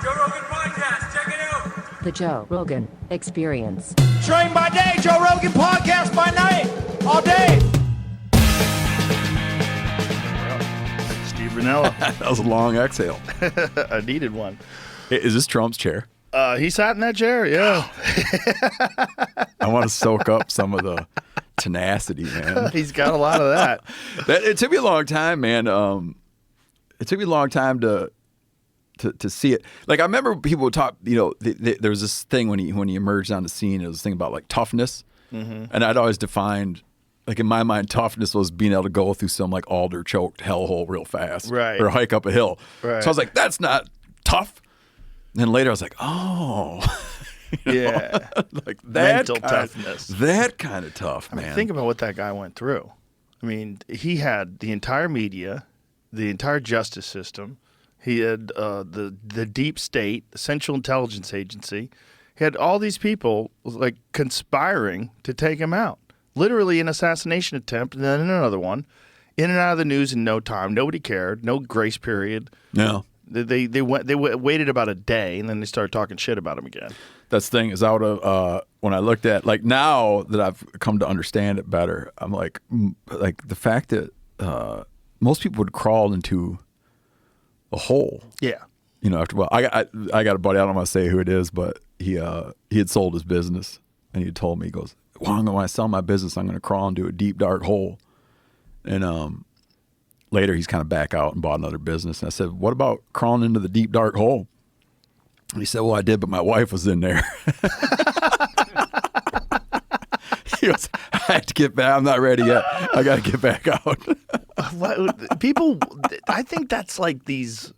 Joe Rogan Podcast. Check it out. The Joe Rogan Experience. Train by day, Joe Rogan Podcast by night, all day. Steve Rinella. That was a long exhale. I needed one. Hey, is this Trump's chair? He sat in that chair, yeah. I want to soak up some of the tenacity, man. He's got a lot of that. It took me a long time, man. It took me a long time to see it. Like, I remember people would talk, you know, there was this thing when he emerged on the scene, it was this thing about like toughness. Mm-hmm. And I'd always defined, like in my mind, toughness was being able to go through some like alder choked hellhole real fast. Right. Or hike up a hill. Right. So I was like, that's not tough. And then later I was like, oh. Yeah. Like that mental kind toughness. That kind of tough, man. I mean, think about what that guy went through. I mean, he had the entire media, the entire justice system. He had the deep state, the Central Intelligence Agency. He had all these people like conspiring to take him out. Literally an assassination attempt, and then another one. In and out of the news in no time. Nobody cared. No grace period. No. They waited about a day, and then they started talking shit about him again. That's the thing is out of when I looked at, like, now that I've come to understand it better, I'm like the fact that most people would crawl into a hole. Yeah. You know, after I got a buddy, I don't want to say who it is, but he had sold his business, and he told me, he goes, well, when I sell my business, I'm going to crawl into a deep dark hole. And later he's kind of back out and bought another business. And I said, what about crawling into the deep dark hole? And he said, well, I did, but my wife was in there. He goes, I have to get back. I'm not ready yet. I got to get back out. People, I think that's like these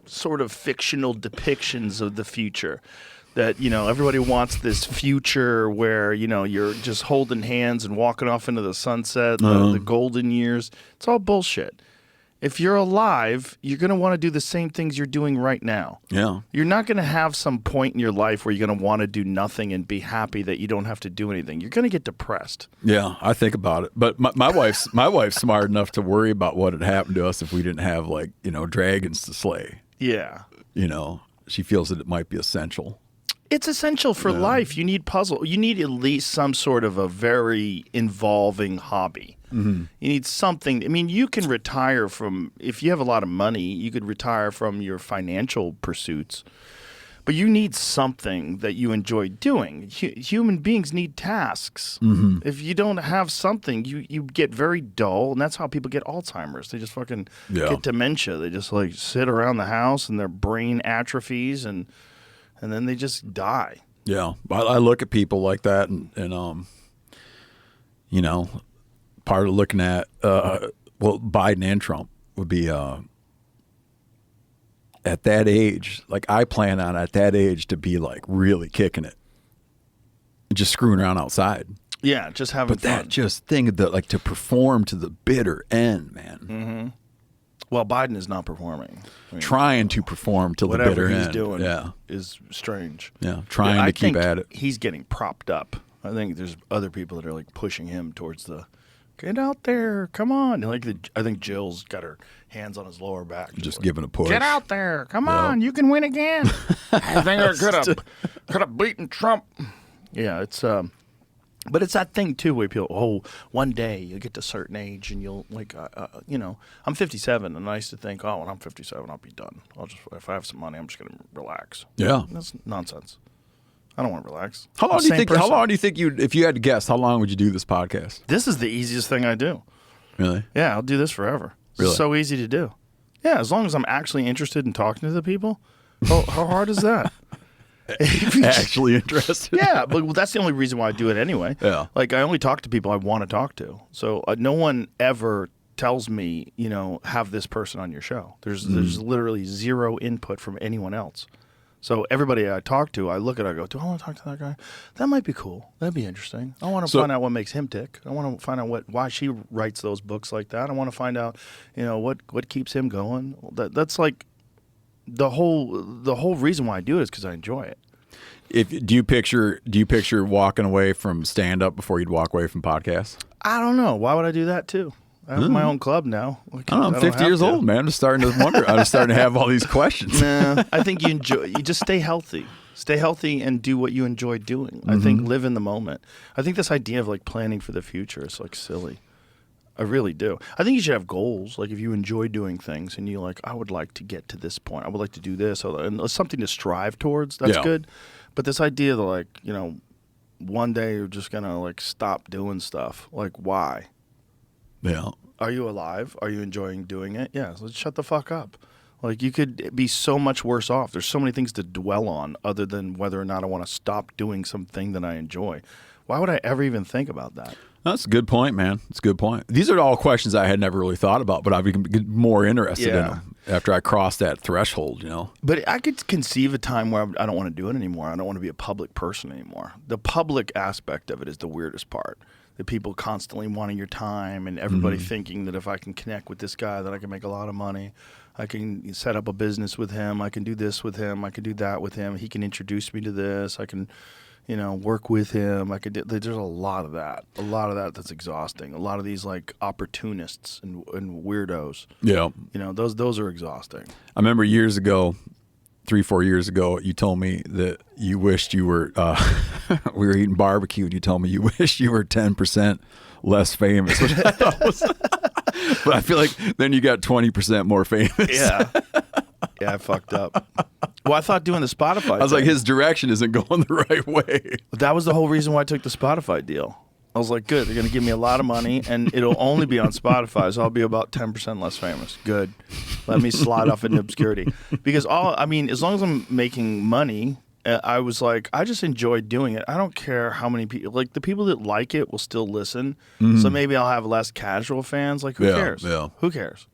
sort of fictional depictions of the future. That, you know, everybody wants this future where, you know, you're just holding hands and walking off into the sunset, the golden years. It's all bullshit. If you're alive, you're going to want to do the same things you're doing right now. Yeah. You're not going to have some point in your life where you're going to want to do nothing and be happy that you don't have to do anything. You're going to get depressed. Yeah, I think about it. But my wife's smart enough to worry about what had happened to us if we didn't have, like, you know, dragons to slay. Yeah. You know, she feels that it might be essential. It's essential for life. You need puzzle. You need at least some sort of a very involving hobby. Mm-hmm. You need something. I mean, you can retire from, if you have a lot of money, you could retire from your financial pursuits. But you need something that you enjoy doing. Human beings need tasks. Mm-hmm. If you don't have something, you get very dull, and that's how people get Alzheimer's. They just fucking get dementia. They just like sit around the house, and their brain atrophies, and then they just die. Yeah, I look at people like that, and you know, part of looking at Biden and Trump would be at that age. Like, I plan on at that age to be like really kicking it, just screwing around outside. Yeah, just having fun. But that just thing that, like, to perform to the bitter end, man. Mm-hmm. Well, Biden is not performing. I mean, trying to perform to the bitter end. Whatever he's doing is strange. Yeah, trying to keep at it. He's getting propped up. I think there's other people that are like pushing him towards the, get out there, come on. Like I think Jill's got her hands on his lower back. Just like, giving a push. Get out there, come on, you can win again. I think I could have beaten Trump. Yeah, it's but it's that thing too where people, one day you'll get to a certain age and you'll like, you know, I'm 57 and I used to think, when I'm 57 I'll be done. If I have some money, I'm just gonna relax. Yeah, that's nonsense. I don't want to relax. How long do you think if you had to guess, how long would you do this podcast? This is the easiest thing I do. Really? Yeah, I'll do this forever. Really? It's so easy to do. Yeah, as long as I'm actually interested in talking to the people. How hard is that? Actually interested? Yeah, but that's the only reason why I do it anyway. Yeah. Like, I only talk to people I want to talk to. So no one ever tells me, you know, have this person on your show. There's literally zero input from anyone else. So everybody I talk to, I look at it, I go, do I want to talk to that guy? That might be cool. That'd be interesting. I want to find out what makes him tick. I want to find out why she writes those books like that. I want to find out, you know, what keeps him going. That's like the whole reason why I do it is because I enjoy it. Do you picture walking away from stand up before you'd walk away from podcasts? I don't know. Why would I do that too? I have my own club now. I don't know, I'm 50 years old, man. I'm just starting to wonder. I'm just starting to have all these questions. Nah, I think you just stay healthy. Stay healthy and do what you enjoy doing. I think live in the moment. I think this idea of like planning for the future is like silly. I really do. I think you should have goals. Like if you enjoy doing things and you're like, I would like to get to this point. I would like to do this. And it's something to strive towards. That's good. But this idea that like, you know, one day you're just going to like stop doing stuff. Like why? Yeah. Are you alive? Are you enjoying doing it? Yeah. So shut the fuck up. Like you could be so much worse off. There's so many things to dwell on other than whether or not I want to stop doing something that I enjoy. Why would I ever even think about that? That's a good point, man. It's a good point. These are all questions I had never really thought about, but I've become more interested in them after I crossed that threshold, you know? But I could conceive a time where I don't want to do it anymore. I don't want to be a public person anymore. The public aspect of it is the weirdest part. The people constantly wanting your time and everybody thinking that if I can connect with this guy, that I can make a lot of money. I can set up a business with him. I can do this with him. I can do that with him. He can introduce me to this. I can, you know, work with him. There's a lot of that. A lot of that that's exhausting. A lot of these like opportunists and weirdos. Yeah. You know, those are exhausting. I remember years ago, 3-4 years ago, you told me that you wished you were, we were eating barbecue and you told me you wished you were 10% less famous, which I thought was, but I feel like then you got 20% more famous. Yeah. Yeah, I fucked up. Well, I thought doing the Spotify I was like, his direction isn't going the right way. That was the whole reason why I took the Spotify deal. I was like, good, they're going to give me a lot of money, and it'll only be on Spotify, so I'll be about 10% less famous. Good. Let me slide off into obscurity. Because as long as I'm making money, I was like, I just enjoy doing it. I don't care how many people, like the people that like it will still listen. So maybe I'll have less casual fans. Like, who cares? Yeah. Who cares?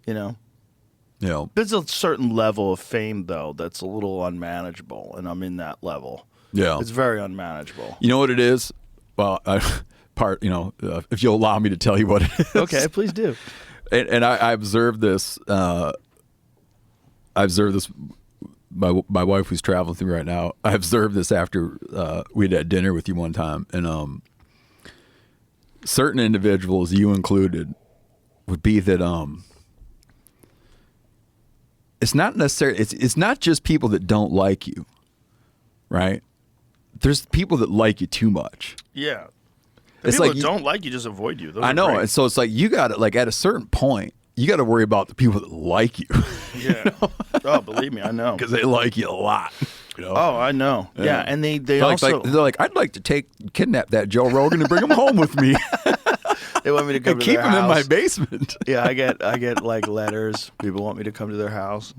You know? Yeah. There's a certain level of fame, though, that's a little unmanageable, and I'm in that level. Yeah. It's very unmanageable. You know what it is? Well, if you'll allow me to tell you what it is. Okay, please do. And I observed this. My wife who's traveling through right now. I observed this after we had dinner with you one time, and certain individuals, you included, would be that it's not necessarily it's not just people that don't like you, right? There's people that like you too much. Yeah. It's people like that don't like you just avoid you. Those I are know, great. and so it's like you got to like at a certain point. You got to worry about the people that like you. Yeah. Oh, believe me, I know. Because they like you a lot. You know? Oh, I know. Yeah, and they also they're like, I'd like to kidnap that Joe Rogan and bring him home with me. they want me to come and to keep their him house. in my basement. Yeah, I get like letters. People want me to come to their house.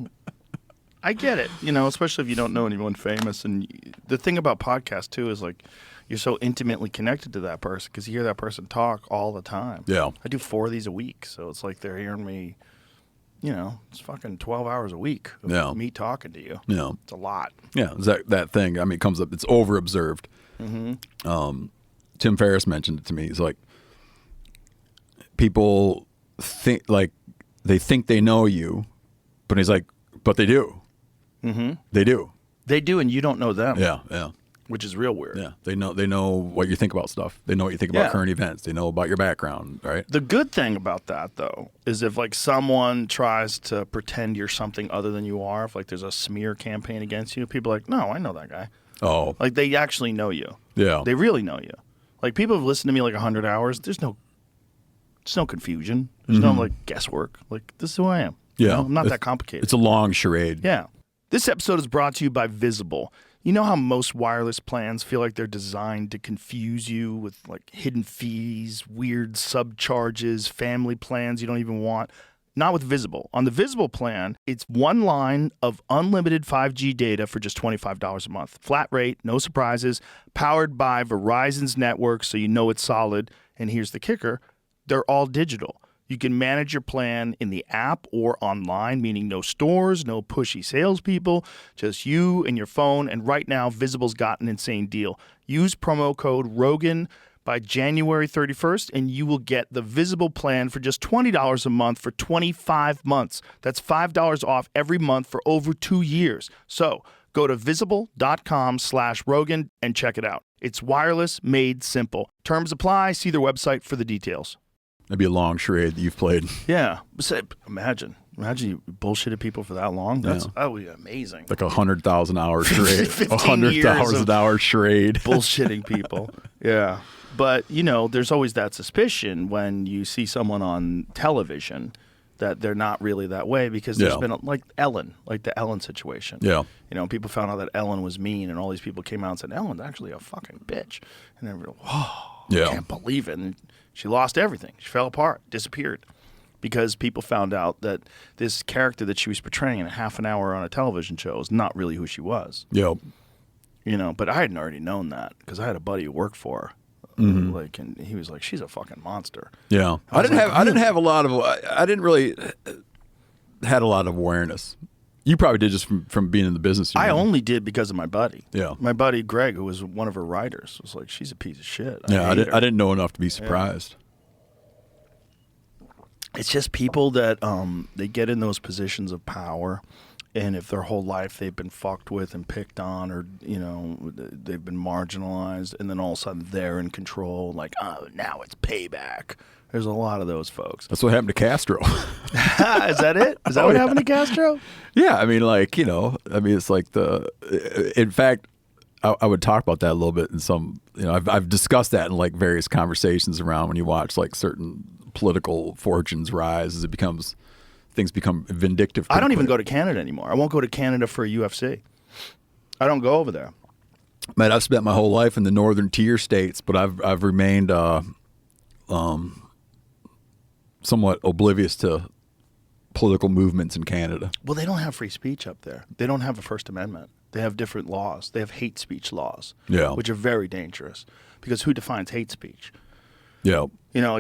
I get it, you know, especially if you don't know anyone famous. And the thing about podcasts too is like you're so intimately connected to that person because you hear that person talk all the time. Yeah. I do 4 of these a week, so it's like they're hearing me. You know, it's fucking 12 hours a week of me talking to you. Yeah. It's a lot. Yeah, that thing. I mean, it comes up. It's over observed. Tim Ferriss mentioned it to me. He's like, people think like they think they know you, but he's like, but they do. They do. They do, and you don't know them. Yeah. Which is real weird. Yeah, they know what you think about stuff. They know what you think about current events. They know about your background, right? The good thing about that, though, is if like someone tries to pretend you're something other than you are, if like there's a smear campaign against you, people are like, no, I know that guy. Oh. Like they actually know you. Yeah. They really know you. Like people have listened to me like 100 hours. There's no confusion. There's no like guesswork. Like this is who I am. Yeah. You know? I'm not that complicated. It's a long charade. Yeah. This episode is brought to you by Visible. You know how most wireless plans feel like they're designed to confuse you with like hidden fees, weird subcharges, family plans you don't even want? Not with Visible. On the Visible plan, it's one line of unlimited 5G data for just $25 a month. Flat rate, no surprises, powered by Verizon's network, so you know it's solid. And here's the kicker, they're all digital. You can manage your plan in the app or online, meaning no stores, no pushy salespeople, just you and your phone. And right now, Visible's got an insane deal. Use promo code ROGAN by January 31st, and you will get the Visible plan for just $20 a month for 25 months. That's $5 off every month for over 2 years. So go to visible.com/Rogan and check it out. It's wireless made simple. Terms apply. See their website for the details. That'd be a long charade that you've played. Yeah. Imagine you bullshitted people for that long. That would be amazing. Like 100,000-hour charade. 15 years 100,000-hour charade. Bullshitting people. Yeah. But, there's always that suspicion when you see someone on television that they're not really that way, because there's been, like the Ellen situation. Yeah. People found out that Ellen was mean, and all these people came out and said, Ellen's actually a fucking bitch. And they were like, whoa, I can't believe it. And she lost everything. She fell apart, disappeared. Because people found out that this character that she was portraying in a half an hour on a television show is not really who she was. Yep. But I hadn't already known that, because I had a buddy who worked for her. And he was like, she's a fucking monster. Yeah. I didn't really had a lot of awareness. You probably did just from being in the business. I only did because of my buddy. Yeah. My buddy Greg, who was one of her writers, was like, she's a piece of shit. I didn't know enough to be surprised. Yeah. It's just people that they get in those positions of power, and if their whole life they've been fucked with and picked on, or they've been marginalized, and then all of a sudden they're in control, like, oh, now it's payback. There's a lot of those folks. That's what happened to Castro. Is that it? Is that what happened to Castro? Yeah, I mean, it's like in fact, I would talk about that a little bit in some, I've discussed that in like various conversations around when you watch like certain political fortunes rise as things become vindictive. I don't even go to Canada anymore. I won't go to Canada for a UFC. I don't go over there. Man, I've spent my whole life in the northern tier states, but I've remained somewhat oblivious to political movements in Canada. Well, they don't have free speech up there. They don't have a First Amendment. They have different laws. They have hate speech laws, which are very dangerous, because who defines hate speech? Yeah.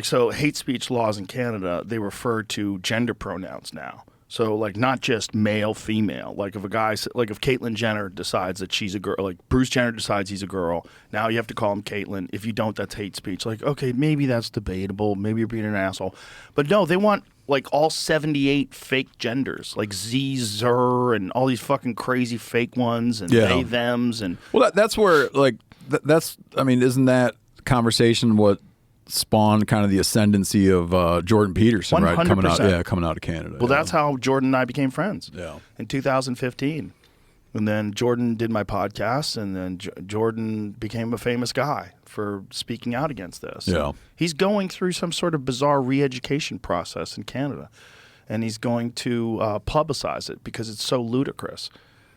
So hate speech laws in Canada, they refer to gender pronouns now. So, like, not just male, female. Like, if Caitlyn Jenner decides that she's a girl, like Bruce Jenner decides he's a girl, now you have to call him Caitlyn. If you don't, that's hate speech. Like, okay, maybe that's debatable. Maybe you're being an asshole. But no, they want, like, all 78 fake genders, like Z, Zer, and all these fucking crazy fake ones, and they, thems. And well, that's where, like, isn't that conversation what spawned kind of the ascendancy of Jordan Peterson, 100%. Right? Coming out of Canada. Well, that's how Jordan and I became friends. Yeah. In 2015. And then Jordan did my podcast, and then Jordan became a famous guy for speaking out against this. Yeah. He's going through some sort of bizarre re-education process in Canada, and he's going to publicize it because it's so ludicrous.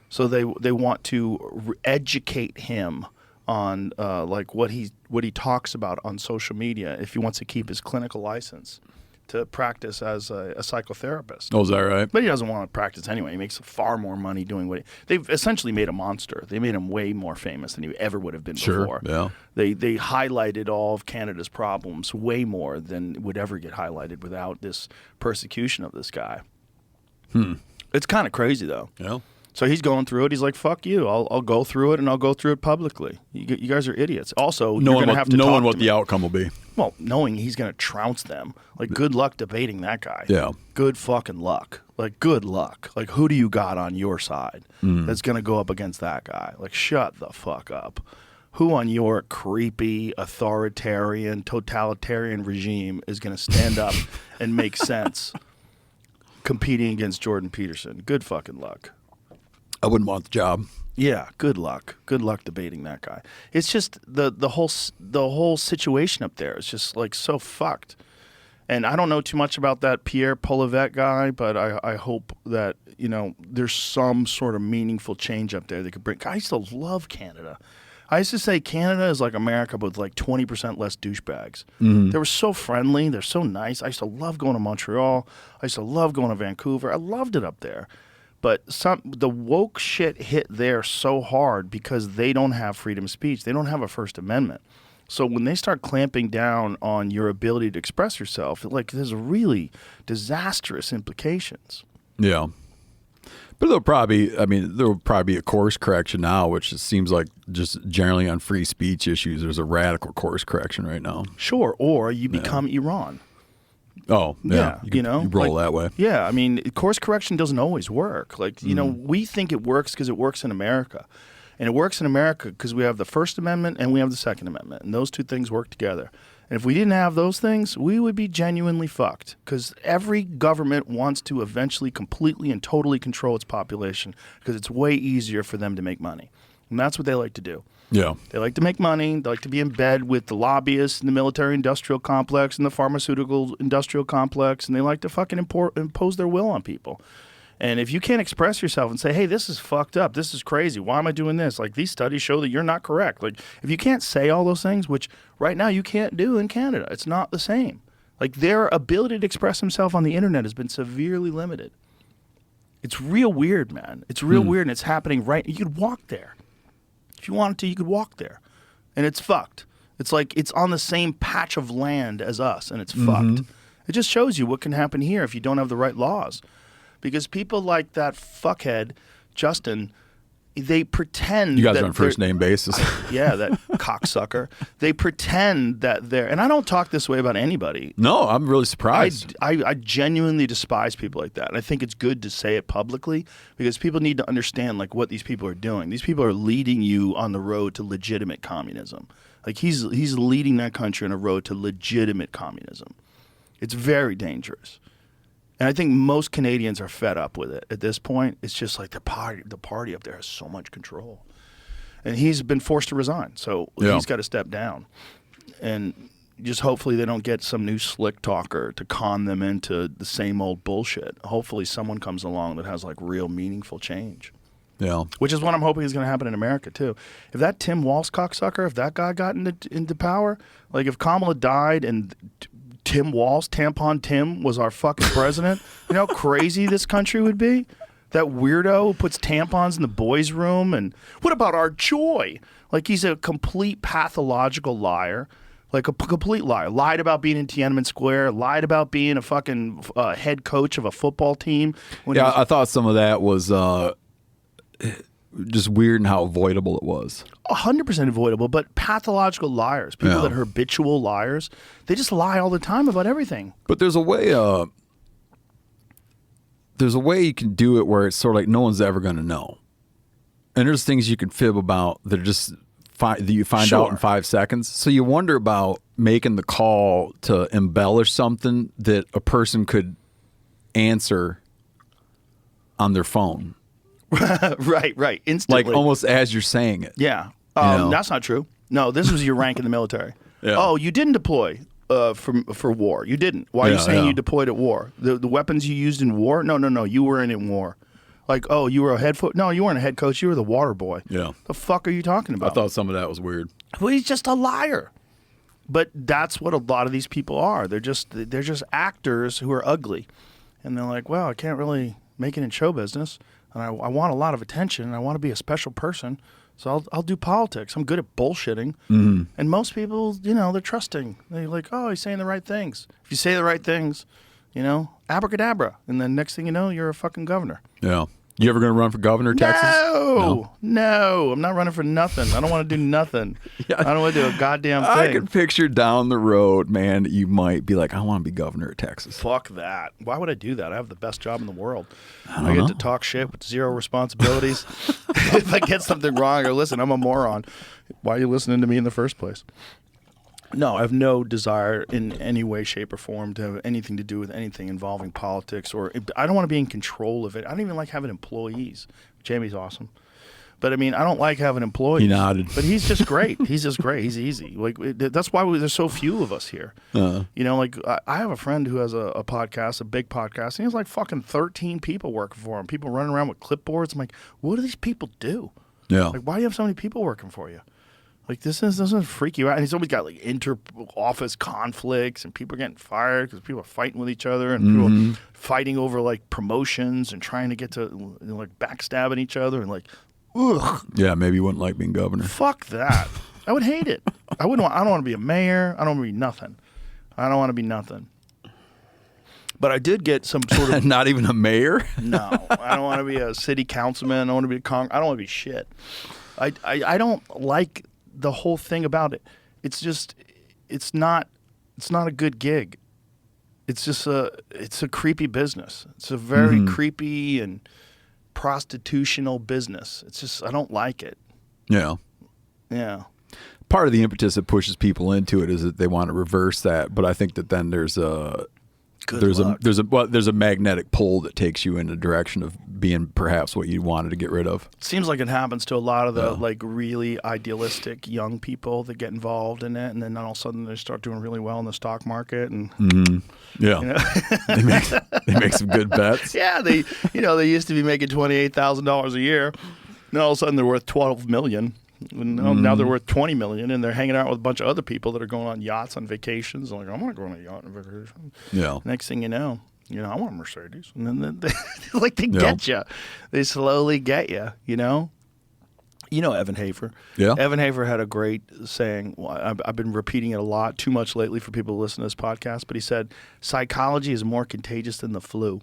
So they want to educate him on like what he talks about on social media if he wants to keep his clinical license to practice as a psychotherapist. Oh, is that right? But he doesn't want to practice anyway. He makes far more money doing what they've essentially made a monster. They made him way more famous than he ever would have been before. Yeah. They highlighted all of Canada's problems way more than would ever get highlighted without this persecution of this guy. It's kind of crazy though. Yeah. So he's going through it. He's like, "Fuck you! I'll go through it, and I'll go through it publicly." You guys are idiots. Also, you're going to have to knowing what the outcome will be. Well, knowing he's going to trounce them. Like, good luck debating that guy. Yeah. Good fucking luck. Like, good luck. Like, who do you got on your side that's going to go up against that guy? Like, shut the fuck up. Who on your creepy, authoritarian, totalitarian regime is going to stand up and make sense competing against Jordan Peterson? Good fucking luck. I wouldn't want the job. Yeah, good luck. Good luck debating that guy. It's just the whole situation up there is just like so fucked. And I don't know too much about that Pierre Polivet guy, but I hope that, there's some sort of meaningful change up there that could bring. I used to love Canada. I used to say Canada is like America, but with like 20% less douchebags. They were so friendly. They're so nice. I used to love going to Montreal. I used to love going to Vancouver. I loved it up there. But the woke shit hit there so hard because they don't have freedom of speech. They don't have a First Amendment. So when they start clamping down on your ability to express yourself, like, there's really disastrous implications. Yeah. But there will probably be a course correction now, which seems like just generally on free speech issues, there's a radical course correction right now. Sure. Or you become Iran. Oh, yeah. You roll that way. Yeah, I mean, course correction doesn't always work. Like, we think it works because it works in America. And it works in America because we have the First Amendment and we have the Second Amendment. And those two things work together. And if we didn't have those things, we would be genuinely fucked, because every government wants to eventually completely and totally control its population because it's way easier for them to make money. And that's what they like to do. Yeah. They like to make money. They like to be in bed with the lobbyists and the military-industrial complex and the pharmaceutical-industrial complex, and they like to fucking impose their will on people. And if you can't express yourself and say, hey, this is fucked up, this is crazy, why am I doing this? Like, these studies show that you're not correct. Like, if you can't say all those things, which right now you can't do in Canada, it's not the same. Like, their ability to express themselves on the internet has been severely limited. It's real weird, man. It's real weird, and it's happening right. You could walk there. If you wanted to, you could walk there. And it's fucked. It's like it's on the same patch of land as us, and it's fucked. It just shows you what can happen here if you don't have the right laws. Because people like that fuckhead, Justin, they pretend You guys that are on first name basis. yeah, that cocksucker. They pretend that they're, and I don't talk this way about anybody. No, I'm really surprised. I genuinely despise people like that. And I think it's good to say it publicly, because people need to understand like what these people are doing. These people are leading you on the road to legitimate communism. Like he's leading that country on a road to legitimate communism. It's very dangerous. And I think most Canadians are fed up with it at this point. It's just like the party up there has so much control. And he's been forced to resign, so he's got to step down. And just hopefully they don't get some new slick talker to con them into the same old bullshit. Hopefully someone comes along that has like real meaningful change. Yeah. Which is what I'm hoping is going to happen in America too. If that Tim Walz cocksucker, if that guy got into power, like if Kamala died and Tim Walz, Tampon Tim, was our fucking president, you know how crazy this country would be? That weirdo who puts tampons in the boys' room. And what about our joy? Like he's a complete pathological liar. Like a complete liar. Lied about being in Tiananmen Square. Lied about being a fucking head coach of a football team. Yeah, I thought some of that was just weird and how avoidable it was. 100% avoidable, but pathological liars, people that are habitual liars, they just lie all the time about everything. But there's a way you can do it where it's sort of like no one's ever going to know. And there's things you can fib about that are just that you find out in 5 seconds. So you wonder about making the call to embellish something that a person could answer on their phone. Right. Instantly. Like almost as you're saying it. Yeah. know? That's not true. No, this was your rank in the military. Yeah. Oh, you didn't deploy for war. You didn't. Why are you saying you deployed at war? The weapons you used in war? No. You were in war. Like, oh, you were a head foot? No, you weren't a head coach. You were the water boy. Yeah. The fuck are you talking about? I thought some of that was weird. Well, he's just a liar. But that's what a lot of these people are. They're just actors who are ugly. And they're like, well, I can't really make it in show business. And I want a lot of attention. And I want to be a special person. So I'll do politics. I'm good at bullshitting. Mm-hmm. And most people, they're trusting. They're like, oh, he's saying the right things. If you say the right things, abracadabra. And then next thing you know, you're a fucking governor. Yeah. You ever going to run for governor, Texas? No. I'm not running for nothing. I don't want to do nothing. I don't want to do a goddamn thing. I can picture down the road, man, you might be like, I want to be governor of Texas. Fuck that. Why would I do that? I have the best job in the world. I get to talk shit with zero responsibilities. If I get something wrong, or listen, I'm a moron. Why are you listening to me in the first place? No, I have no desire in any way, shape, or form to have anything to do with anything involving politics. Or I don't want to be in control of it. I don't even like having employees. Jamie's awesome. But, I mean, I don't like having employees. He nodded. But he's just great. He's just great. He's easy. Like that's why there's so few of us here. I have a friend who has a podcast, a big podcast, and he has like fucking 13 people working for him. People running around with clipboards. I'm like, what do these people do? Yeah. Like, why do you have so many people working for you? Like, this doesn't freak you out. And he's always got, like, inter-office conflicts, and people are getting fired because people are fighting with each other, and people fighting over, like, promotions and trying to get to, like, backstabbing each other, and, like, ugh. Yeah, maybe you wouldn't like being governor. Fuck that. I would hate it. I don't want to be a mayor. I don't want to be nothing. I don't want to be nothing. But I did get some sort of... Not even a mayor? No. I don't want to be a city councilman. I don't want to be I don't want to be shit. I don't like... the whole thing about it. It's just, it's not a good gig. It's just it's a creepy business. It's a very creepy and prostitutional business. It's just, I don't like it. Yeah. Yeah. part of the impetus that pushes people into it is that they want to reverse that. But I think that then there's a magnetic pull that takes you in the direction of being perhaps what you wanted to get rid of. Seems like it happens to a lot of the like really idealistic young people that get involved in it, and then all of a sudden they start doing really well in the stock market, and Yeah, you know? they make some good bets. Yeah, they used to be making $28,000 a year, and all of a sudden they're worth $12 million. And now they're worth $20 million, and they're hanging out with a bunch of other people that are going on yachts on vacations. I'm like, I'm not going on a yacht on vacation. Yeah. Next thing you know, I want a Mercedes, and then they get you. They slowly get you. You know Evan Hafer. Yeah. Evan Hafer had a great saying. Well, I've been repeating it a lot, too much lately for people to listen to this podcast. But he said, "Psychology is more contagious than the flu."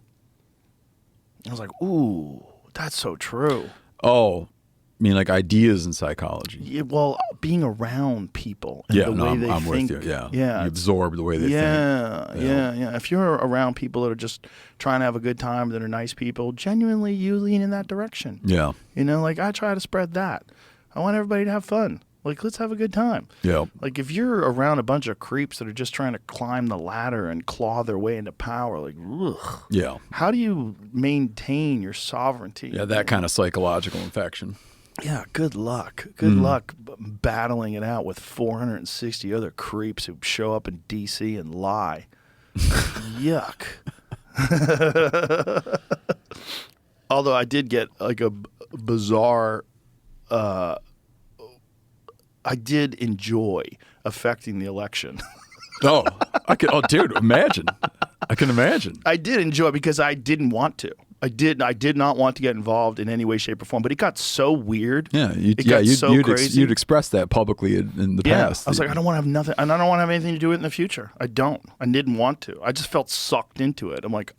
I was like, "Ooh, that's so true." Oh. I mean, like ideas in psychology. Yeah, well, being around people and the way they I'm think. with you. Yeah, yeah, you absorb the way they think. Yeah. If you're around people that are just trying to have a good time, that are nice people, genuinely you lean in that direction. Yeah. Like I try to spread that. I want everybody to have fun. Like, let's have a good time. Yeah. Like, if you're around a bunch of creeps that are just trying to climb the ladder and claw their way into power, like, ugh. Yeah. How do you maintain your sovereignty? Yeah, that kind of psychological infection. Yeah, good luck. Good luck battling it out with 460 other creeps who show up in D.C. and lie. Yuck. Although I did get like a bizarre, I did enjoy affecting the election. Oh, dude, imagine. I can imagine. I did enjoy it because I didn't want to. I did not want to get involved in any way, shape, or form. But it got so weird. Yeah, so crazy. You'd expressed that publicly in the past. I was like, I don't want to have nothing, and I don't want to have anything to do with it in the future. I didn't want to. I just felt sucked into it. I'm like,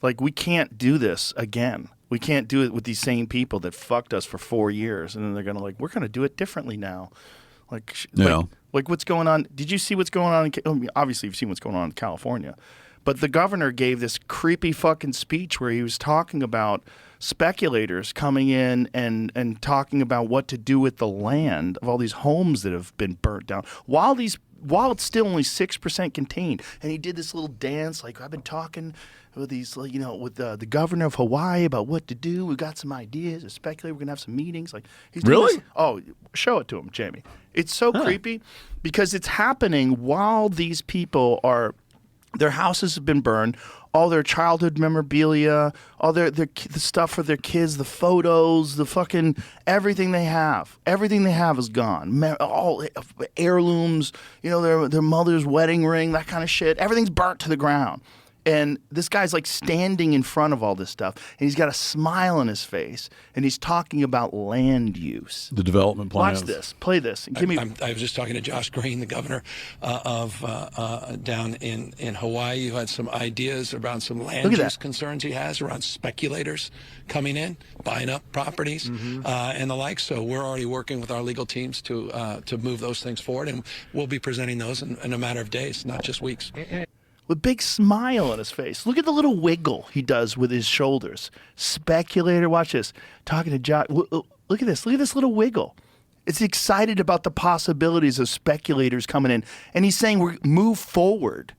like we can't do this again. We can't do it with these same people that fucked us for 4 years, and then they're gonna we're gonna do it differently now. Like what's going on? Did you see what's going on? Obviously, you've seen what's going on in California. But the governor gave this creepy fucking speech where he was talking about speculators coming in and talking about what to do with the land of all these homes that have been burnt down while it's still only 6% contained. And he did this little dance like, I've been talking with these, with the governor of Hawaii about what to do. We've got some ideas. A speculator, we're going to have some meetings. Like, he's doing really? This. Oh, show it to him, Jamie. It's so creepy because it's happening while these people are... Their houses have been burned, all their childhood memorabilia, all the stuff for their kids, the photos, the fucking everything they have. Everything they have is gone. All heirlooms, their mother's wedding ring, that kind of shit. Everything's burnt to the ground. And this guy's like standing in front of all this stuff, and he's got a smile on his face, and he's talking about land use. The development plans. Watch this. Play this. And give me. I was just talking to Josh Green, the governor of down in Hawaii, who had some ideas around some land use concerns he has around speculators coming in, buying up properties, and the like. So we're already working with our legal teams to move those things forward, and we'll be presenting those in a matter of days, not just weeks. With a big smile on his face. Look at the little wiggle he does with his shoulders. Speculator, watch this. Talking to Josh. Look at this. Look at this little wiggle. It's excited about the possibilities of speculators coming in. And he's saying we're move forward.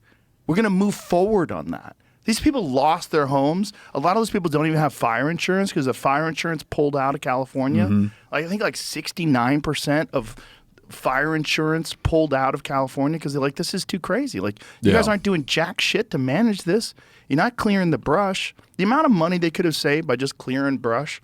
We're going to move forward on that. These people lost their homes. A lot of those people don't even have fire insurance because the fire insurance pulled out of California. I think 69% of fire insurance pulled out of California because they're like, this is too crazy. Like, you guys aren't doing jack shit to manage this. You're not clearing the brush. The amount of money they could have saved by just clearing brush,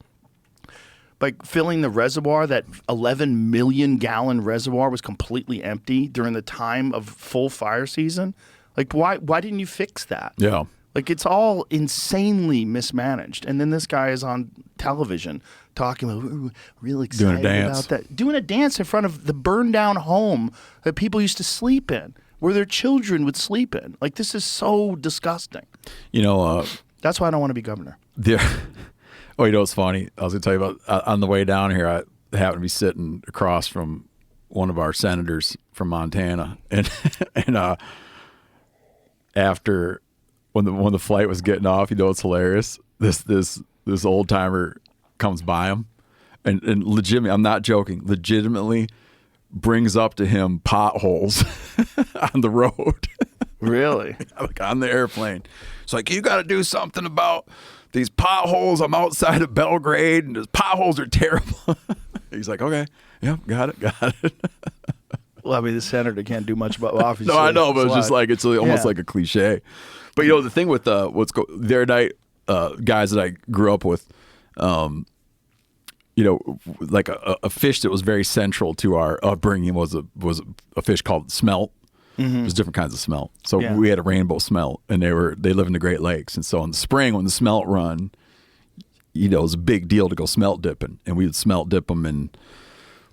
by filling the reservoir, that 11 million gallon reservoir was completely empty during the time of full fire season. Like, why didn't you fix that? Yeah. Like, it's all insanely mismanaged. And then this guy is on television talking about, we're really excited about that. Doing a dance in front of the burned down home that people used to sleep in, where their children would sleep in. Like, this is so disgusting. That's why I don't want to be governor. What's funny? I was going to tell you about, on the way down here, I happened to be sitting across from one of our senators from Montana. And after... When the flight was getting off, it's hilarious. This old timer comes by him, and legitimately, I'm not joking, legitimately brings up to him potholes on the road. Really? Like on the airplane. It's like, you got to do something about these potholes. I'm outside of Belgrade and those potholes are terrible. He's like, okay, yeah, got it. Well, I mean, the senator can't do much about obviously. No, I know, but it's just like, it's almost like a cliche. But you know, the thing with the other night, guys that I grew up with, you know, like a fish that was very central to our upbringing was a fish called smelt. There's different kinds of smelt. So we had a rainbow smelt, and they live in the Great Lakes. And so in the spring, when the smelt run, you know, it was a big deal to go smelt dipping, and we would smelt dip them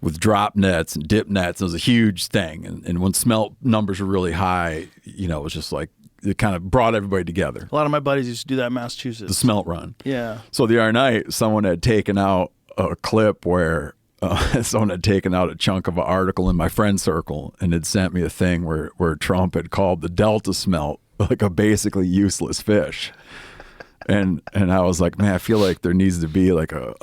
with drop nets and dip nets. It was a huge thing. And when smelt numbers were really high, you know, it was just like, it kind of brought everybody together. A lot of my buddies used to do that in Massachusetts. The smelt run. Yeah. So the other night, someone had taken out a clip where someone had taken out a chunk of an article in my friend circle and had sent me a thing where Trump had called the Delta smelt like a basically useless fish. And I was like, man, I feel like there needs to be like a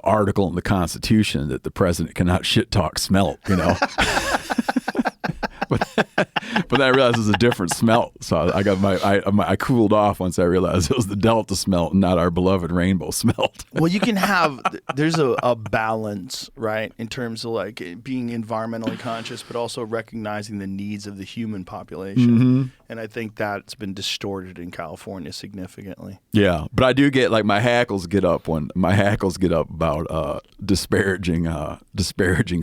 article in the Constitution that the president cannot shit talk smelt, you know. But then I realized it was a different smelt, so I got I cooled off once I realized it was the Delta smelt and not our beloved rainbow smelt. Well, you can have there's a balance, right, in terms of like being environmentally conscious, but also recognizing the needs of the human population. And I think that's been distorted in California significantly. Yeah, but I do get like my hackles get up about disparaging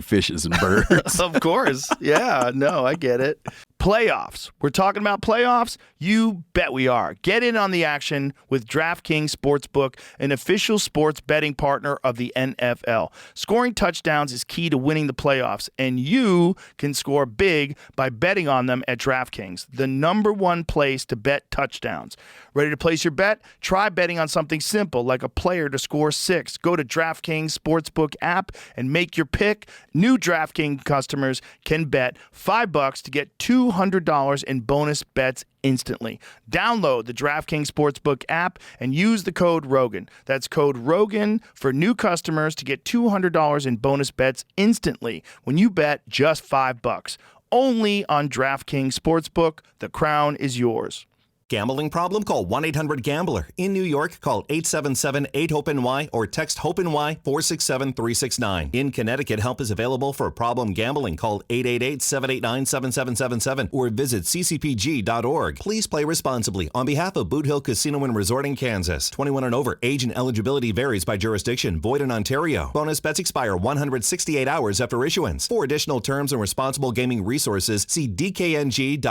fishes and birds. Of course, yeah, no, I get it. Playoffs. We're talking about playoffs? You bet we are. Get in on the action with DraftKings Sportsbook, an official sports betting partner of the NFL. Scoring touchdowns is key to winning the playoffs, and you can score big by betting on them at DraftKings, the #1 place to bet touchdowns. Ready to place your bet? Try betting on something simple like a player to score 6. Go to DraftKings Sportsbook app and make your pick. New DraftKings customers can bet $5 to get $200 in bonus bets instantly. Download the DraftKings Sportsbook app and use the code Rogan. That's code Rogan for new customers to get $200 in bonus bets instantly when you bet just $5. Only on DraftKings Sportsbook. The crown is yours. Gambling problem? Call 1-800-GAMBLER. In New York, call 877-8-HOPE-NY or text HOPE-NY 467-369. In Connecticut, help is available for problem gambling. Call 888-789-7777 or visit ccpg.org. Please play responsibly. On behalf of Boot Hill Casino and Resort in Kansas, 21 and over. Age and eligibility varies by jurisdiction. Void in Ontario. Bonus bets expire 168 hours after issuance. For additional terms and responsible gaming resources, see dkng.co/audio.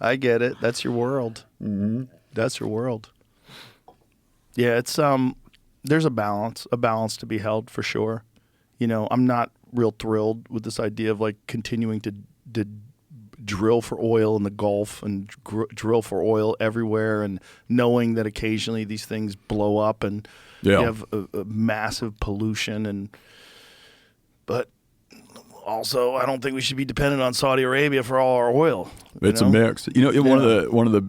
I get it. That's your world. That's your world. Yeah, it's there's a balance to be held for sure. You know, I'm not real thrilled with this idea of like continuing to drill for oil in the Gulf and drill for oil everywhere, and knowing that occasionally these things blow up and you have a massive pollution but. Also, I don't think we should be dependent on Saudi Arabia for all our oil. It's a mix. You know, one of the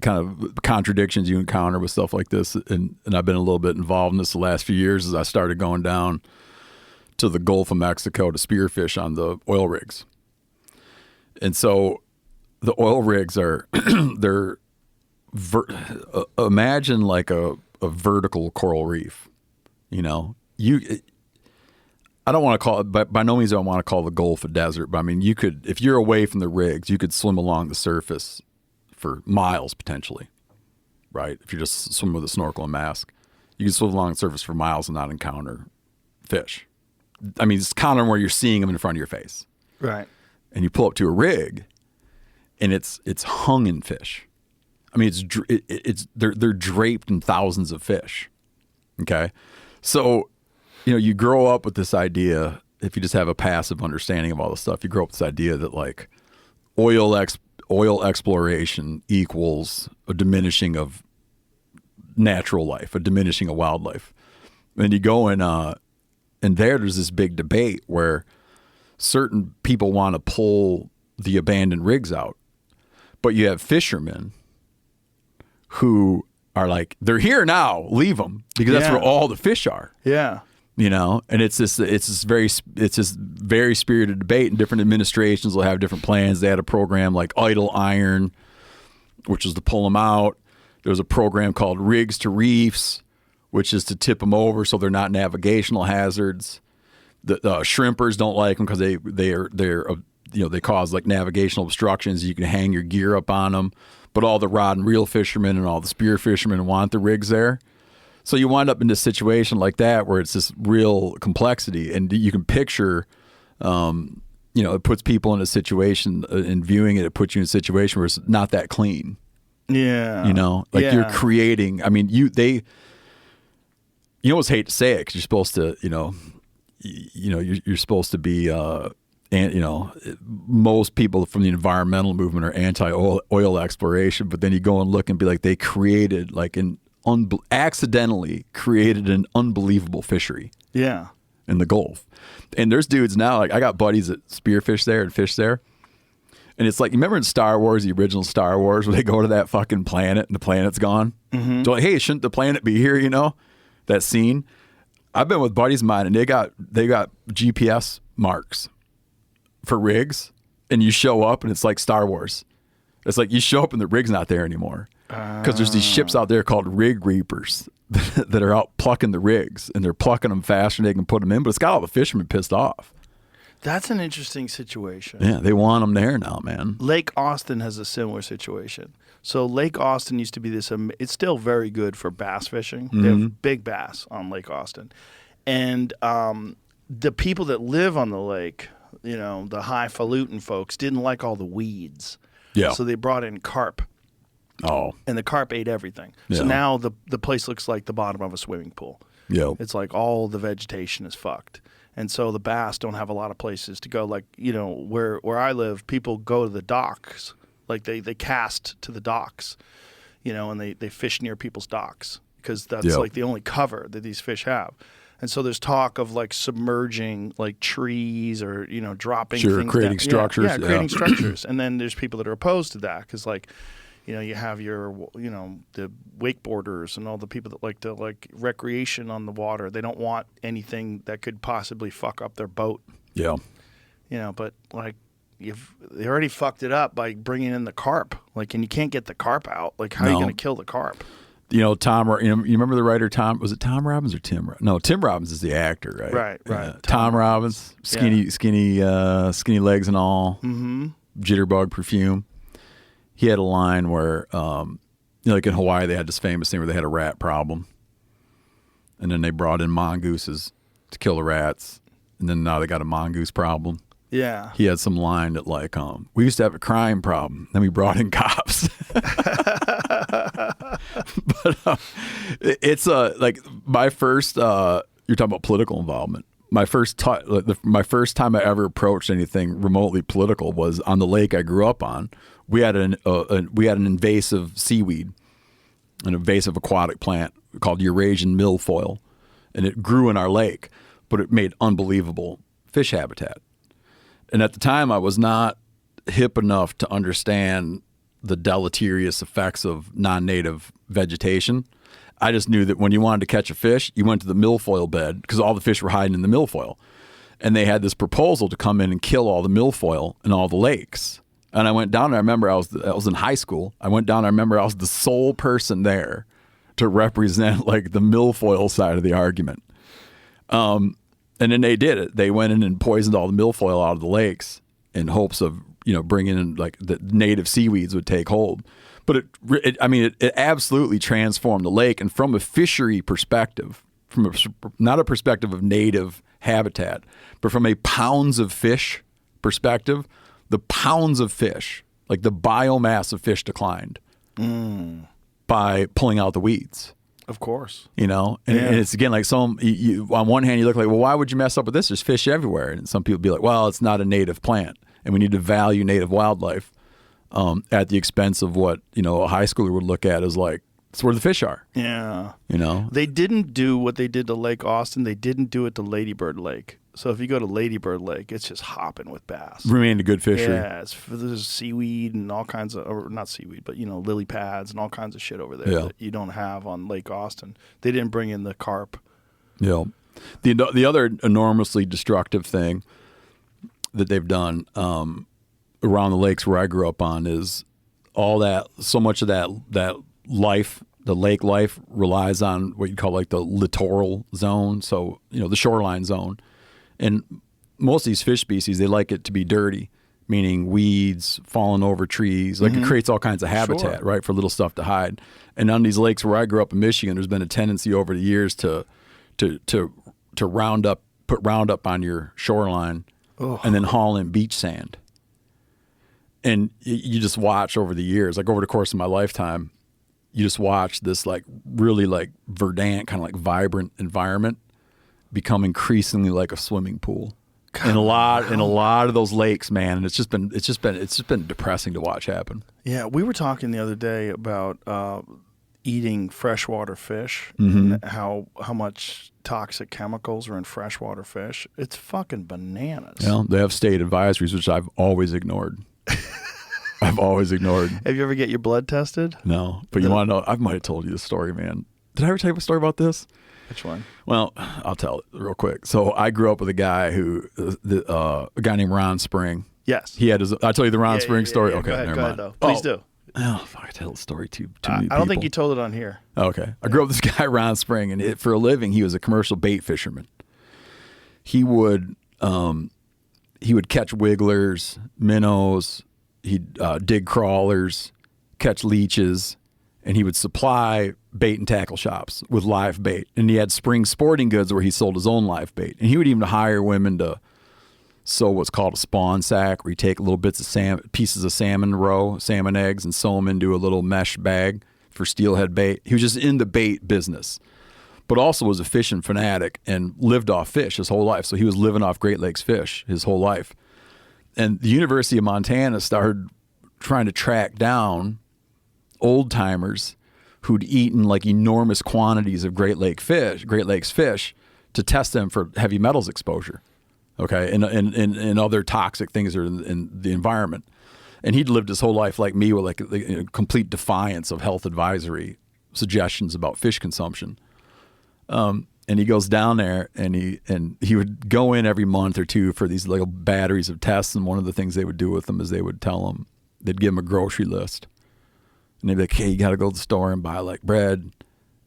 kind of contradictions you encounter with stuff like this, and I've been a little bit involved in this the last few years, is I started going down to the Gulf of Mexico to spearfish on the oil rigs. And so the oil rigs are imagine like a vertical coral reef. You know, I don't want to call it, but by no means do I want to call the Gulf a desert. But I mean, you could, if you're away from the rigs, you could swim along the surface for miles potentially, right? If you just swim with a snorkel and mask, you can swim along the surface for miles and not encounter fish. I mean, just count on where you're seeing them in front of your face, right? And you pull up to a rig, and it's hung in fish. I mean, they're draped in thousands of fish. Okay, so. You know, you grow up with this idea, if you just have a passive understanding of all this stuff, you grow up with this idea that like oil exploration equals a diminishing of natural life, a diminishing of wildlife. And you go and there's this big debate where certain people want to pull the abandoned rigs out, but you have fishermen who are like, they're here now, leave them, because that's where all the fish are. Yeah. And it's this very spirited debate, and different administrations will have different plans. They had a program like idle iron, which is to pull them out. There was a program called rigs to reefs, which is to tip them over so they're not navigational hazards. The shrimpers don't like them because they cause like navigational obstructions. You can hang your gear up on them, but all the rod and reel fishermen and all the spear fishermen want the rigs there. So you wind up in this situation like that where it's this real complexity, and you can picture, it puts people in a situation, in viewing it, it puts you in a situation where it's not that clean. Yeah. You're creating, you almost hate to say it because you're supposed to, you're supposed to be, most people from the environmental movement are anti-oil exploration, but then you go and look and be like, they created accidentally created an unbelievable fishery. Yeah. In the Gulf. And there's dudes now, like I got buddies that spearfish there and fish there. And it's like, you remember in Star Wars, the original Star Wars, where they go to that fucking planet and the planet's gone? Mm-hmm. So like, hey, shouldn't the planet be here, That scene. I've been with buddies of mine, and they got GPS marks for rigs, and you show up and it's like Star Wars. It's like you show up and the rig's not there anymore. Because there's these ships out there called rig reapers that are out plucking the rigs, and they're plucking them faster than they can put them in, but it's got all the fishermen pissed off. That's an interesting situation. Yeah, they want them there now, man. Lake Austin has a similar situation. So Lake Austin used to be this, it's still very good for bass fishing. Mm-hmm. They have big bass on Lake Austin. And the people that live on the lake, the highfalutin folks, didn't like all the weeds. Yeah. So they brought in carp. Oh. And the carp ate everything. Yeah. So now the place looks like the bottom of a swimming pool. Yeah. It's like all the vegetation is fucked. And so the bass don't have a lot of places to go. Like, where I live, people go to the docks. Like they cast to the docks, and they fish near people's docks because that's like the only cover that these fish have. And so there's talk of like submerging like trees or, dropping things creating down. structures. Yeah, creating structures. And then there's people that are opposed to that because like, you have your, the wakeboarders and all the people that like to like recreation on the water. They don't want anything that could possibly fuck up their boat. Yeah. But like they already fucked it up by bringing in the carp. Like, and you can't get the carp out. Like, how are you going to kill the carp? You remember the writer Tom? Was it Tom Robbins or Tim? No, Tim Robbins is the actor, right? Right. Tom Robbins, skinny legs and all. Mm-hmm. Jitterbug perfume. He had a line where, like in Hawaii, they had this famous thing where they had a rat problem. And then they brought in mongooses to kill the rats. And then now they got a mongoose problem. Yeah. He had some line that like, we used to have a crime problem. Then we brought in cops. But it's like my first, you're talking about political involvement. My first time I ever approached anything remotely political was on the lake I grew up on. We had an invasive seaweed, an invasive aquatic plant called Eurasian milfoil, and it grew in our lake, but it made unbelievable fish habitat. And at the time, I was not hip enough to understand the deleterious effects of non-native vegetation. I just knew that when you wanted to catch a fish, you went to the milfoil bed because all the fish were hiding in the milfoil. And they had this proposal to come in and kill all the milfoil in all the lakes. And I went down, and I remember I was in high school. I went down, and I remember I was the sole person there to represent like the milfoil side of the argument. And then they did it. They went in and poisoned all the milfoil out of the lakes in hopes of, bringing in like the native seaweeds would take hold. But it absolutely transformed the lake. And from a fishery perspective, not a perspective of native habitat, but from a pounds of fish perspective, the pounds of fish, like the biomass of fish declined by pulling out the weeds. Of course. And it's again like on one hand you look like, well, why would you mess up with this? There's fish everywhere. And some people be like, well, it's not a native plant and we need to value native wildlife at the expense of what, a high schooler would look at as like, it's where the fish are. Yeah. They didn't do what they did to Lake Austin. They didn't do it to Ladybird Lake. So if you go to Ladybird Lake, it's just hopping with bass. Remained a good fishery. Yeah, there's seaweed and all kinds of, or not seaweed, but lily pads and all kinds of shit over there that you don't have on Lake Austin. They didn't bring in the carp. Yeah. The other enormously destructive thing that they've done around the lakes where I grew up on is so much of that life, the lake life, relies on what you call like the littoral zone. So, the shoreline zone. And most of these fish species, they like it to be dirty, meaning weeds, falling over trees. Like it creates all kinds of habitat, right, for little stuff to hide. And on these lakes where I grew up in Michigan, there's been a tendency over the years to put Roundup on your shoreline and then haul in beach sand. And you just watch over the years, like over the course of my lifetime, you just watch this like really like verdant, kind of like vibrant environment become increasingly like a swimming pool. In a lot of those lakes, man, and it's just been depressing to watch happen. Yeah, we were talking the other day about eating freshwater fish and how much toxic chemicals are in freshwater fish. It's fucking bananas. Yeah, they have state advisories, which I've always ignored. Have you ever get your blood tested? No, but you want to know? I might have told you this story, man. Did I ever tell you a story about this? Which one? Well, I'll tell it real quick. So I grew up with a guy a guy named Ron Spring. Yes. He had I tell you the Ron Spring story? Yeah. Okay, go never ahead, mind. though. Please do. Oh, fuck, I tell the story too many people. I don't think you told it on here. Okay. I grew up with this guy, Ron Spring, and for a living, he was a commercial bait fisherman. He would catch wigglers, minnows, he'd dig crawlers, catch leeches, and he would supply bait and tackle shops with live bait. And he had Spring Sporting Goods where he sold his own live bait. And he would even hire women to sew what's called a spawn sack, where you take little pieces of salmon roe, salmon eggs, and sew them into a little mesh bag for steelhead bait. He was just in the bait business, but also was a fishing fanatic and lived off fish his whole life. So he was living off Great Lakes fish his whole life. And the University of Montana started trying to track down old timers who'd eaten like enormous quantities of Great Lakes fish to test them for heavy metals exposure. Okay, and other toxic things are in the environment. And he'd lived his whole life like me with like a complete defiance of health advisory suggestions about fish consumption. And he goes down there and he would go in every month or two for these little batteries of tests. And one of the things they would do with them is they would tell him, they'd give him a grocery list. And they'd be like, hey, you got to go to the store and buy like bread,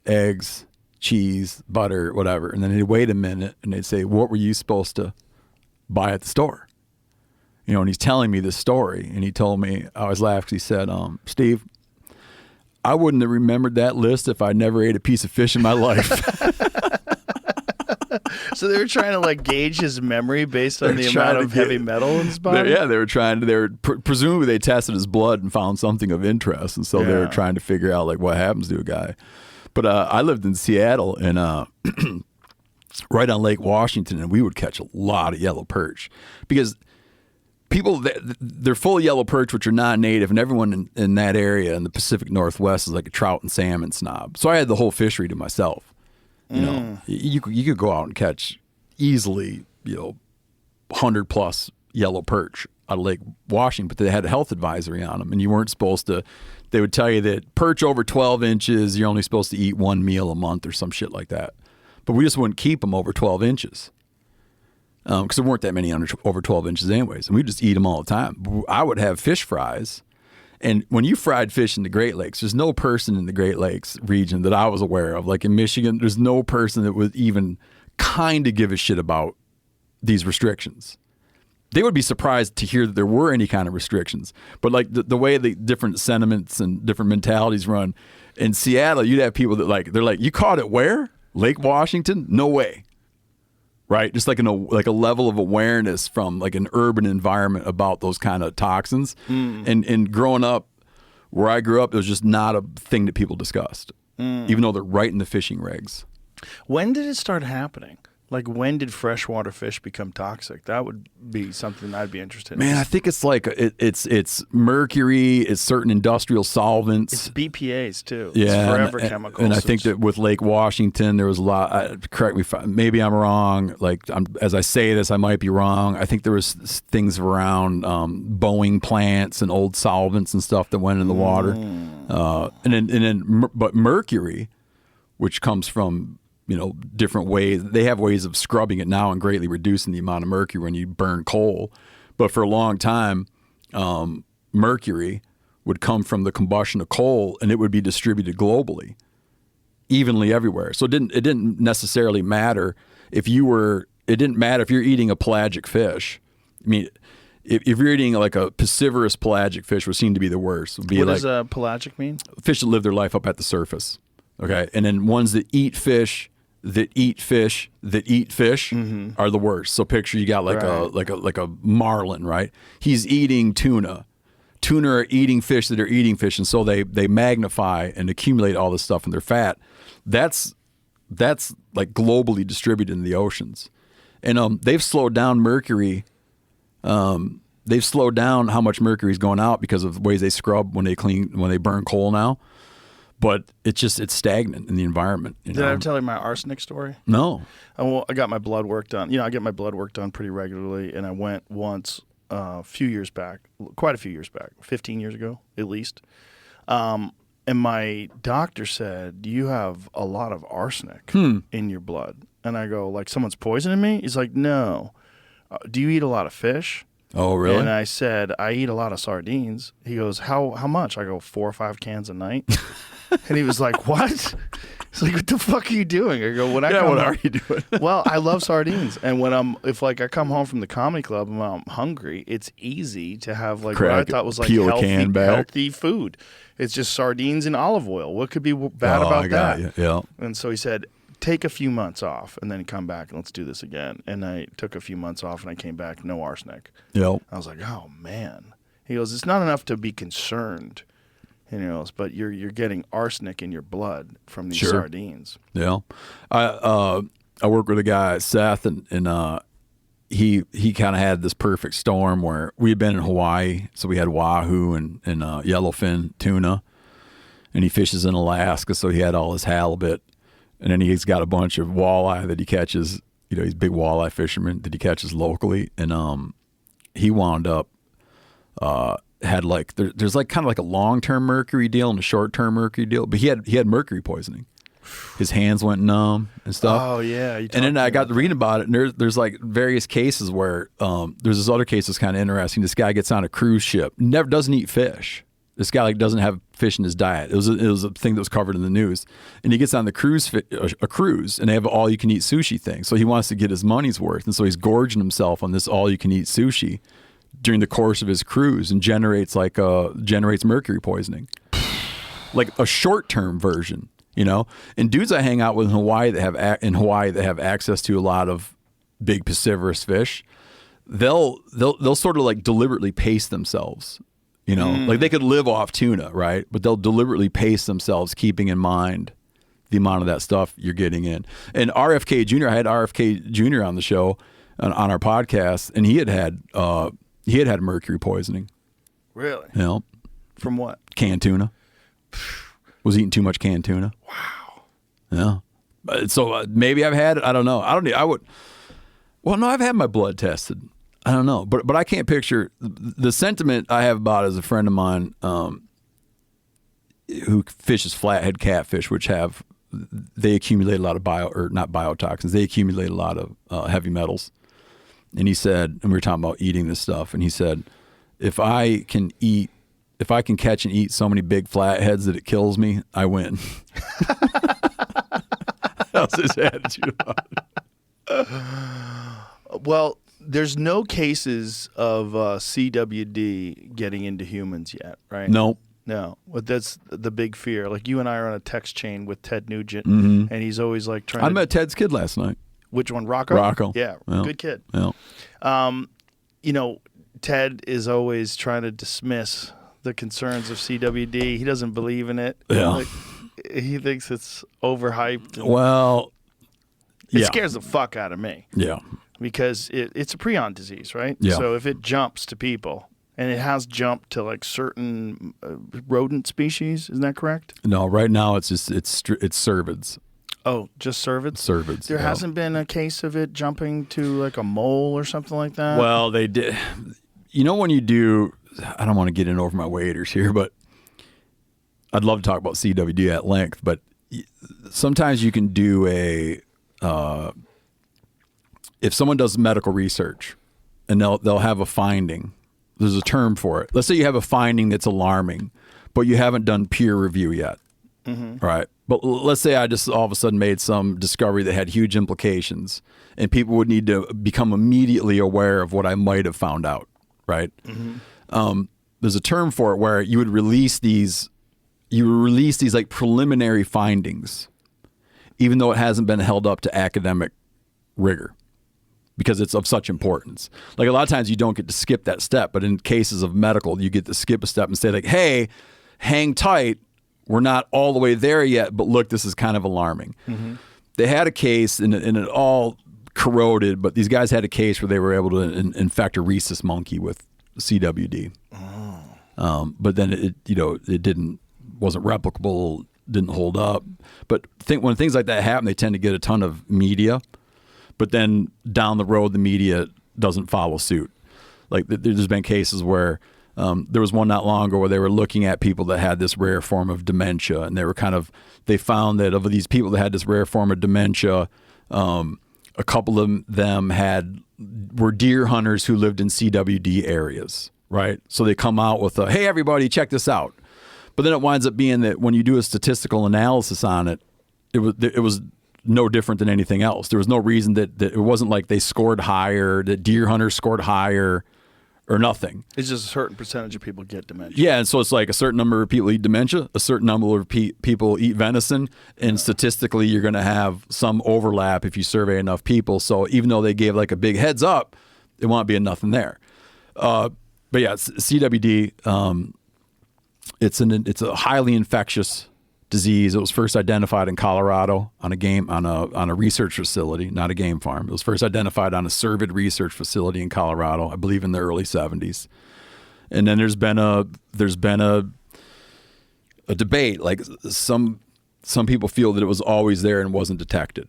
eggs, cheese, butter, whatever. And then they'd wait a minute and they'd say, what were you supposed to buy at the store? And he's telling me this story, and he told me, I was laughing because he said, Steve, I wouldn't have remembered that list if I never ate a piece of fish in my life. So they were trying to like gauge his memory based on the amount of heavy metal in his body? Presumably they tested his blood and found something of interest, and so they were trying to figure out like what happens to a guy. But I lived in Seattle, and right on Lake Washington, and we would catch a lot of yellow perch because people, they're full of yellow perch, which are not native, and everyone in that area in the Pacific Northwest is like a trout and salmon snob. So I had the whole fishery to myself. You could go out and catch easily, 100 plus yellow perch out of Lake Washington, but they had a health advisory on them, and you weren't supposed to. They would tell you that perch over 12 inches, you're only supposed to eat one meal a month or some shit like that. But we just wouldn't keep them over 12 inches because there weren't that many over 12 inches anyways, and we'd just eat them all the time. I would have fish fries, and when you fried fish in the Great Lakes, there's no person in the Great Lakes region that I was aware of. Like in Michigan, there's no person that would even kind of give a shit about these restrictions. They would be surprised to hear that there were any kind of restrictions. But like the way the different sentiments and different mentalities run, in Seattle, you'd have people that they're like, you caught it where? Lake Washington? No way. Right? Just like a level of awareness from like an urban environment about those kind of toxins. And growing up where I grew up, it was just not a thing that people discussed, even though they're right in the fishing regs. When did it start happening? Like, when did freshwater fish become toxic? That would be something I'd be interested in. Man, I think it's like it's mercury, it's certain industrial solvents. It's BPAs too. Yeah, it's forever chemicals. And I think that with Lake Washington, there was a lot. Correct me, maybe I'm wrong. As I say this, I might be wrong. I think there was things around Boeing plants and old solvents and stuff that went in the water. But mercury, which comes from different ways. They have ways of scrubbing it now and greatly reducing the amount of mercury when you burn coal. But for a long time, mercury would come from the combustion of coal, and it would be distributed globally, evenly everywhere. So it didn't necessarily matter if you're eating a pelagic fish. I mean, if you're eating like a piscivorous pelagic fish, would seem to be the worst. What does pelagic mean? Fish that live their life up at the surface. Okay, and then ones that eat fish that eat fish that eat fish are the worst. So picture you got like a marlin, right? He's eating tuna. Tuna are eating fish that are eating fish, and so they magnify and accumulate all this stuff in their fat. That's like globally distributed in the oceans, and they've slowed down mercury. They've slowed down how much mercury is going out because of the ways they scrub when they burn coal now. But it's stagnant in the environment. Did I ever tell you my arsenic story? No. I got my blood work done. I get my blood work done pretty regularly, and I went once quite a few years back, 15 years ago at least. And my doctor said, you have a lot of arsenic in your blood. And I go, like someone's poisoning me? He's like, no. Do you eat a lot of fish? Oh, really? And I said, I eat a lot of sardines. He goes, how much? I go, 4 or 5 cans a night. And he was like, what? He's like, what the fuck are you doing? I go, what are you doing? Well, I love sardines. And when I come home from the comedy club and I'm hungry, it's easy to have like what I thought was like healthy food. It's just sardines and olive oil. What could be bad about that? You. Yeah. And so he said, take a few months off and then come back and let's do this again. And I took a few months off and I came back, no arsenic. Yep. I was like, oh man. He goes, it's not enough to be concerned. But you're getting arsenic in your blood from these sardines. Yeah, I work with a guy, Seth, and he kind of had this perfect storm where we had been in Hawaii, so we had wahoo and yellowfin tuna, and he fishes in Alaska, so he had all his halibut, and then he's got a bunch of walleye that he catches. He's a big walleye fisherman that he catches locally, and he wound up. Had like there's like kind of like a long-term mercury deal and a short-term mercury deal, but he had mercury poisoning. His hands went numb and stuff. Oh yeah, and then I got to read about it, and there's like various cases where there's this other case that's kind of interesting. This guy gets on a cruise ship, never doesn't eat fish. This guy like doesn't have fish in his diet. It was a thing that was covered in the news, and he gets on the cruise, and they have all you can eat sushi thing. So he wants to get his money's worth, and so he's gorging himself on this all you can eat sushi during the course of his cruise, and generates mercury poisoning, like a short-term version, And dudes I hang out with in Hawaii that have access to a lot of big piscivorous fish, they'll sort of like deliberately pace themselves, like they could live off tuna, right? But they'll deliberately pace themselves, keeping in mind the amount of that stuff you're getting in. And RFK Jr., I had RFK Jr. on the show on our podcast, and he had mercury poisoning. Really? Yeah. From what? Canned tuna. Was eating too much canned tuna. Wow. Yeah. So maybe I've had it. I don't know. Well, no, I've had my blood tested. I don't know. But I can't picture the sentiment I have about it as a friend of mine who fishes flathead catfish, which they accumulate a lot of not biotoxins. They accumulate a lot of heavy metals. And he said, and we were talking about eating this stuff, and he said, if I can catch and eat so many big flatheads that it kills me, I win. That was his attitude about it. Well, there's no cases of CWD getting into humans yet, right? No. But that's the big fear. Like you and I are on a text chain with Ted Nugent, and he's always like trying I met Ted's kid last night. Which one? Rocco? Rocco. Yeah, good kid. Yeah. Ted is always trying to dismiss the concerns of CWD. He doesn't believe in it. Yeah. He thinks it's overhyped. Well, it scares the fuck out of me. Yeah. Because it's a prion disease, right? Yeah. So if it jumps to people, and it has jumped to like certain rodent species, isn't that correct? No, right now it's cervids. Oh, just cervids? Cervids. There hasn't been a case of it jumping to like a mole or something like that? Well, they did. When you do, I don't want to get in over my waders here, but I'd love to talk about CWD at length, but sometimes you can do if someone does medical research and they'll have a finding, there's a term for it. Let's say you have a finding that's alarming, but you haven't done peer review yet. Right. But let's say I just all of a sudden made some discovery that had huge implications, and people would need to become immediately aware of what I might have found out. Right. There's a term for it where you would release these like preliminary findings, even though it hasn't been held up to academic rigor, because it's of such importance. Like a lot of times you don't get to skip that step, but in cases of medical, you get to skip a step and say like, hey, hang tight. We're not all the way there yet, but look, this is kind of alarming. They had a case and it all corroded, but these guys had a case where they were able to infect a rhesus monkey with CWD. But then it wasn't replicable, didn't hold up. But when things like that happen, they tend to get a ton of media, but then down the road, the media doesn't follow suit. Like there's been cases where there was one not long ago where they were looking at people that had this rare form of dementia, and they found that of these people that had this rare form of dementia, a couple of them were deer hunters who lived in CWD areas, right? So they come out with hey, everybody, check this out. But then it winds up being that when you do a statistical analysis on it, it was no different than anything else. There was no reason that it wasn't like they scored higher, that deer hunters scored higher, or nothing. It's just a certain percentage of people get dementia. Yeah, and so it's like a certain number of people eat dementia, a certain number of people eat venison, and statistically you're going to have some overlap if you survey enough people. So even though they gave like a big heads up, it won't be nothing there. But yeah, CWD, it's a highly infectious disease. It was first identified in Colorado on a research facility, not a game farm. It was first identified on a cervid research facility in Colorado, I believe in the early 70s. And then there's been a debate. Like some people feel that it was always there and wasn't detected,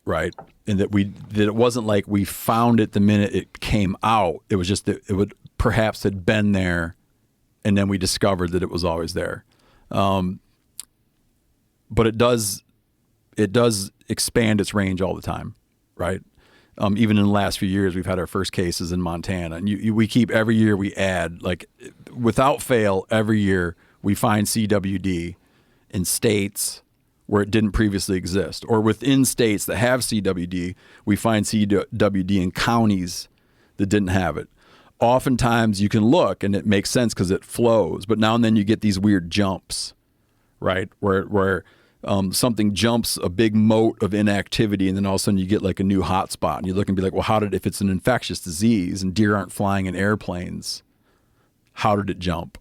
right? And that it wasn't like we found it the minute it came out. It was just that it would perhaps had been there, and then we discovered that it was always there. But it does expand its range all the time, right? Even in the last few years, we've had our first cases in Montana, and we keep every year we add, like without fail, every year we find CWD in states where it didn't previously exist, or within states that have CWD, we find CWD in counties that didn't have it. Oftentimes you can look and it makes sense because it flows, but now and then you get these weird jumps, right? Where something jumps a big moat of inactivity, and then all of a sudden you get like a new hot spot, and you look and be like, well, if it's an infectious disease and deer aren't flying in airplanes, how did it jump?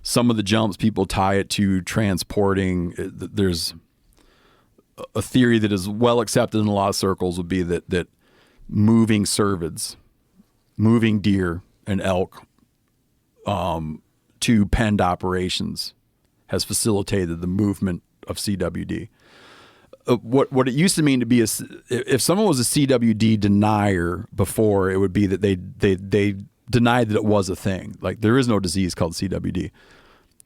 Some of the jumps people tie it to transporting. There's a theory that is well accepted in a lot of circles would be that moving cervids, moving deer and elk to penned operations has facilitated the movement of CWD. What it used to mean to be if someone was a CWD denier before, it would be that they denied that it was a thing. Like there is no disease called CWD.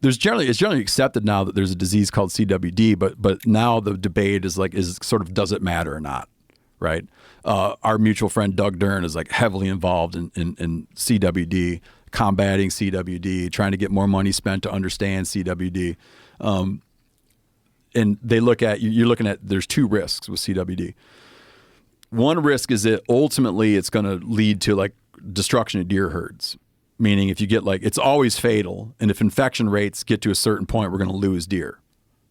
It's generally accepted now that there's a disease called CWD, but now the debate is sort of does it matter or not, right? Our mutual friend Doug Dern is like heavily involved in CWD, combating CWD, trying to get more money spent to understand CWD. And you're looking at, there's two risks with CWD. One risk is that ultimately it's going to lead to like destruction of deer herds. Meaning if you get it's always fatal. And if infection rates get to a certain point, we're going to lose deer,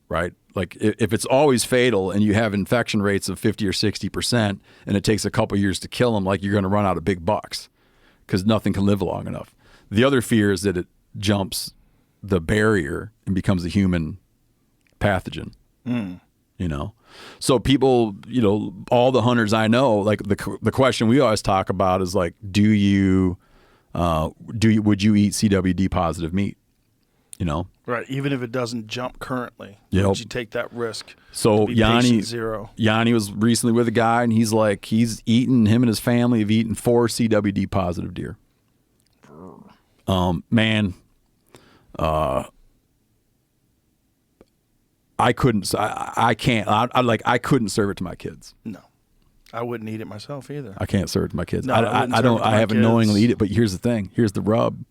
right? Like if it's always fatal and you have infection rates of 50 or 60% and it takes a couple years to kill them, like you're going to run out of big bucks because nothing can live long enough. The other fear is that it jumps the barrier and becomes a human pathogen, So people, all the hunters I know, like the question we always talk about is like, would you eat CWD positive meat? Right. Even if it doesn't jump currently, Yep. would you take that risk? So to be patient zero? Yanni was recently with a guy, and he's like, him and his family have eaten 4 CWD positive deer. I couldn't. I can't. I couldn't serve it to my kids. No, I wouldn't eat it myself either. I can't serve it to my kids. No, I don't. I haven't knowingly eat it. But here's the thing. Here's the rub.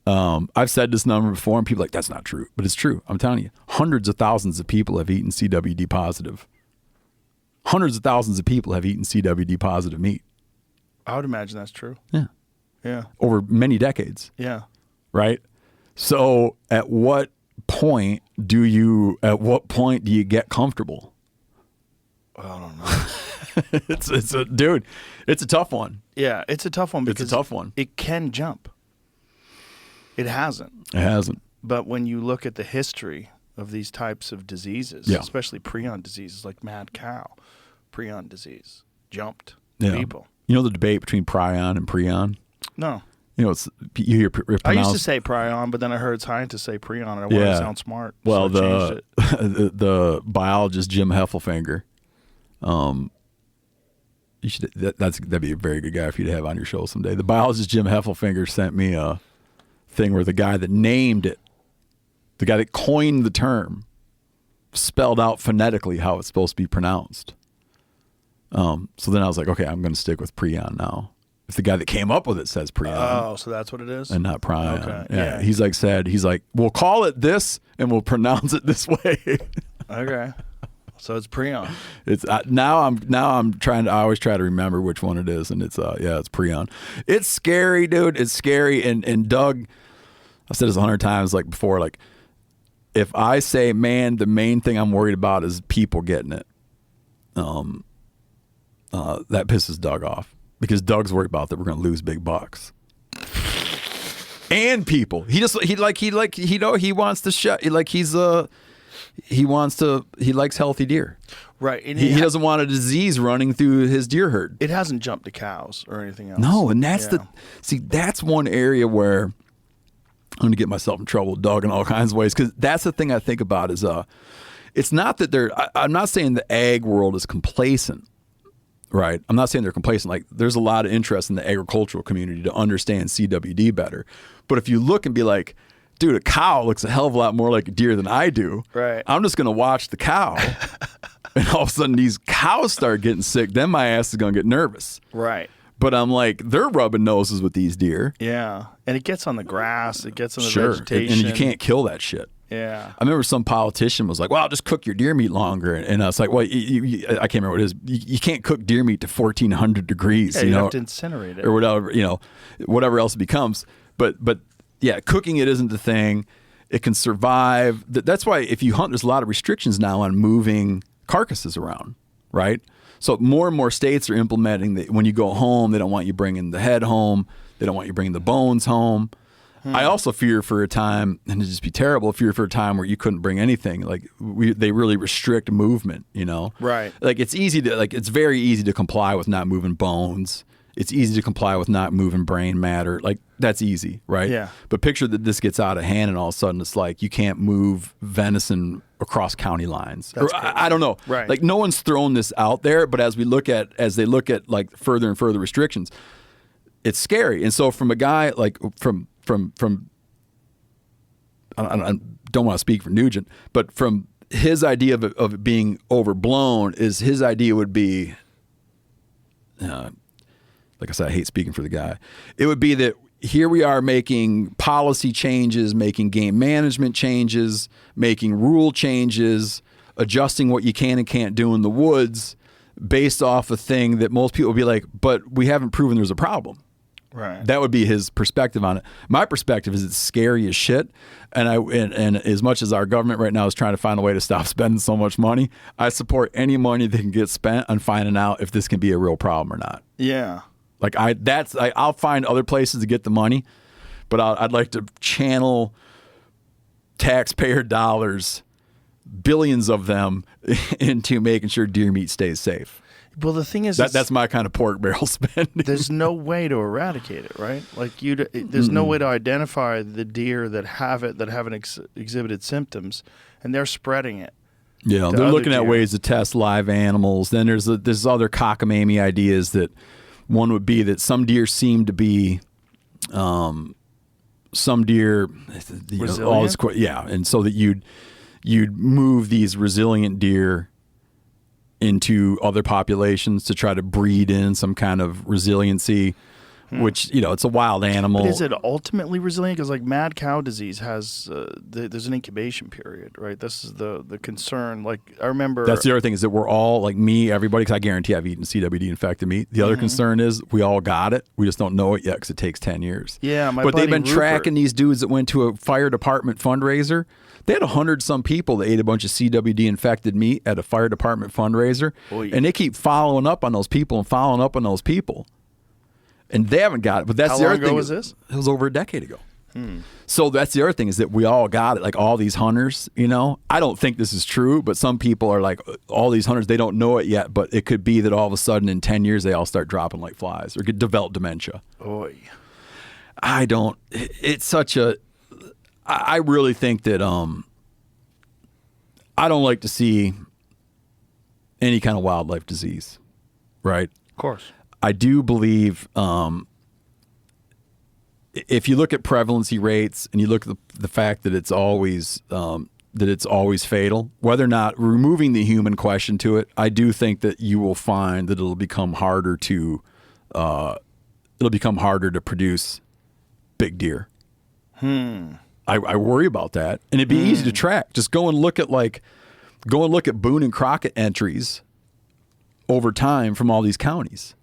I've said this number before, and people are like, that's not true, but it's true. I'm telling you, hundreds of thousands of people have eaten CWD positive. Hundreds of thousands of people have eaten CWD positive meat. I would imagine that's true. Yeah. Yeah. Over many decades. Yeah. Right. So at what point do you get comfortable? I don't know. It's a tough one. Yeah, it's a tough one because it's a tough one. It can jump. It hasn't. It hasn't. But when you look at the history of these types of diseases, especially prion diseases like mad cow, prion disease jumped people. You know the debate between prion and prion? No. You know, you hear pronounced. I used to say prion, but then I heard scientists say prion, and I wanted to sound smart. Well, so I changed it. the biologist Jim Heffelfinger, you should that'd be a very good guy for you to have on your show someday. The biologist Jim Heffelfinger sent me a thing where the guy that named it, the guy that coined the term, spelled out phonetically how it's supposed to be pronounced. So then I was like, okay, I'm going to stick with prion now. If the guy that came up with it says prion. Oh, so that's what it is? And not prion. Okay. Yeah. He's like, we'll call it this and we'll pronounce it this way. Okay. So it's prion. It's now I'm trying to. I always try to remember which one it is, and it's it's prion. It's scary, dude. It's scary. And Doug, I've said this 100 times, like before. Like, if I say, man, the main thing I'm worried about is people getting it. That pisses Doug off because Doug's worried about that we're going to lose big bucks. And people, he wants to shut. He likes healthy deer. Right. And he doesn't want a disease running through his deer herd. It hasn't jumped to cows or anything else. No, and that's one area where I'm going to get myself in trouble with Doug in all kinds of ways, because that's the thing I think about is it's not that I'm not saying the ag world is complacent, right? I'm not saying they're complacent. Like, there's a lot of interest in the agricultural community to understand CWD better. But if you look and be like, dude, a cow looks a hell of a lot more like a deer than I do. Right. I'm just going to watch the cow. And all of a sudden these cows start getting sick. Then my ass is going to get nervous. Right. But I'm like, they're rubbing noses with these deer. Yeah. And it gets on the grass. It gets on the Sure. vegetation. And you can't kill that shit. Yeah. I remember some politician was like, well, just cook your deer meat longer. And I was like, well, I can't remember what it is. You can't cook deer meat to 1,400 degrees. Yeah, you have to incinerate it. Or whatever else it becomes. But yeah, cooking it isn't the thing. It can survive. That's why if you hunt, there's a lot of restrictions now on moving carcasses around, right? So more and more states are implementing that when you go home, they don't want you bringing the head home. They don't want you bringing the bones home. I also fear for a time, and it'd just be terrible, fear for a time where you couldn't bring anything. Like they really restrict movement, Right. Like it's very easy to comply with not moving bones. It's easy to comply with not moving brain matter. Like, that's easy, right? Yeah. But picture that this gets out of hand and all of a sudden it's like you can't move venison across county lines. I don't know. Right. Like, no one's thrown this out there, but as they look at like further and further restrictions, it's scary. And so from a guy like from I don't want to speak for Nugent, but from his idea of it being overblown is his idea would be like I said, I hate speaking for the guy. It would be that here we are making policy changes, making game management changes, making rule changes, adjusting what you can and can't do in the woods based off a thing that most people would be like, but we haven't proven there's a problem. Right. That would be his perspective on it. My perspective is it's scary as shit. And as much as our government right now is trying to find a way to stop spending so much money, I support any money that can get spent on finding out if this can be a real problem or not. Yeah. Like I'll find other places to get the money, but I'd like to channel taxpayer dollars, billions of them, into making sure deer meat stays safe. Well, the thing is, that's my kind of pork barrel spending. There's no way to eradicate it, right? Like there's no way to identify the deer that haven't exhibited symptoms, and they're spreading it. Yeah, they're looking at ways to test live animals. Then there's other cockamamie ideas that. One would be that some deer seem to be, some deer, and so that you'd you'd move these resilient deer into other populations to try to breed in some kind of resiliency, which, it's a wild animal. But is it ultimately resilient? Because like mad cow disease has, there's an incubation period, right? This is the concern. Like I remember. That's the other thing is that we're all, like me, everybody, because I guarantee I've eaten CWD infected meat. The other concern is we all got it. We just don't know it yet because it takes 10 years. Yeah, but they've been tracking these dudes that went to a fire department fundraiser. They had 100-some people that ate a bunch of CWD infected meat at a fire department fundraiser. Oy. And they keep following up on those people and following up on those people. And they haven't got it. But that's How the long other ago thing. was this? It was over a decade ago. So that's the other thing is that we all got it. Like all these hunters, I don't think this is true, but some people are like, all these hunters, they don't know it yet, but it could be that all of a sudden in 10 years they all start dropping like flies or develop dementia. Oy. It's such a, I really think that I don't like to see any kind of wildlife disease, right? Of course. I do believe if you look at prevalency rates and you look at the fact that it's always fatal, whether or not removing the human question to it, I do think that you will find that it'll become harder to produce big deer. I worry about that, and it'd be easy to track. Just go and look at Boone and Crockett entries over time from all these counties.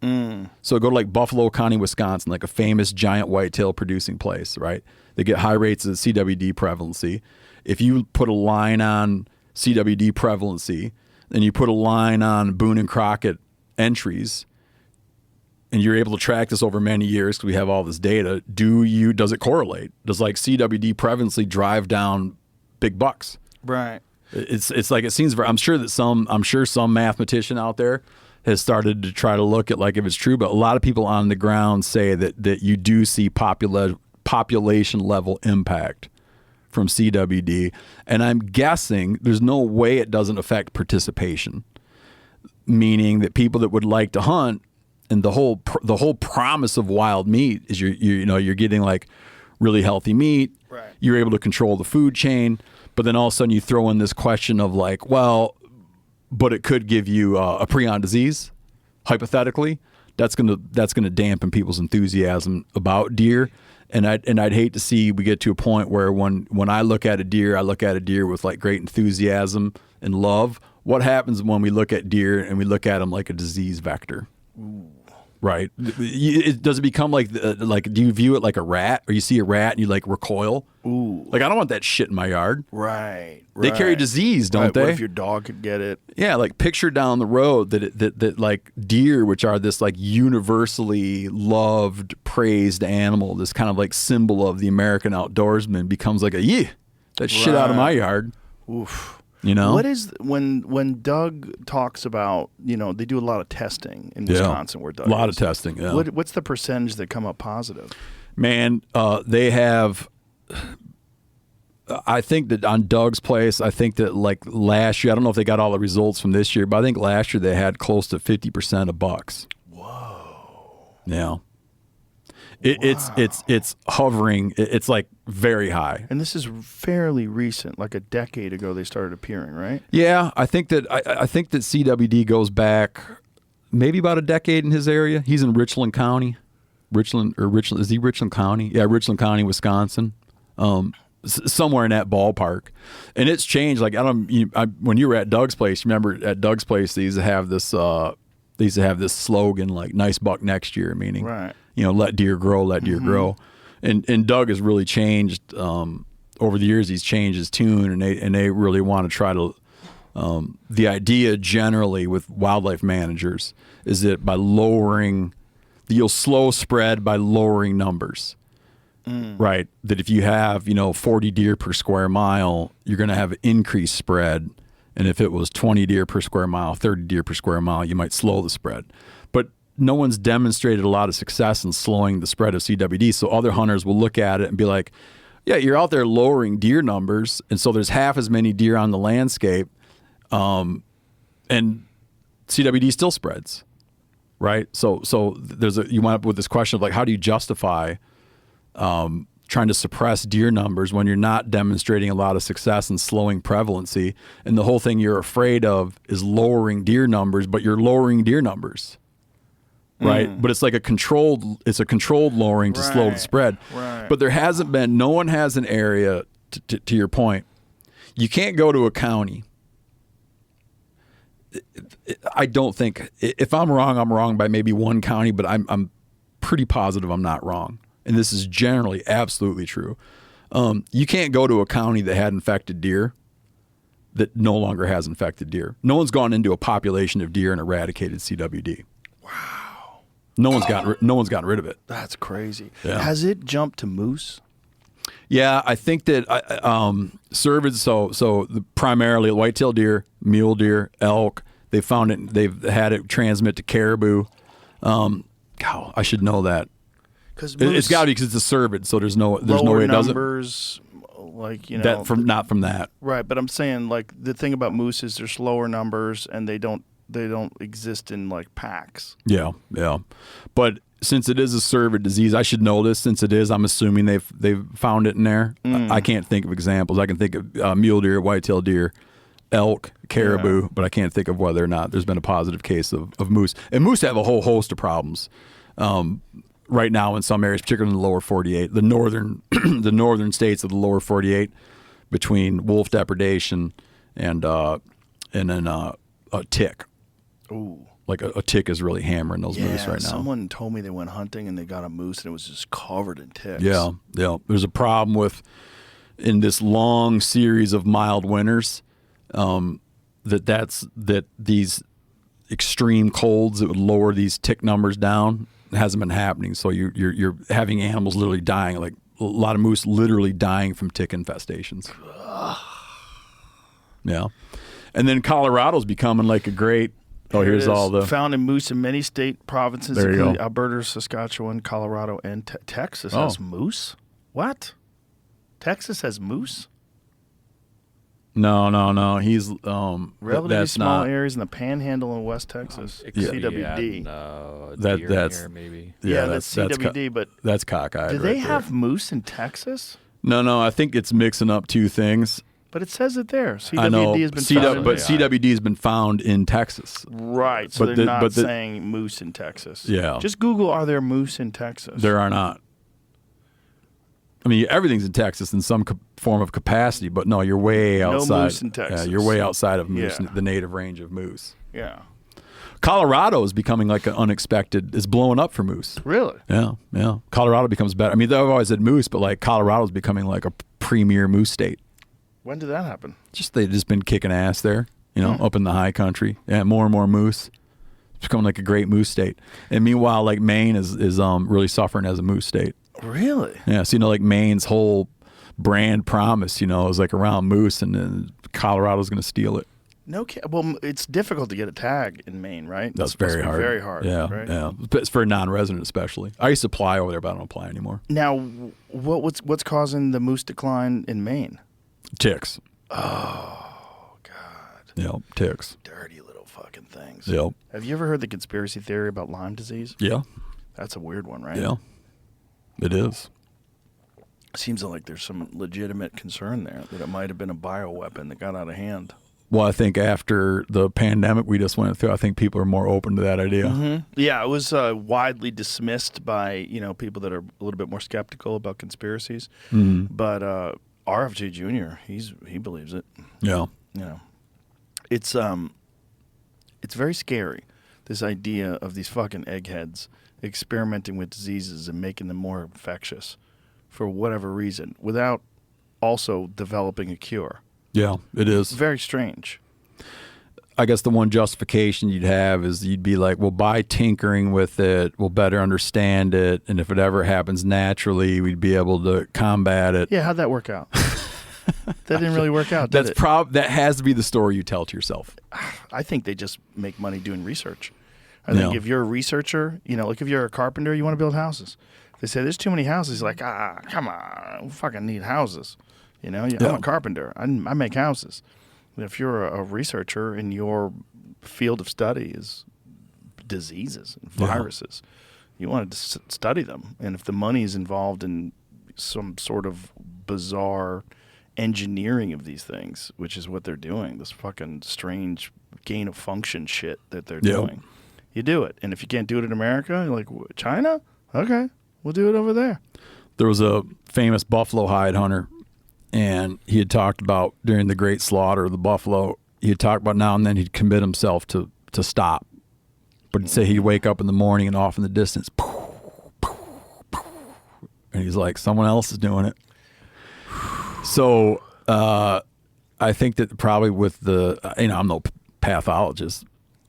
So go to like Buffalo County, Wisconsin, like a famous giant whitetail producing place, right? They get high rates of CWD prevalency. If you put a line on CWD prevalency, and you put a line on Boone and Crockett entries, and you're able to track this over many years because we have all this data, does it correlate? Does like CWD prevalency drive down big bucks? Right. It's like it seems. I'm sure some mathematician out there has started to try to look at like if it's true, but a lot of people on the ground say that you do see population level impact from CWD, and I'm guessing there's no way it doesn't affect participation, meaning that people that would like to hunt, and the whole promise of wild meat is you're getting like really healthy meat, right. You're able to control the food chain, but then all of a sudden you throw in this question of like, well, but it could give you a prion disease, hypothetically. That's gonna dampen people's enthusiasm about deer, and I'd hate to see we get to a point where when I look at a deer with like great enthusiasm and love. What happens when we look at deer and we look at them like a disease vector? Ooh. Right? Does it become like do you view it like a rat, or you see a rat and you like recoil? Ooh. Like I don't want that shit in my yard. Right. They carry disease, don't they? What if your dog could get it? Yeah, like picture down the road that like deer, which are this like universally loved, praised animal, this kind of like symbol of the American outdoorsman, becomes like that shit out of my yard. Oof. What is when Doug talks about, they do a lot of testing in Wisconsin where Doug is. A lot of testing, yeah. What's the percentage that come up positive? Man, they have, I think that on Doug's place, I think that like last year, I don't know if they got all the results from this year, but I think last year they had close to 50% of bucks. Whoa. Yeah. It's hovering. It's like very high. And this is fairly recent, like a decade ago they started appearing, right? Yeah, I think that CWD goes back maybe about a decade in his area. He's in Richland County. Is he Richland County? Yeah, Richland County, Wisconsin. Somewhere in that ballpark. And it's changed. Like when you were at Doug's place, remember at Doug's place they used to have this slogan like "Nice buck next year," meaning right. Let deer grow, let deer grow. And Doug has really changed over the years. He's changed his tune, and they really want to try to. The idea generally with wildlife managers is that by lowering, you'll slow spread by lowering numbers. Right. That if you have 40 deer per square mile, you're going to have increased spread. And if it was 20 deer per square mile, 30 deer per square mile, you might slow the spread. But no one's demonstrated a lot of success in slowing the spread of CWD. So other hunters will look at it and be like, yeah, you're out there lowering deer numbers. And so there's half as many deer on the landscape. And CWD still spreads. Right. So you wind up with this question of like, how do you justify trying to suppress deer numbers when you're not demonstrating a lot of success in slowing prevalency. And the whole thing you're afraid of is lowering deer numbers, but you're lowering deer numbers. Right. But it's like a controlled lowering to slow the spread. Right. But there hasn't been, no one has an area, to your point. You can't go to a county. I don't think, if I'm wrong by maybe one county, but I'm pretty positive I'm not wrong. And this is generally absolutely true. You can't go to a county that had infected deer that no longer has infected deer. No one's gone into a population of deer and eradicated CWD. No one's gotten rid of it. That's crazy. Yeah. Has it jumped to moose? Yeah, I think that cervids. So primarily white-tailed deer, mule deer, elk. They found it. They've had it transmit to caribou. God, I should know that. Because It's got to be because it's a cervid. So there's no way it doesn't. Numbers, like Not from that. Right, but I'm saying like the thing about moose is there's lower numbers and they don't exist in like packs. Yeah. But since it is a cervid disease, I should know this. Since it is, I'm assuming they've found it in there. I can't think of examples. I can think of mule deer, white-tailed deer, elk, caribou, but I can't think of whether or not there's been a positive case of moose. And moose have a whole host of problems right now in some areas, particularly in the lower 48, the northern states of the lower 48, between wolf depredation and then a tick. Ooh. Like a tick is really hammering those moose right now. Someone told me they went hunting and they got a moose and it was just covered in ticks. Yeah. There's a problem with, in this long series of mild winters, that these extreme colds that would lower these tick numbers down hasn't been happening. So you're having animals literally dying, like a lot of moose literally dying from tick infestations. Yeah. And then Colorado's becoming like a great. Oh, here's all the found in moose in many state provinces, there you including go. Alberta, Saskatchewan, Colorado, and Texas has moose. What? Texas has moose? No. He's Relatively that's small not areas in the Panhandle in West Texas. CWD. that's maybe. Yeah, that's CWD. But that's cockeyed. do right they there. have moose in Texas? No. I think it's mixing up two things. But it says it there. CWD I know, has been found. but CWD has been found in Texas. Right, so But they're the- not but the- saying moose in Texas. Yeah. Just Google, are there moose in Texas? There are not. I mean, everything's in Texas in some form of capacity, but no, you're way outside. No moose in Texas. Yeah, you're way outside of moose, Yeah. the native range of moose. Yeah. Colorado is becoming like an unexpected, is blowing up for moose. Really? Yeah. Colorado becomes better. I mean, they've always had moose, but like Colorado's becoming like a premier moose state. When did that happen? They've just been kicking ass there, up in the high country. Yeah, more and more moose. It's becoming like a great moose state. And meanwhile, like Maine is really suffering as a moose state. Really? Yeah, so like Maine's whole brand promise, is like around moose, and then Colorado's going to steal it. Well, it's difficult to get a tag in Maine, right? That's supposed very to be hard. Very hard. Yeah, right? yeah. It's for a non-resident especially. I used to apply over there, but I don't apply anymore. Now, what's causing the moose decline in Maine? Ticks. Oh, God. Yep, ticks. Dirty little fucking things. Yep. Have you ever heard the conspiracy theory about Lyme disease? Yeah. That's a weird one, right? Yeah. It is. Seems like there's some legitimate concern there that it might have been a bioweapon that got out of hand. Well, I think after the pandemic we just went through, I think people are more open to that idea. Mm-hmm. Yeah, it was widely dismissed by people that are a little bit more skeptical about conspiracies. Mm-hmm. But RFJ Jr. he believes it. Yeah. It's very scary, this idea of these fucking eggheads experimenting with diseases and making them more infectious for whatever reason without also developing a cure. Yeah, it is. It's very strange. I guess the one justification you'd have is you'd be like, well, by tinkering with it, we'll better understand it, and if it ever happens naturally, we'd be able to combat it. Yeah, how'd that work out? That didn't really work out, did it? That has to be the story you tell to yourself. I think they just make money doing research. I think if you're a researcher, like if you're a carpenter, you want to build houses. They say there's too many houses. Like, come on, we fucking need houses. I'm a carpenter. I make houses. But if you're a researcher and your field of study is diseases and viruses, you want to study them. And if the money is involved in, some sort of bizarre engineering of these things, which is what they're doing. This fucking strange gain of function shit that they're doing. You do it, and if you can't do it in America, you're like, China? Okay, we'll do it over there. There was a famous buffalo hide hunter, and he had talked about during the Great Slaughter of the buffalo, he had talked about now and then he'd commit himself to stop. But he'd say he'd wake up in the morning and off in the distance, and he's like, someone else is doing it. So I think that probably with the, I'm no pathologist,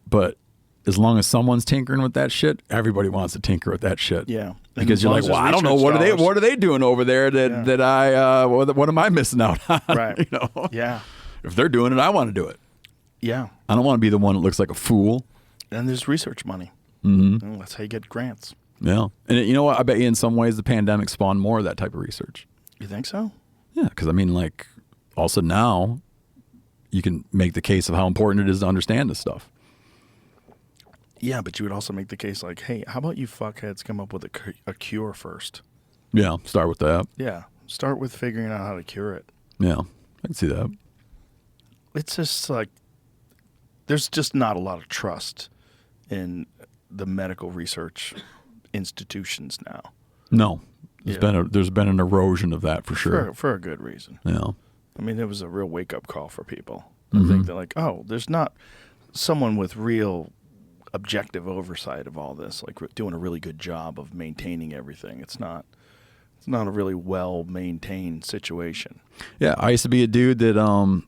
but as long as someone's tinkering with that shit, everybody wants to tinker with that shit. Yeah. Because you're like, well, I don't know, what are they doing over there that I what am I missing out on? Right. Yeah. If they're doing it, I want to do it. Yeah. I don't want to be the one that looks like a fool. And there's research money. Mm-hmm. That's how you get grants. Yeah. And you know what? I bet you in some ways the pandemic spawned more of that type of research. You think so? Yeah, because also now you can make the case of how important it is to understand this stuff. Yeah, but you would also make the case like, hey, how about you fuckheads come up with a cure first? Yeah, start with that. Yeah, start with figuring out how to cure it. Yeah, I can see that. It's just like, there's just not a lot of trust in the medical research institutions now. No, there's been an erosion of that for sure. For a good reason. Yeah. I mean, it was a real wake-up call for people. Mm-hmm. I think they're like, oh, there's not someone with real objective oversight of all this, like doing a really good job of maintaining everything. It's not a really well-maintained situation. Yeah, I used to be a dude that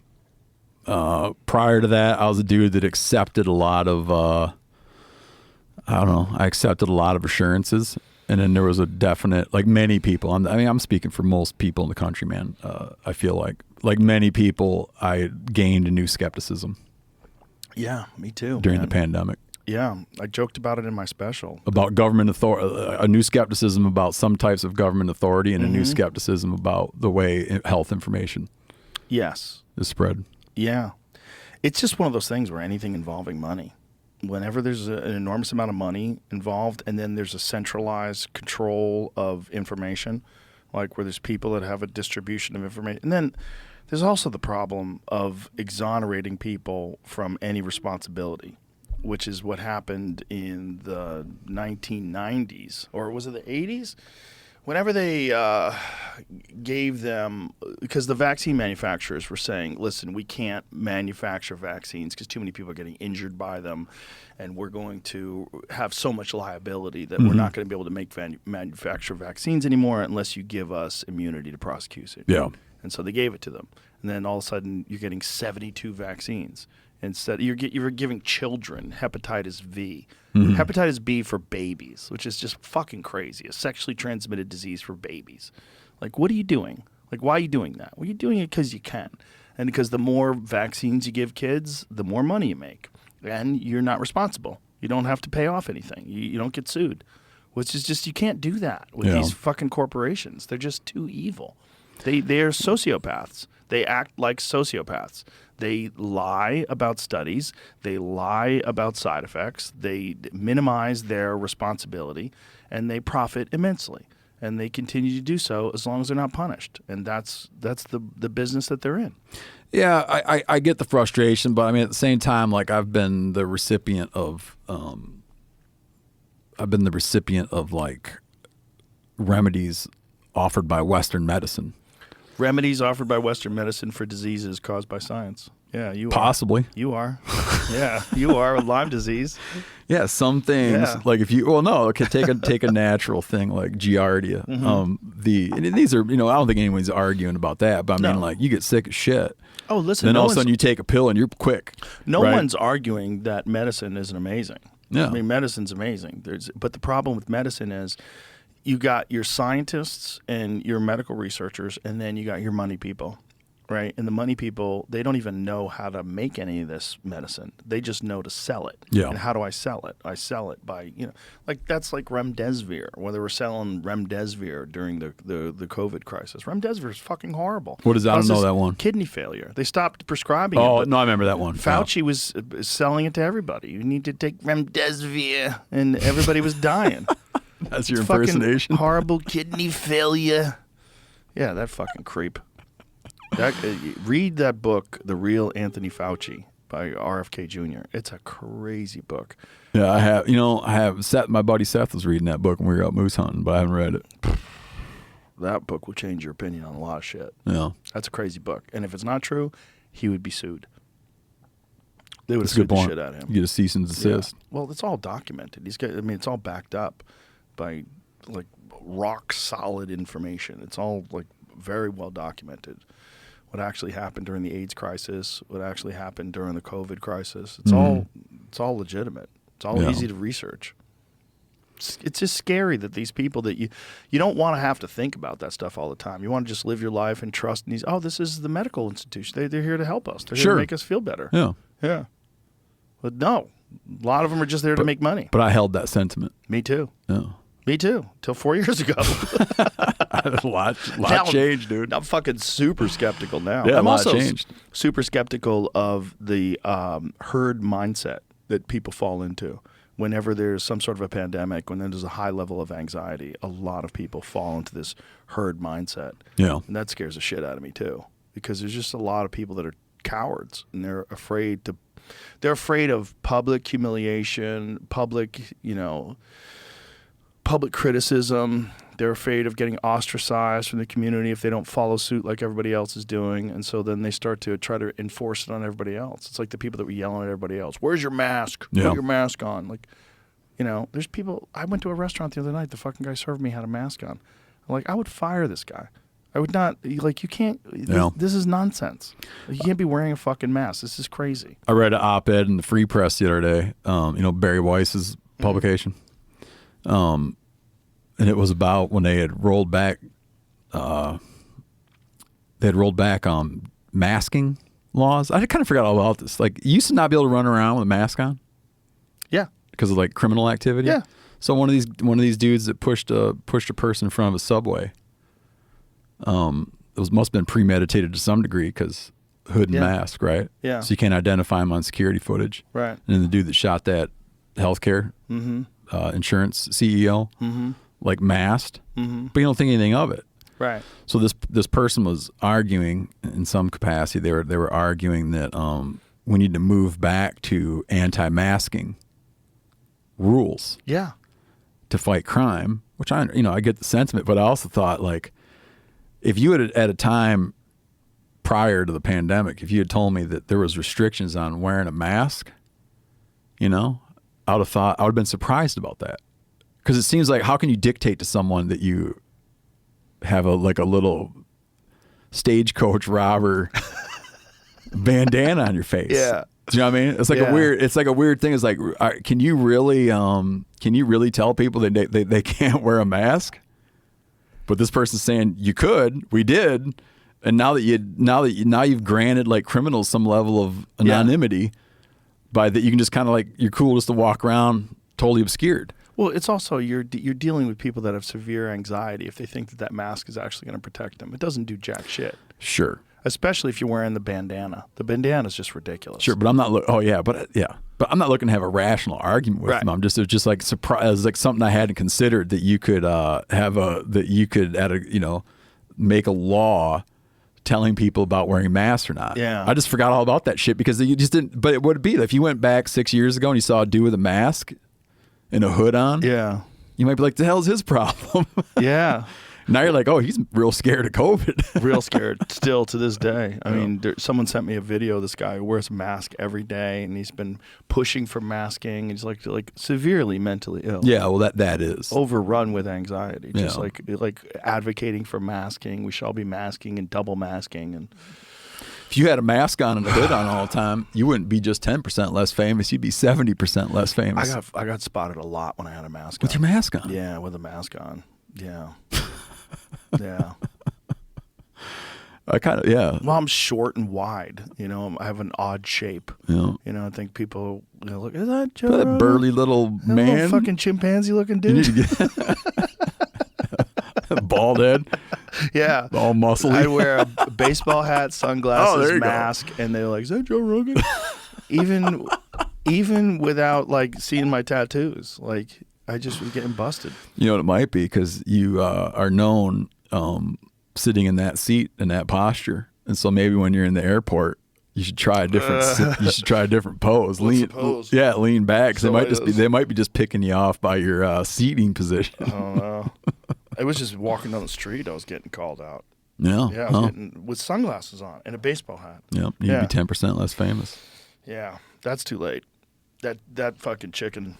prior to that, I was a dude that accepted a lot of I accepted a lot of assurances, and then there was a definite, like many people, I'm speaking for most people in the country, man. I feel like many people, I gained a new skepticism. Yeah, me too. During the pandemic. Yeah, I joked about it in my special. About government authority, a new skepticism about some types of government authority, and a new skepticism about the way health information is spread. Yeah. It's just one of those things where anything involving money, whenever there's an enormous amount of money involved and then there's a centralized control of information, like where there's people that have a distribution of information, and then there's also the problem of exonerating people from any responsibility, which is what happened in the 1990s, or was it the 80s? Whenever they gave them, because the vaccine manufacturers were saying, listen, we can't manufacture vaccines because too many people are getting injured by them, and we're going to have so much liability that we're not going to be able to manufacture vaccines anymore unless you give us immunity to prosecute it. Yeah. And so they gave it to them. And then all of a sudden you're getting 72 vaccines. Instead, you're giving children hepatitis V. Hepatitis B for babies, which is just fucking crazy. A sexually transmitted disease for babies. Like, what are you doing? Like, why are you doing that? Well, you're doing it because you can. And because the more vaccines you give kids, the more money you make. And you're not responsible. You don't have to pay off anything. You don't get sued. Which is just, you can't do that with these fucking corporations. They're just too evil. They are sociopaths. They act like sociopaths. They lie about studies. They lie about side effects. They minimize their responsibility, and they profit immensely. And they continue to do so as long as they're not punished. And that's the business that they're in. Yeah, I get the frustration, but I mean at the same time, like I've been the recipient of like remedies offered by Western medicine. Remedies offered by Western medicine for diseases caused by science. Yeah, you Possibly. are. You are. Yeah, you are with Lyme disease. Yeah, some things like if you take a natural thing like Giardia. And these are I don't think anyone's arguing about that, but I mean like you get sick as shit. Oh, listen. Then all of a sudden you take a pill and you're quick. No one's arguing that medicine isn't amazing. Yeah. I mean, medicine's amazing. But the problem with medicine is you got your scientists and your medical researchers, and then you got your money people, right? And the money people, they don't even know how to make any of this medicine. They just know to sell it. Yeah. And how do I sell it? I sell it by, that's like remdesivir, where they were selling remdesivir during the COVID crisis. Remdesivir is fucking horrible. What is that? I don't know that one. Kidney failure. They stopped prescribing it. Oh, no, I remember that one. Fauci was selling it to everybody. You need to take remdesivir, and everybody was dying. That's your fucking impersonation. Horrible kidney failure. Yeah, that fucking creep. Read that book, The Real Anthony Fauci by RFK Jr. It's a crazy book. Yeah, I have. You know, I have. Seth, my buddy Seth was reading that book when we were out moose hunting, but I haven't read it. That book will change your opinion on a lot of shit. Yeah, that's a crazy book. And if it's not true, he would be sued. They would have that's a good sued the point. shit out of him. You get a cease and desist. Yeah. Well, it's all documented. It's all backed up by like rock solid information. It's all like very well documented. What actually happened during the AIDS crisis, what actually happened during the COVID crisis. It's all legitimate. It's all easy to research. It's just scary that these people that you don't want to have to think about that stuff all the time. You want to just live your life and trust in these. Oh, this is the medical institution. They're here to help us. They're here to make us feel better. Yeah. But no, a lot of them are just there to make money. But I held that sentiment. Me too. Yeah. Me too. Till 4 years ago. A lot changed, dude. I'm fucking super skeptical now. Yeah, I'm also changed. Super skeptical of the herd mindset that people fall into. Whenever there's some sort of a pandemic, when there's a high level of anxiety, a lot of people fall into this herd mindset. Yeah. And that scares the shit out of me too. Because there's just a lot of people that are cowards and they're afraid of public humiliation, public criticism. They're afraid of getting ostracized from the community if they don't follow suit like everybody else is doing. And so then they start to try to enforce it on everybody else. It's like the people that were yelling at everybody else. Where's your mask? Yeah. Put your mask on. Like, there's people. I went to a restaurant the other night. The fucking guy served me had a mask on. I'm like, I would fire this guy. I would not. Like, you can't. This is nonsense. You can't be wearing a fucking mask. This is crazy. I read an op-ed in the Free Press the other day. Barry Weiss's publication. And it was about when they had rolled back. Masking laws. I kind of forgot all about this. Like, you used to not be able to run around with a mask on. Yeah. Because of like criminal activity. Yeah. So one of these dudes that pushed a person in front of a subway. It must have been premeditated to some degree because hood and mask, right? Yeah. So you can't identify him on security footage. Right. And then the dude that shot that healthcare insurance CEO, like masked, but you don't think anything of it. Right. So this person was arguing in some capacity. They were arguing that we need to move back to anti-masking rules. Yeah. To fight crime, which I get the sentiment, but I also thought, like, if you had at a time prior to the pandemic, if you had told me that there was restrictions on wearing a mask, I would have been surprised about that. Because it seems like, how can you dictate to someone that you have a little stagecoach robber bandana on your face? Yeah. Do you know what I mean? It's like a weird thing. It's like, can you really tell people that they can't wear a mask? But this person's saying you could, we did, and now you've granted like criminals some level of anonymity by that you can just kind of like, you're cool just to walk around totally obscured. Well, it's also you're dealing with people that have severe anxiety if they think that mask is actually going to protect them. It doesn't do jack shit. Sure. Especially if you're wearing the bandana. The bandana is just ridiculous. Sure, but I'm not. But I'm not looking to have a rational argument with them. It's just like surprise, like something I hadn't considered that you could make a law telling people about wearing masks or not. Yeah. I just forgot all about that shit because you just didn't. But it would be if you went back 6 years ago and you saw a dude with a mask and a hood on. Yeah. You might be like, the hell's his problem? Yeah. Now you're like, oh, he's real scared of COVID. Real scared still to this day. I mean, someone sent me a video of this guy who wears a mask every day, and he's been pushing for masking. He's like severely mentally ill. Yeah, well, that is overrun with anxiety. Just like advocating for masking. We should all be masking and double masking. And if you had a mask on and a hood on all the time, you wouldn't be just 10% less famous. You'd be 70% less famous. I got spotted a lot when I had a mask on. With your mask on? Yeah, with a mask on. Yeah. Yeah. Well, I'm short and wide. I have an odd shape. Yeah. I think people look, is that Joe? That burly little man, little fucking chimpanzee looking dude. Bald head. Yeah. All muscly. I'd wear a baseball hat, sunglasses, mask, and they're like, is that Joe Rogan? even without like seeing my tattoos, like I just was getting busted. You know what it might be? Because you are known sitting in that seat in that posture. And so maybe when you're in the airport, you should try a different. You should try a different pose. What's the pose? Yeah, lean back. 'Cause So they might be just picking you off by your seating position. I don't know. I was just walking down the street. I was getting called out. Yeah, Yeah, I was getting with sunglasses on and a baseball hat. Yeah, you'd be 10% less famous. Yeah, that's too late. That fucking chicken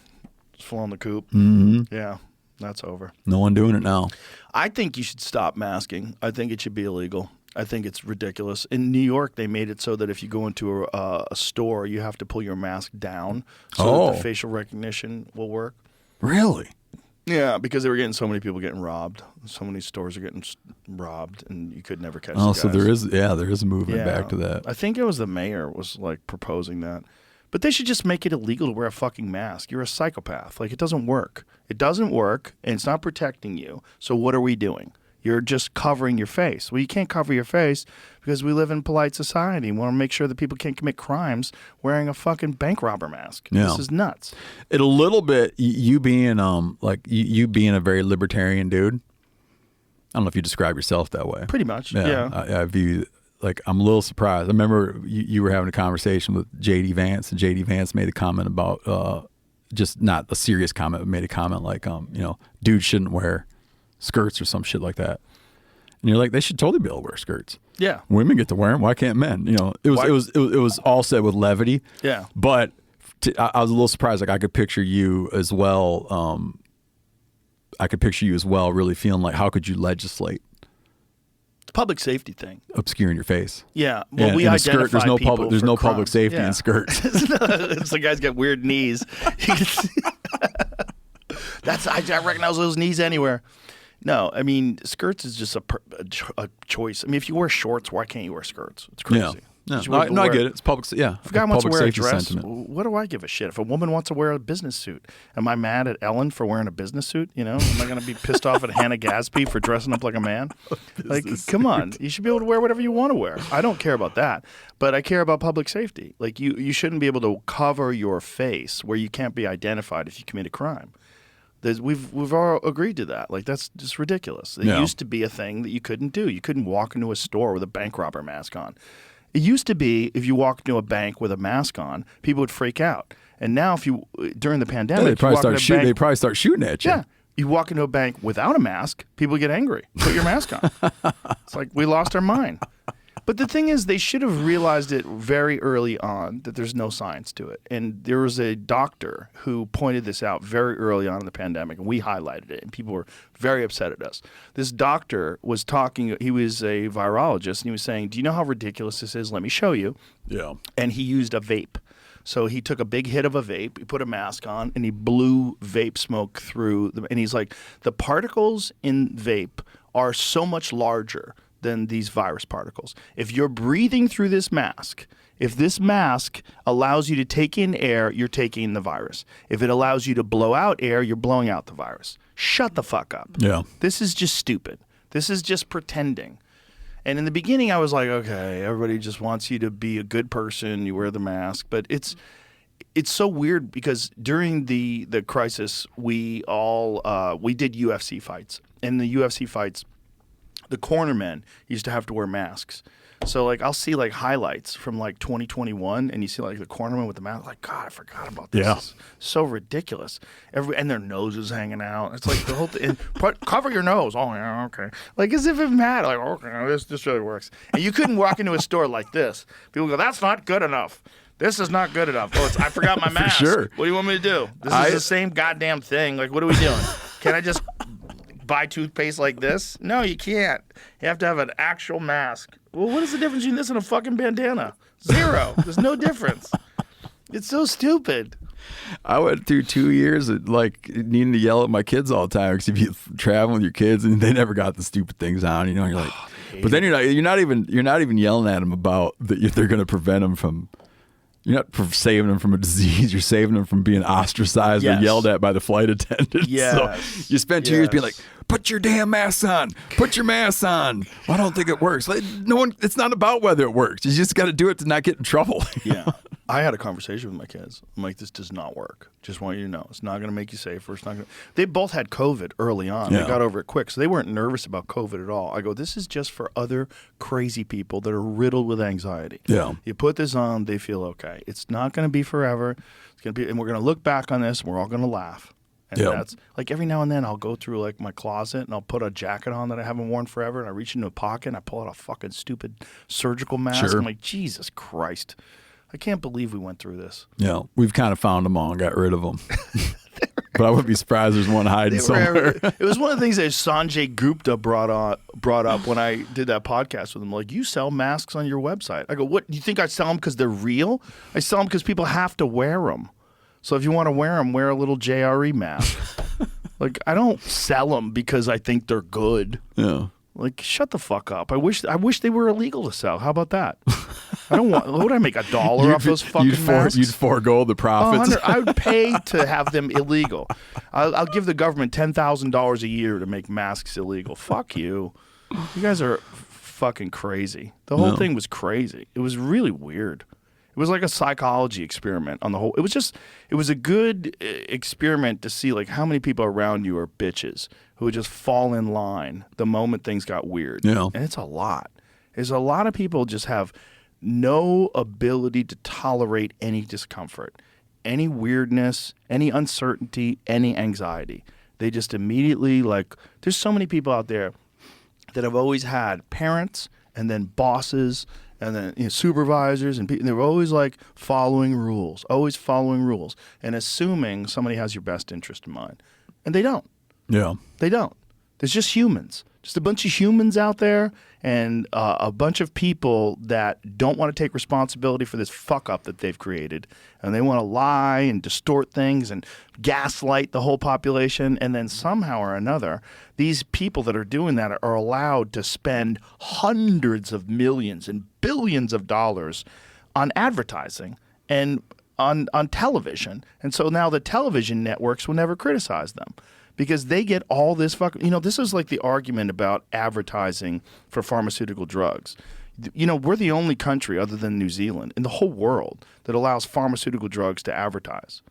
is flew on the coop. Mm-hmm. Yeah, that's over. No one doing it now. I think you should stop masking. I think it should be illegal. I think it's ridiculous. In New York, they made it so that if you go into a store, you have to pull your mask down so that the facial recognition will work. Really? Yeah, because they were getting so many people getting robbed. So many stores are getting robbed, and you could never catch. Oh, the so guys. there is a movement back to that. I think it was the mayor was like proposing that. But they should just make it illegal to wear a fucking mask. You're a psychopath. Like, it doesn't work. It doesn't work, and it's not protecting you. So what are we doing? You're just covering your face. Well, you can't cover your face because we live in polite society. We want to make sure that people can't commit crimes wearing a fucking bank robber mask. Yeah. This is nuts. It a little bit, you being you being a very libertarian dude. I don't know if you describe yourself that way. Pretty much, yeah. I view, like, I'm a little surprised. I remember you were having a conversation with J.D. Vance, and J.D. Vance made a comment about, just not a serious comment, but made a comment like, dudes shouldn't wear skirts or some shit like that. And you're like, they should totally be able to wear skirts. Yeah. Women get to wear them. Why can't men? It was all said with levity. Yeah. But I was a little surprised. Like, I could picture you as well. Really feeling like, how could you legislate It's a public safety thing. obscuring your face? Yeah. Well, we in a identify skirt, there's no people public. There's for no public crimes. safety Yeah. in skirts. It's the guy's got weird knees. I recognize those knees anywhere. No, I mean, skirts is just a choice. I mean, if you wear shorts, why can't you wear skirts? It's crazy. Yeah. You should No, wear- I get it. It's public. Yeah. If a guy wants to public wear a safety dress, sentiment. what do I give a shit? If a woman wants to wear a business suit, am I mad at Ellen for wearing a business suit? Am I going to be pissed off at Hannah Gadsby for dressing up like a man? Like, come on. You should be able to wear whatever you want to wear. I don't care about that, but I care about public safety. Like, you shouldn't be able to cover your face where you can't be identified if you commit a crime. We've all agreed to that. Like, that's just ridiculous. It used to be a thing that you couldn't do. You couldn't walk into a store with a bank robber mask on. It used to be if you walked into a bank with a mask on, people would freak out. And now, if you during the pandemic, They probably they start shooting at you. Yeah, you walk into a bank without a mask, people get angry. Put your mask on. It's like we lost our mind. But the thing is, they should have realized it very early on that there's no science to it. And there was a doctor who pointed this out very early on in the pandemic, and we highlighted it, and people were very upset at us. This doctor was talking, he was a virologist, and he was saying, do you know how ridiculous this is? Let me show you. Yeah. And he used a vape. So he took a big hit of a vape, he put a mask on, and he blew vape smoke through. And he's like, the particles in vape are so much larger than these virus particles. If you're breathing through this mask, if this mask allows you to take in air, you're taking in the virus. If it allows you to blow out air, you're blowing out the virus. Shut the fuck up. Yeah. This is just stupid. This is just pretending. And in the beginning, I was like, okay, everybody just wants you to be a good person. You wear the mask. But it's so weird because during the crisis, we did UFC fights. And the UFC fights, the cornermen used to have to wear masks. So, like, I'll see, like, highlights from, like, 2021, and you see, like, the cornerman with the mask. Like, God, I forgot about this. Yeah. It's so ridiculous. And their noses hanging out. It's like the whole thing. Cover your nose. Oh, yeah, okay. Like, as if it mattered. Like, okay, this really works. And you couldn't walk into a store like this. People go, that's not good enough. This is not good enough. Oh, I forgot my mask. sure. What do you want me to do? This is the same goddamn thing. Like, what are we doing? Can I just buy toothpaste like this? No, you can't. You have to have an actual mask. Well, what is the difference between this and a fucking bandana? Zero. There's no difference. It's so stupid. I went through 2 years of, like, needing to yell at my kids all the time because if you travel with your kids and they never got the stupid things on, and you're like, but then you're not even yelling at them about that if they're going to prevent them from. You're not saving them from a disease. You're saving them from being ostracized or yelled at by the flight attendants. Yes. So you spend 2 years being like, put your damn mask on. Put your mask on. Well, I don't think it works. Like, no one. It's not about whether it works. You just got to do it to not get in trouble. Yeah. I had a conversation with my kids. I'm like, this does not work. Just want you to know. It's not going to make you safer. It's not going to. They both had COVID early on. Yeah. They got over it quick. So they weren't nervous about COVID at all. I go, this is just for other crazy people that are riddled with anxiety. Yeah. You put this on, they feel okay. It's not going to be forever. It's going to be, and we're going to look back on this and we're all going to laugh. And that's like every now and then I'll go through like my closet and I'll put a jacket on that I haven't worn forever and I reach into a pocket and I pull out a fucking stupid surgical mask. Sure. I'm like, Jesus Christ. I can't believe we went through this. Yeah, we've kind of found them all and got rid of them. But I wouldn't be surprised there's one hiding somewhere. It was one of the things that Sanjay Gupta brought up when I did that podcast with him. Like, you sell masks on your website. I go, what? You think I sell them because they're real? I sell them because people have to wear them. So if you want to wear them, wear a little JRE mask. Like, I don't sell them because I think they're good. Yeah. Like, shut the fuck up. I wish they were illegal to sell. How about that? I don't want. What would I make, $1 off those fucking masks? You'd forego the profits. I would pay to have them illegal. I'll give the government $10,000 a year to make masks illegal. Fuck you. You guys are fucking crazy. The whole thing was crazy. It was really weird. It was like a psychology experiment on the whole. It was a good experiment to see like how many people around you are bitches who would just fall in line the moment things got weird. Yeah. And it's a lot. There's a lot of people just have no ability to tolerate any discomfort, any weirdness, any uncertainty, any anxiety. They just immediately there's so many people out there that have always had parents and then bosses and then supervisors and people. They were always like following rules and assuming somebody has your best interest in mind. And they don't. Yeah. They don't. There's just humans. Just a bunch of humans out there and a bunch of people that don't want to take responsibility for this fuck up that they've created. And they want to lie and distort things and gaslight the whole population. And then somehow or another, these people that are doing that are allowed to spend hundreds of millions and billions of dollars on advertising and on television. And so now the television networks will never criticize them. Because they get all this fucking, this is like the argument about advertising for pharmaceutical drugs. We're the only country other than New Zealand in the whole world that allows pharmaceutical drugs to advertise.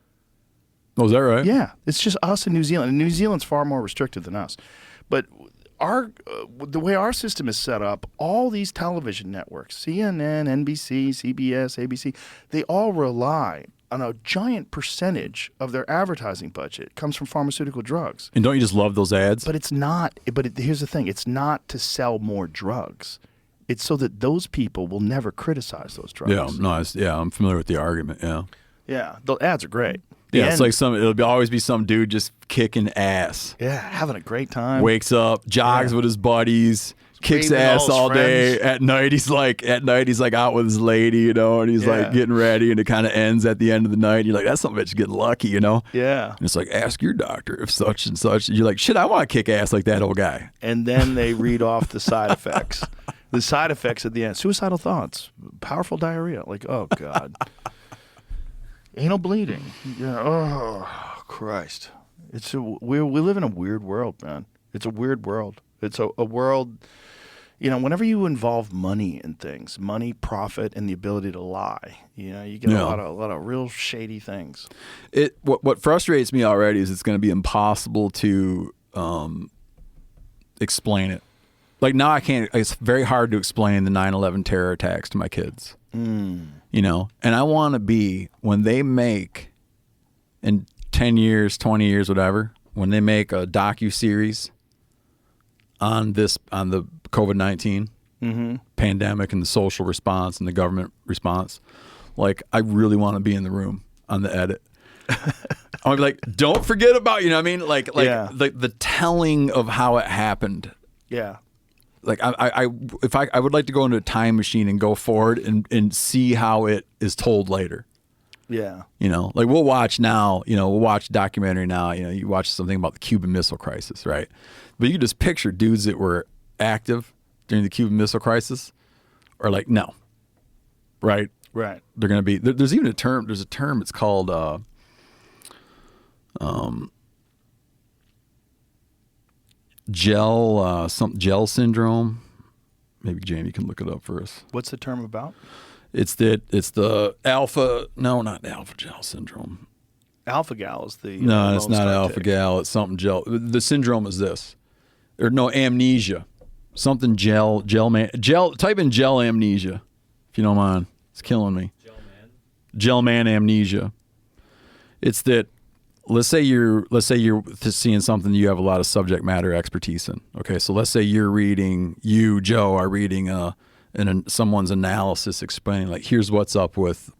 Oh, is that right? Yeah. It's just us in New Zealand. And New Zealand's far more restricted than us. But the way our system is set up, all these television networks, CNN, NBC, CBS, ABC, they all rely on a giant percentage of their advertising budget comes from pharmaceutical drugs. And don't you just love those ads? But it's not. Here's the thing. It's not to sell more drugs. It's so that those people will never criticize those drugs. Yeah, no, I'm familiar with the argument. Yeah. Yeah, the ads are great. Yeah, it's like always be some dude just kicking ass. Yeah, having a great time. Wakes up, jogs with his buddies, kicks ass all day. At night he's like out with his lady, and he's like getting ready, and it kind of ends at the end of the night. You're like, that's some bitch getting lucky, Yeah. And it's like, ask your doctor if such and such. And you're like, shit, I want to kick ass like that old guy. And then they read off the side effects. The side effects at the end: suicidal thoughts, powerful diarrhea. Like, oh god. Anal bleeding. Yeah. Oh Christ. We live in a weird world, man. It's a weird world. It's a world. Whenever you involve money in things, money, profit, and the ability to lie, you get a lot of real shady things. What frustrates me already is it's going to be impossible to explain it. Like now I can't. It's very hard to explain the 9/11 terror attacks to my kids. And I want to be, when they make, in 10 years, 20 years, whatever, when they make a docu-series on the COVID-19 pandemic and the social response and the government response, like I really want to be in the room on the edit. I'll be like, don't forget about, the telling of how it happened. Yeah. Like I would like to go into a time machine and go forward and see how it is told later. Yeah. Like we'll watch now, we'll watch a documentary now, you watch something about the Cuban Missile Crisis, right? But you just picture dudes that were active during the Cuban Missile Crisis are like, no. Right? Right. They're going to be, there's even a term, it's called, gel syndrome. Maybe Jamie can look it up for us. What's the term about? It's the not alpha gel syndrome. Alpha gal is the No, it's Lone not Star alpha tick. gal. It's something gel. The syndrome is this, or no, amnesia. Something gel. Type in gel amnesia, if you don't mind. It's killing me. Gel man amnesia. It's that. Let's say you're seeing something you have a lot of subject matter expertise in. Okay, so let's say you, Joe, are reading someone's analysis explaining like here's what's up with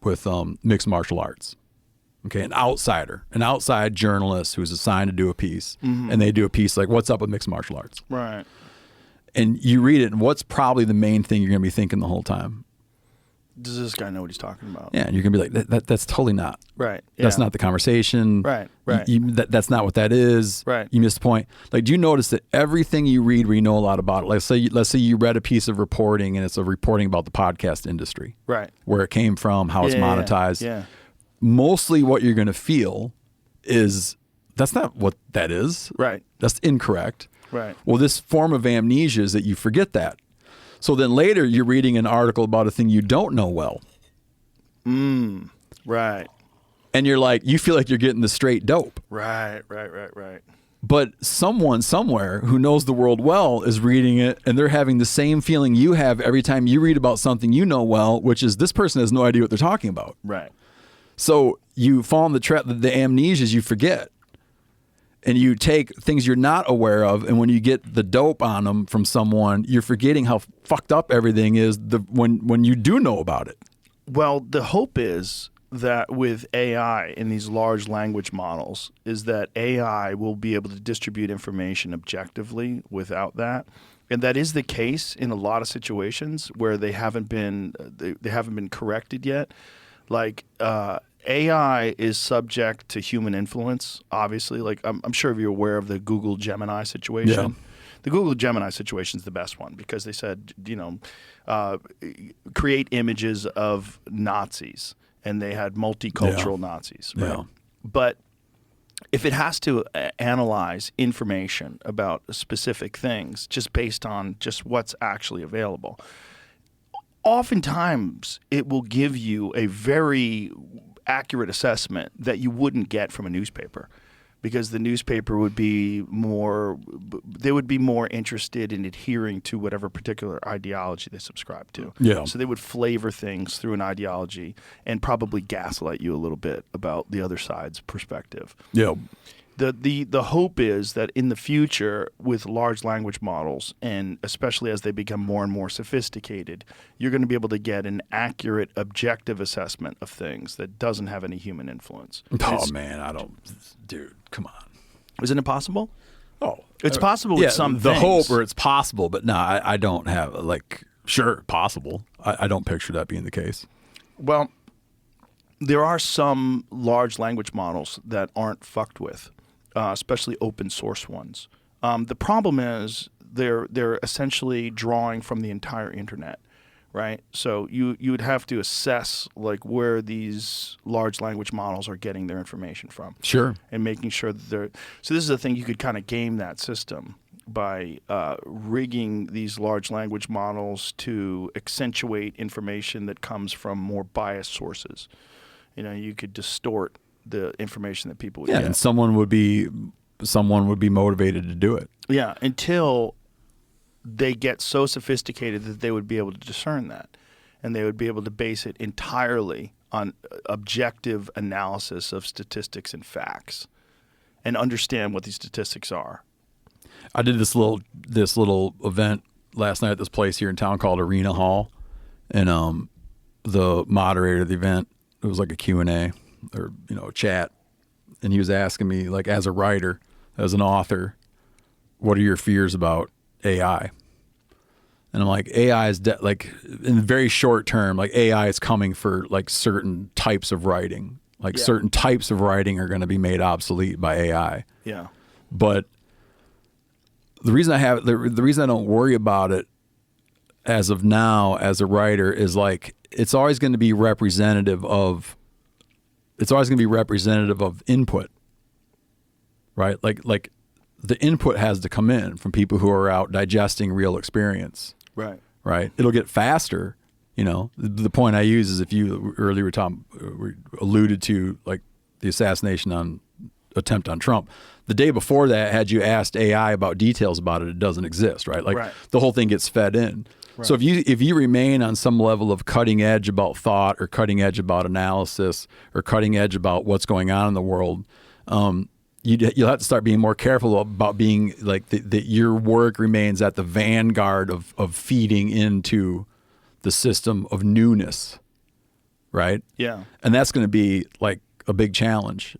mixed martial arts. Okay, an outside journalist who's assigned to do a piece, and they do a piece like what's up with mixed martial arts. Right. And you read it, and what's probably the main thing you're going to be thinking the whole time? Does this guy know what he's talking about? Yeah, and you're going to be like, that's totally not. Right. That's yeah. not the conversation. Right. That's not what that is. Right. You missed the point. Like, do you notice that everything you read where you know a lot about it, let's say you read a piece of reporting and it's a reporting about the podcast industry. Right. Where it came from, how it's monetized. Yeah. Mostly what you're going to feel is that's not what that is. Right. That's incorrect. Right. Well, this form of amnesia is that you forget that. So then later you're reading an article about a thing you don't know well. Right. And you're like, you feel like you're getting the straight dope. Right. But someone somewhere who knows the world well is reading it and they're having the same feeling you have every time you read about something you know well, which is this person has no idea what they're talking about. Right. So you fall in the trap, the amnesias you forget. And you take things you're not aware of, and when you get the dope on them from someone, you're forgetting how fucked up everything is when you do know about it. Well, the hope is that with AI in these large language models is that AI will be able to distribute information objectively without that. And that is the case in a lot of situations where they haven't been corrected yet. Like AI is subject to human influence, obviously. Like I'm sure you're aware of the Google Gemini situation. Yeah. The Google Gemini situation is the best one because they said, create images of Nazis, and they had multicultural Nazis, right? Yeah. But if it has to analyze information about specific things just based on just what's actually available, oftentimes it will give you a very accurate assessment that you wouldn't get from a newspaper, because the newspaper would be more interested in adhering to whatever particular ideology they subscribe to. Yeah. So they would flavor things through an ideology and probably gaslight you a little bit about the other side's perspective. Yeah. The hope is that in the future, with large language models, and especially as they become more and more sophisticated, you're going to be able to get an accurate, objective assessment of things that doesn't have any human influence. Oh, man, dude, come on. Isn't it possible? Oh. It's possible with some the things. hope, or it's possible, but no, I don't have, sure, possible. I don't picture that being the case. Well, there are some large language models that aren't fucked with. Especially open source ones. The problem is they're essentially drawing from the entire internet, right? So you would have to assess like where these large language models are getting their information from. Sure. And making sure that they're – so this is the thing, you could kind of game that system by rigging these large language models to accentuate information that comes from more biased sources. You could distort the information that people would get. And someone would be motivated to do it. Yeah, until they get so sophisticated that they would be able to discern that, and they would be able to base it entirely on objective analysis of statistics and facts, and understand what these statistics are. I did this little event last night at this place here in town called Arena Hall, and the moderator of the event, it was like a Q&A. Or chat, and he was asking me, like, as a writer, as an author, what are your fears about AI? And I'm like, AI is in the very short term, like AI is coming for like certain types of writing, certain types of writing are going to be made obsolete by AI. Yeah. But the reason I don't worry about it as of now as a writer is like it's always going to be representative of input, right? Like the input has to come in from people who are out digesting real experience. Right. Right. It'll get faster. You know, the point I use is if you earlier alluded to like the assassination attempt on Trump. The day before that, had you asked AI about details about it, it doesn't exist, right? Like the whole thing gets fed in. Right. So if you remain on some level of cutting edge about thought or cutting edge about analysis or cutting edge about what's going on in the world, you'll have to start being more careful about being like that your work remains at the vanguard of feeding into the system of newness, right? Yeah. And that's going to be like a big challenge.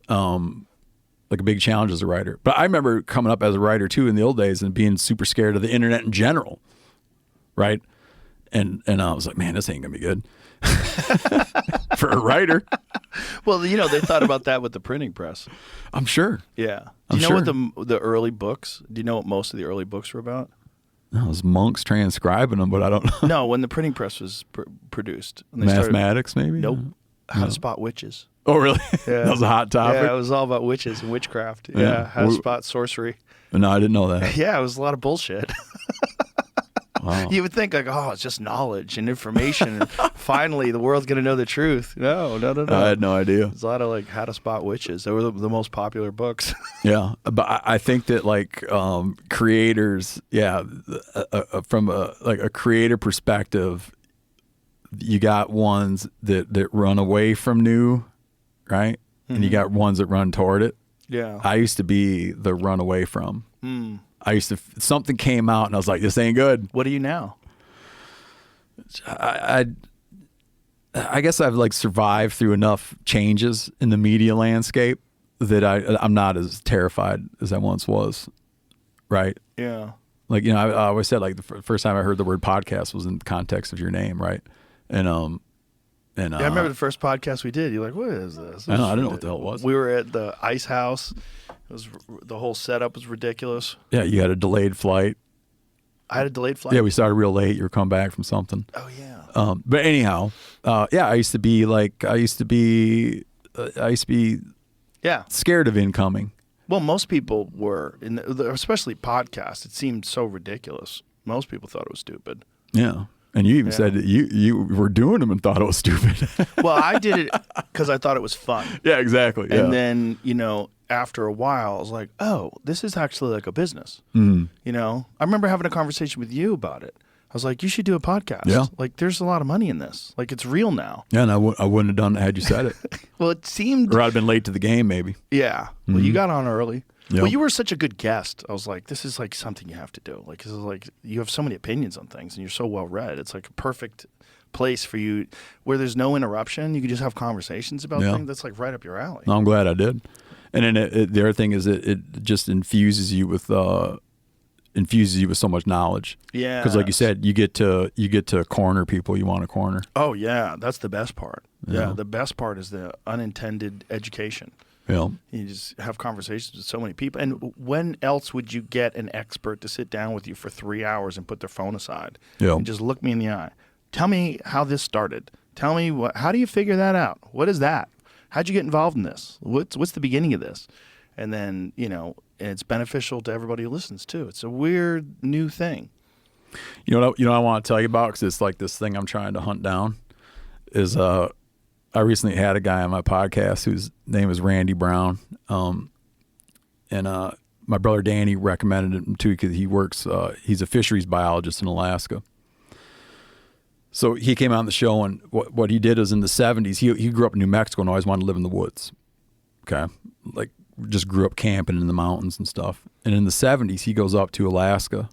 Like a big challenge as a writer. But I remember coming up as a writer too in the old days and being super scared of the internet in general, right? And I was like, man, this ain't gonna be good for a writer. Well, you know, they thought about that with the printing press. I'm sure. Yeah. Do you know what the early books? Do you know what most of the early books were about? No, it was monks transcribing them, but I don't know. No, when the printing press was produced, Mathematics, maybe. Nope. How to spot witches. Oh, really? Yeah. That was a hot topic. Yeah, it was all about witches and witchcraft. Yeah, how to spot sorcery. No, I didn't know that. Yeah, it was a lot of bullshit. Wow. You would think like, oh, it's just knowledge and information. And finally, the world's going to know the truth. No. I had no idea. There's a lot of like how to spot witches. They were the most popular books. Yeah, but I think that like creators, from a creator perspective, you got ones that run away from new, right? Mm-hmm. And you got ones that run toward it. Yeah. I used to be the run away from. I used to, something came out and I was like, this ain't good. What are you now? I guess I've like survived through enough changes in the media landscape that I'm not as terrified as I once was. Right. Yeah. Like, you know, I always said like the first time I heard the word podcast was in the context of your name. Right. And I remember the first podcast we did. You're like, "What is this?" I didn't know what the hell it was. We were at the ice house. The whole setup was ridiculous. Yeah, you had a delayed flight. I had a delayed flight. Yeah, we started real late. You were coming back from something. Oh yeah. But anyhow, I used to be scared of incoming. Well, most people were, especially podcasts. It seemed so ridiculous. Most people thought it was stupid. Yeah. And you even said that you were doing them and thought it was stupid. Well, I did it because I thought it was fun. Yeah, exactly. Yeah. And then, you know, after a while, I was like, oh, this is actually like a business. Mm. You know, I remember having a conversation with you about it. I was like, you should do a podcast. Yeah. Like, there's a lot of money in this. Like, it's real now. Yeah, and I wouldn't have done it had you said it. Well, it seemed... Or I'd have been late to the game, maybe. Yeah. Well, you got on early. Yep. Well, you were such a good guest. I was like, this is like something you have to do. Like, this is like, you have so many opinions on things and you're so well read. It's like a perfect place for you where there's no interruption. You can just have conversations about things. That's like right up your alley. No, I'm glad I did. And then the other thing is it just infuses you with so much knowledge. Yeah. Because like you said, you get to corner people you want to corner. Oh yeah, that's the best part. Yeah, the best part is the unintended education. Yeah. You just have conversations with so many people. And when else would you get an expert to sit down with you for 3 hours and put their phone aside and just look me in the eye? Tell me how this started. Tell me how do you figure that out? What is that? How'd you get involved in this? What's the beginning of this? And then, you know, and it's beneficial to everybody who listens too. It's a weird new thing. You know what I want to tell you about, because it's like this thing I'm trying to hunt down, is I recently had a guy on my podcast whose name is Randy Brown. And my brother Danny recommended him too because he works, he's a fisheries biologist in Alaska. So he came on the show, and what he did is in the 70s, he grew up in New Mexico and always wanted to live in the woods. Okay. Like just grew up camping in the mountains and stuff. And in the 70s, he goes up to Alaska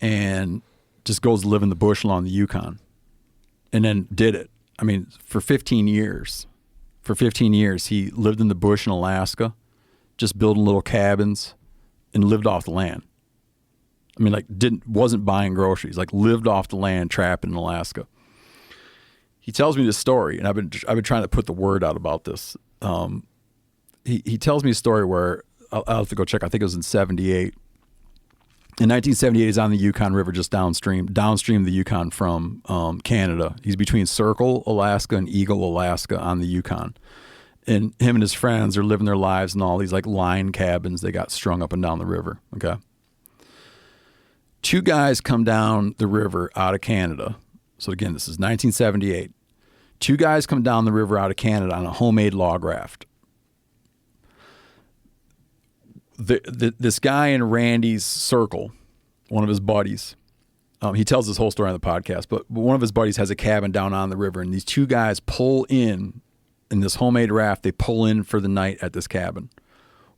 and just goes to live in the bush along the Yukon, and then did it. I mean, for 15 years, he lived in the bush in Alaska, just building little cabins and lived off the land. I mean, like wasn't buying groceries, like lived off the land, trapped in Alaska. He tells me this story, and I've been trying to put the word out about this. He tells me a story where I'll have to go check. I think it was in 78. In 1978, he's on the Yukon River, just downstream of the Yukon from Canada. He's between Circle, Alaska, and Eagle, Alaska, on the Yukon. and him and his friends are living their lives in all these like line cabins they got strung up and down the river. Okay. 2 guys come down the river out of Canada. So again, this is 1978. 2 guys come down the river out of Canada on a homemade log raft. This guy in Randy's circle, one of his buddies, he tells this whole story on the podcast, but one of his buddies has a cabin down on the river, and these 2 guys pull in this homemade raft. They pull in for the night at this cabin.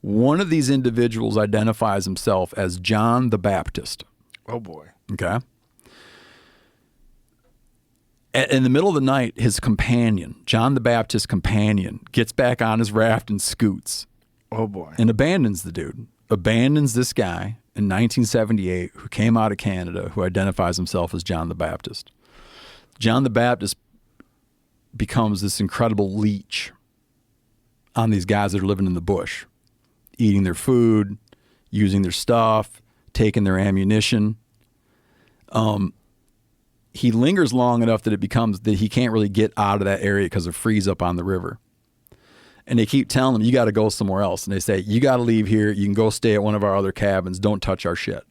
One of these individuals identifies himself as John the Baptist. Oh, boy. Okay. In the middle of the night, his companion, John the Baptist companion, gets back on his raft and scoots. Oh, boy. And abandons the dude. Abandons this guy in 1978 who came out of Canada, who identifies himself as John the Baptist. John the Baptist becomes this incredible leech on these guys that are living in the bush, eating their food, using their stuff, taking their ammunition. He lingers long enough that it becomes that he can't really get out of that area because of freeze up on the river. And they keep telling him, you got to go somewhere else. And they say, you got to leave here. You can go stay at one of our other cabins. Don't touch our shit.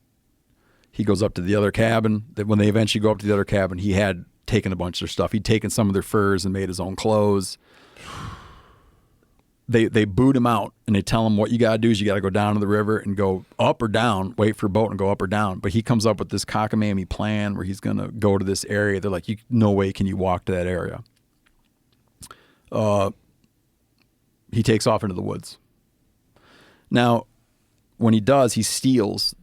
He goes up to the other cabin. When they eventually go up to the other cabin, he had taken a bunch of their stuff. He'd taken some of their furs and made his own clothes. They boot him out, and they tell him what you got to do is you got to go down to the river and go up or down, wait for a boat and go up or down. But he comes up with this cockamamie plan where he's going to go to this area. They're like, no way can you walk to that area. He takes off into the woods. Now, when he does, he steals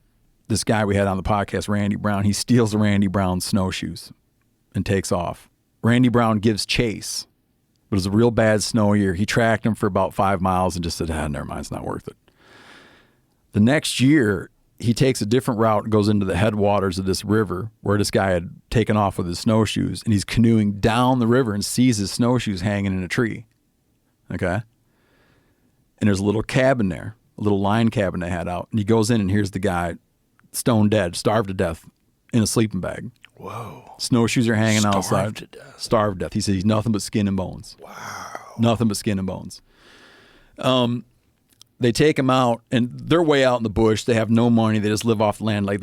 this guy we had on the podcast, Randy Brown. He steals Randy Brown's snowshoes and takes off. Randy Brown gives chase. But it was a real bad snow year. He tracked him for about 5 miles and just said, never mind, it's not worth it. The next year, he takes a different route and goes into the headwaters of this river where this guy had taken off with his snowshoes, and he's canoeing down the river and sees his snowshoes hanging in a tree. Okay? And there's a little cabin there, a little line cabin they had out. And he goes in, and here's the guy, stone dead, starved to death, in a sleeping bag. Whoa. Snowshoes are hanging Starved outside. to death. Starved to death. He said he's nothing but skin and bones. Wow. Nothing but skin and bones. They take him out, and they're way out in the bush. They have no money. They just live off the land. Like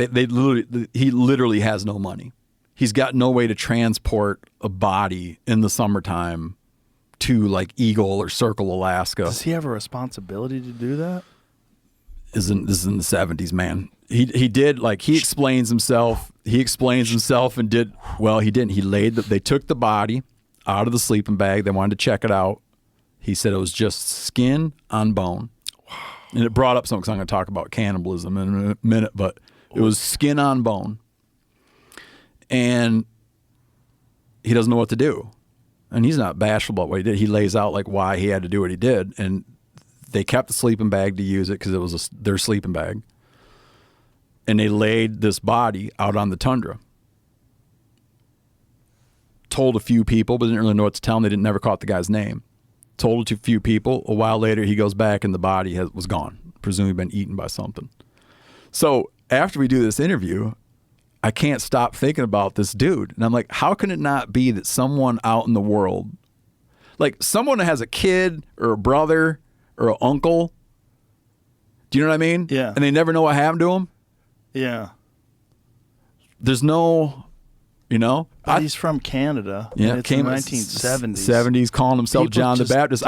he literally has no money. He's got no way to transport a body in the summertime to like Eagle or Circle, Alaska. Does he have a responsibility to do that? This is in the 70s, man. He did, like, he explains himself. He didn't. They took the body out of the sleeping bag. They wanted to check it out. He said it was just skin on bone. Wow. And it brought up something, because I'm going to talk about cannibalism in a minute, but it was skin on bone. And he doesn't know what to do. And he's not bashful about what he did. He lays out, like, why he had to do what he did. And they kept the sleeping bag to use it because it was their sleeping bag. And they laid this body out on the tundra. Told a few people, but didn't really know what to tell them. They never caught the guy's name. Told it to a few people. A while later, he goes back and the body was gone. Presumably been eaten by something. So after we do this interview, I can't stop thinking about this dude. And I'm like, how can it not be that someone out in the world, like someone that has a kid or a brother or an uncle, do you know what I mean? Yeah. And they never know what happened to him? Yeah. There's no, But he's from Canada. Yeah, and it's came in the 1970s. 70s, calling himself People John the Baptist.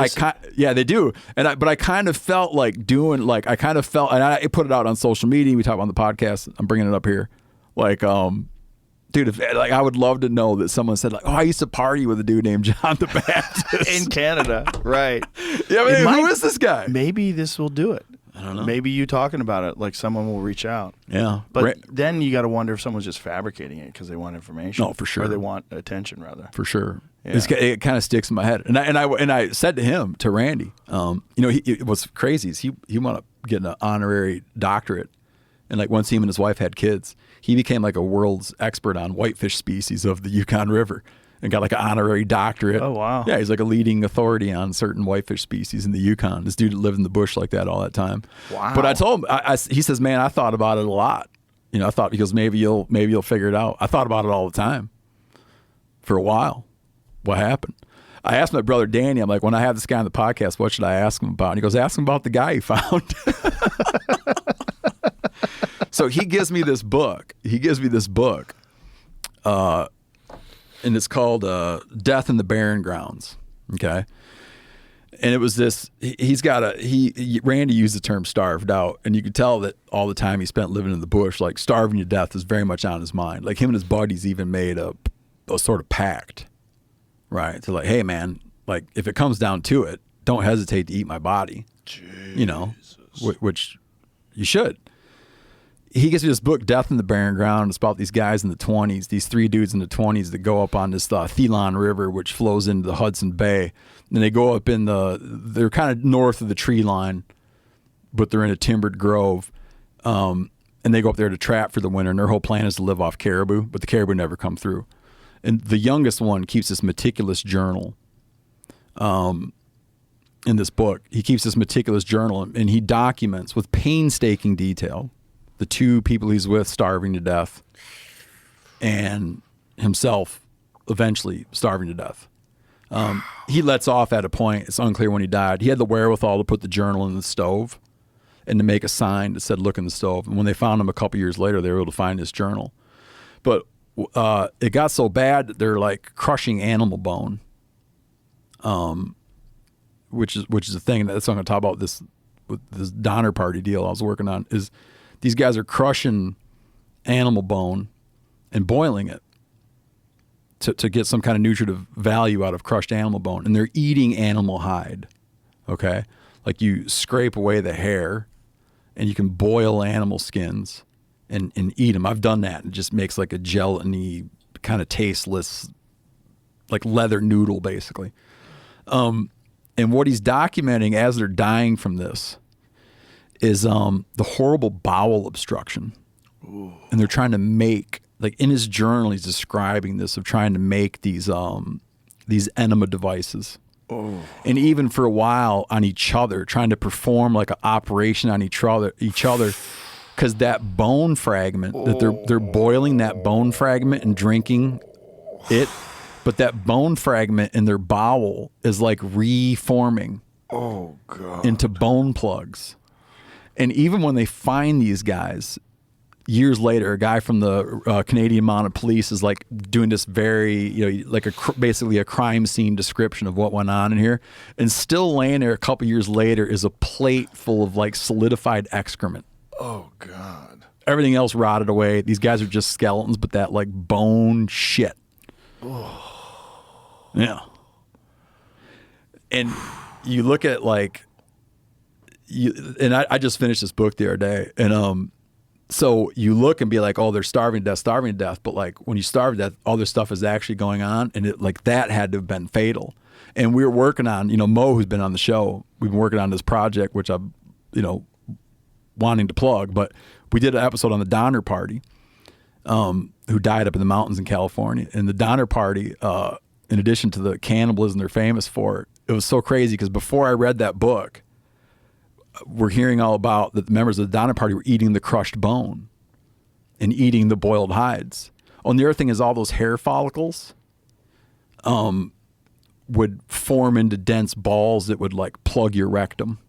Yeah, they do. But I kind of felt like and I put it out on social media. We talk about on the podcast. I'm bringing it up here. Like, dude, I would love to know that someone said, like, oh, I used to party with a dude named John the Baptist In Canada, right. Yeah, who is this guy? Maybe this will do it. I don't know. Maybe you talking about it, like someone will reach out. Yeah. But then you got to wonder if someone's just fabricating it because they want information. No, for sure. Or they want attention, rather. For sure. Yeah. It kind of sticks in my head. And I said to him, to Randy, what's crazy is he wanted to get an honorary doctorate. And like once him and his wife had kids, he became like a world's expert on whitefish species of the Yukon River and got like an honorary doctorate. Oh, wow. Yeah, he's like a leading authority on certain whitefish species in the Yukon. This dude lived in the bush like that all that time. Wow. But I told him, he says, man, I thought about it a lot. I thought, because maybe you'll figure it out. I thought about it all the time for a while. What happened? I asked my brother Danny, I'm like, when I have this guy on the podcast, what should I ask him about? And he goes, ask him about the guy he found. So he gives me this book. And it's called Death in the Barren Grounds. Okay. And it was this, Randy used the term starved out, and you could tell that all the time he spent living in the bush, like starving to death is very much on his mind. Like him and his buddies even made a sort of pact, right? To like, hey man, like if it comes down to it, don't hesitate to eat my body, Jesus. You know, which you should. He gives me this book, Death in the Barren Ground. It's about these guys in the 20s, these 3 dudes in the 20s that go up on this Thelon River, which flows into the Hudson Bay. And they go up they're kind of north of the tree line, but they're in a timbered grove. And they go up there to trap for the winter. And their whole plan is to live off caribou, but the caribou never come through. And the youngest one keeps this meticulous journal. In this book, he keeps this meticulous journal, and he documents with painstaking detail the 2 people he's with starving to death and himself eventually starving to death. He lets off at a point. It's unclear when he died. He had the wherewithal to put the journal in the stove and to make a sign that said, look in the stove. And when they found him a couple years later, they were able to find his journal. But it got so bad that they're like crushing animal bone, which is a thing that's I'm going to talk about this Donner Party deal I was working on is these guys are crushing animal bone and boiling it to get some kind of nutritive value out of crushed animal bone. And they're eating animal hide, okay? Like you scrape away the hair and you can boil animal skins and eat them. I've done that. It just makes like a gelatiny, kind of tasteless, like leather noodle, basically. And what he's documenting as they're dying from this is the horrible bowel obstruction. Ooh. And they're trying to make, like in his journal, he's describing this of trying to make these enema devices. Oh. And even for a while on each other, trying to perform like an operation on each other, because that bone fragment that they're boiling that bone fragment and drinking it, but that bone fragment in their bowel is like reforming into bone plugs. And even when they find these guys years later, a guy from the Canadian Mounted Police is like doing this very, like basically a crime scene description of what went on in here. And still laying there a couple years later is a plate full of like solidified excrement. Oh, God. Everything else rotted away. These guys are just skeletons, but that like bone shit. Oh. Yeah. And you look at like, I just finished this book the other day, and so you look and be like, oh, they're starving to death, but like when you starve to death, all this stuff is actually going on, and it like that had to have been fatal. And we were working on, Mo, who's been on the show, we've been working on this project, which I'm, wanting to plug, but we did an episode on the Donner Party, who died up in the mountains in California. And the Donner Party, in addition to the cannibalism they're famous for, it was so crazy because before I read that book, we're hearing all about that the members of the Donner Party were eating the crushed bone and eating the boiled hides. Oh, and the other thing is all those hair follicles would form into dense balls that would like plug your rectum.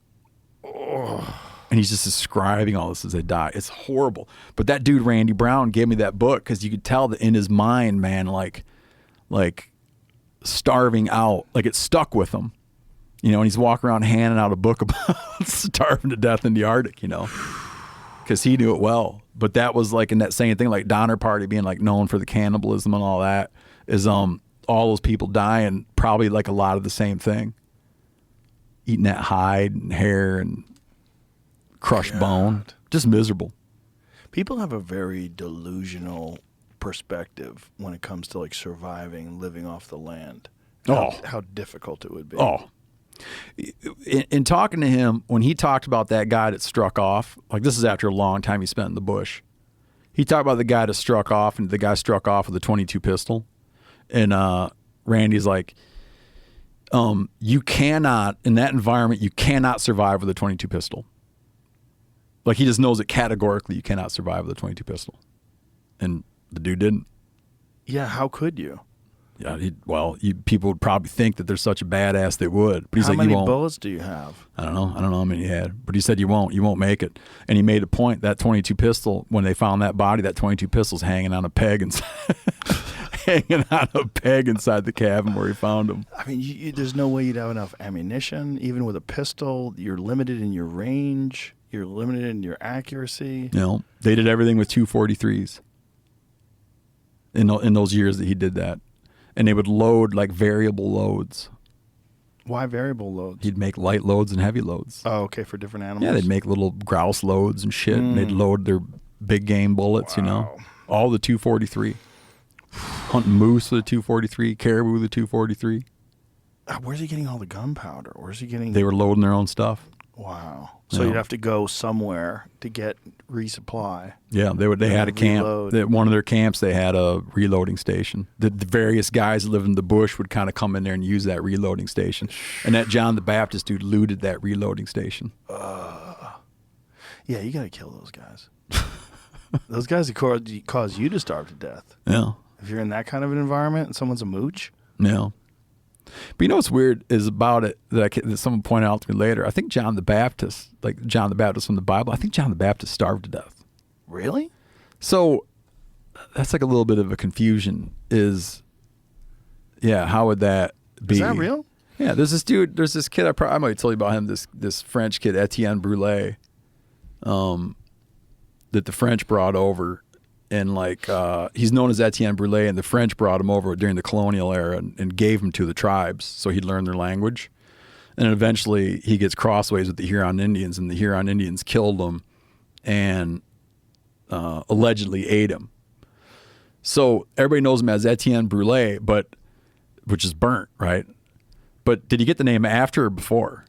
Oh. And he's just describing all this as they die. It's horrible. But that dude, Randy Brown, gave me that book because you could tell that in his mind, man, like starving out, like it stuck with him. And he's walking around handing out a book about starving to death in the Arctic, because he knew it well. But that was like in that same thing, like Donner Party being like known for the cannibalism and all that, is all those people dying probably like a lot of the same thing. Eating that hide and hair and crushed bone. Just miserable. People have a very delusional perspective when it comes to like surviving, living off the land. How difficult it would be. Oh. In talking to him, when he talked about that guy that struck off, like this is after a long time he spent in the bush, he talked about the guy that struck off, and the guy struck off with a .22 pistol. And Randy's like, you cannot, in that environment, you cannot survive with a .22 pistol. Like he just knows it categorically, you cannot survive with a .22 pistol. And the dude didn't. Yeah, how could you? Yeah, people would probably think that they're such a badass they would. But he's How like, many you won't. bullets do you have? I don't know how many he had. But he said, you won't make it. And he made a point, that 22 pistol, when they found that body, that 22 pistol's hanging on a peg inside, hanging on a peg inside the cabin where he found him. I mean, there's no way you'd have enough ammunition. Even with a pistol, you're limited in your range. You're limited in your accuracy. You know, they did everything with 243s in those years that he did that. And they would load like variable loads. Why variable loads? He'd make light loads and heavy loads. Oh, okay, for different animals. Yeah, they'd make little grouse loads and shit. And they'd load their big game bullets, you know. All the 243. Hunting moose with a 243, caribou with a 243. Where's he getting all the gunpowder? Where's he getting? They were loading their own stuff. Wow. So Yeah. you'd have to go somewhere to get resupply. Yeah, they had a camp. Reload. At one of their camps, they had a reloading station. The various guys that live in the bush would kind of come in there and use that reloading station. And that John the Baptist dude looted that reloading station. Yeah, you got to kill those guys. Those guys that cause you to starve to death. Yeah, If you're in that kind of an environment and someone's a mooch. yeah. But you know what's weird is about it that someone pointed out to me later. I think John the Baptist, like John the Baptist from the Bible, I think John the Baptist starved to death. Really? So that's like a little bit of a confusion. How would that be? Is that real? Yeah, there's this kid, I might tell you about him, this French kid, Etienne Brûlé, that the French brought over. And he's known as Etienne Brûlé, and the French brought him over during the colonial era and gave him to the tribes so he'd learn their language. And then eventually he gets crossways with the Huron Indians, and the Huron Indians killed him and allegedly ate him. So everybody knows him as Etienne Brûlé, which is burnt, right? But did he get the name after or before?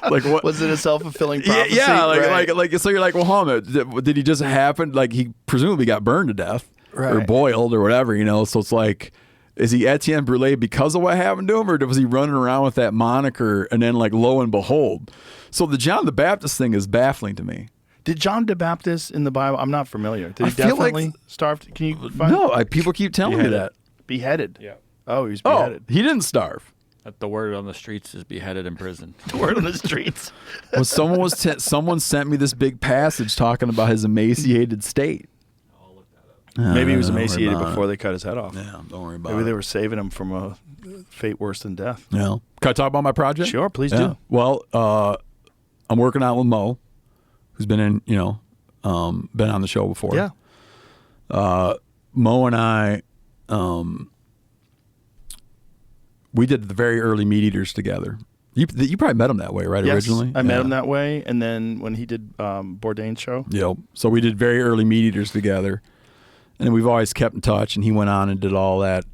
Like, what Was it a self-fulfilling prophecy? Yeah, Right. like so you're like, well, hold on, did he just happen? Like, he presumably got burned to death or Right. boiled or whatever, you know? So it's like, is he Etienne Brûlé because of what happened to him, or was he running around with that moniker and then, like, lo and behold? So the John the Baptist thing is baffling to me. Did John the Baptist in the Bible? I'm not familiar. Did I he feel like- definitely starve? Can you find No, people keep telling me that. beheaded? Yeah. Oh, he was Oh, beheaded. he didn't starve. The word on the streets is beheaded in prison. The word on the streets. Well, someone sent me this big passage talking about his emaciated state. Maybe he was Don't worry emaciated about before it. they cut his head off. Yeah, don't worry about Maybe it. they were saving him from a fate worse than death. Yeah. Can I talk about my project? Sure, please Yeah. do. Well, I'm working out with Mo, who's been in, been on the show before. Yeah. Mo and I, we did the very early MeatEaters together. You probably met him that way, right? Yes, Originally, I met him that way, and then when he did Bourdain's show. Yep. So we did very early MeatEaters together, and then we've always kept in touch. And he went on and did all that,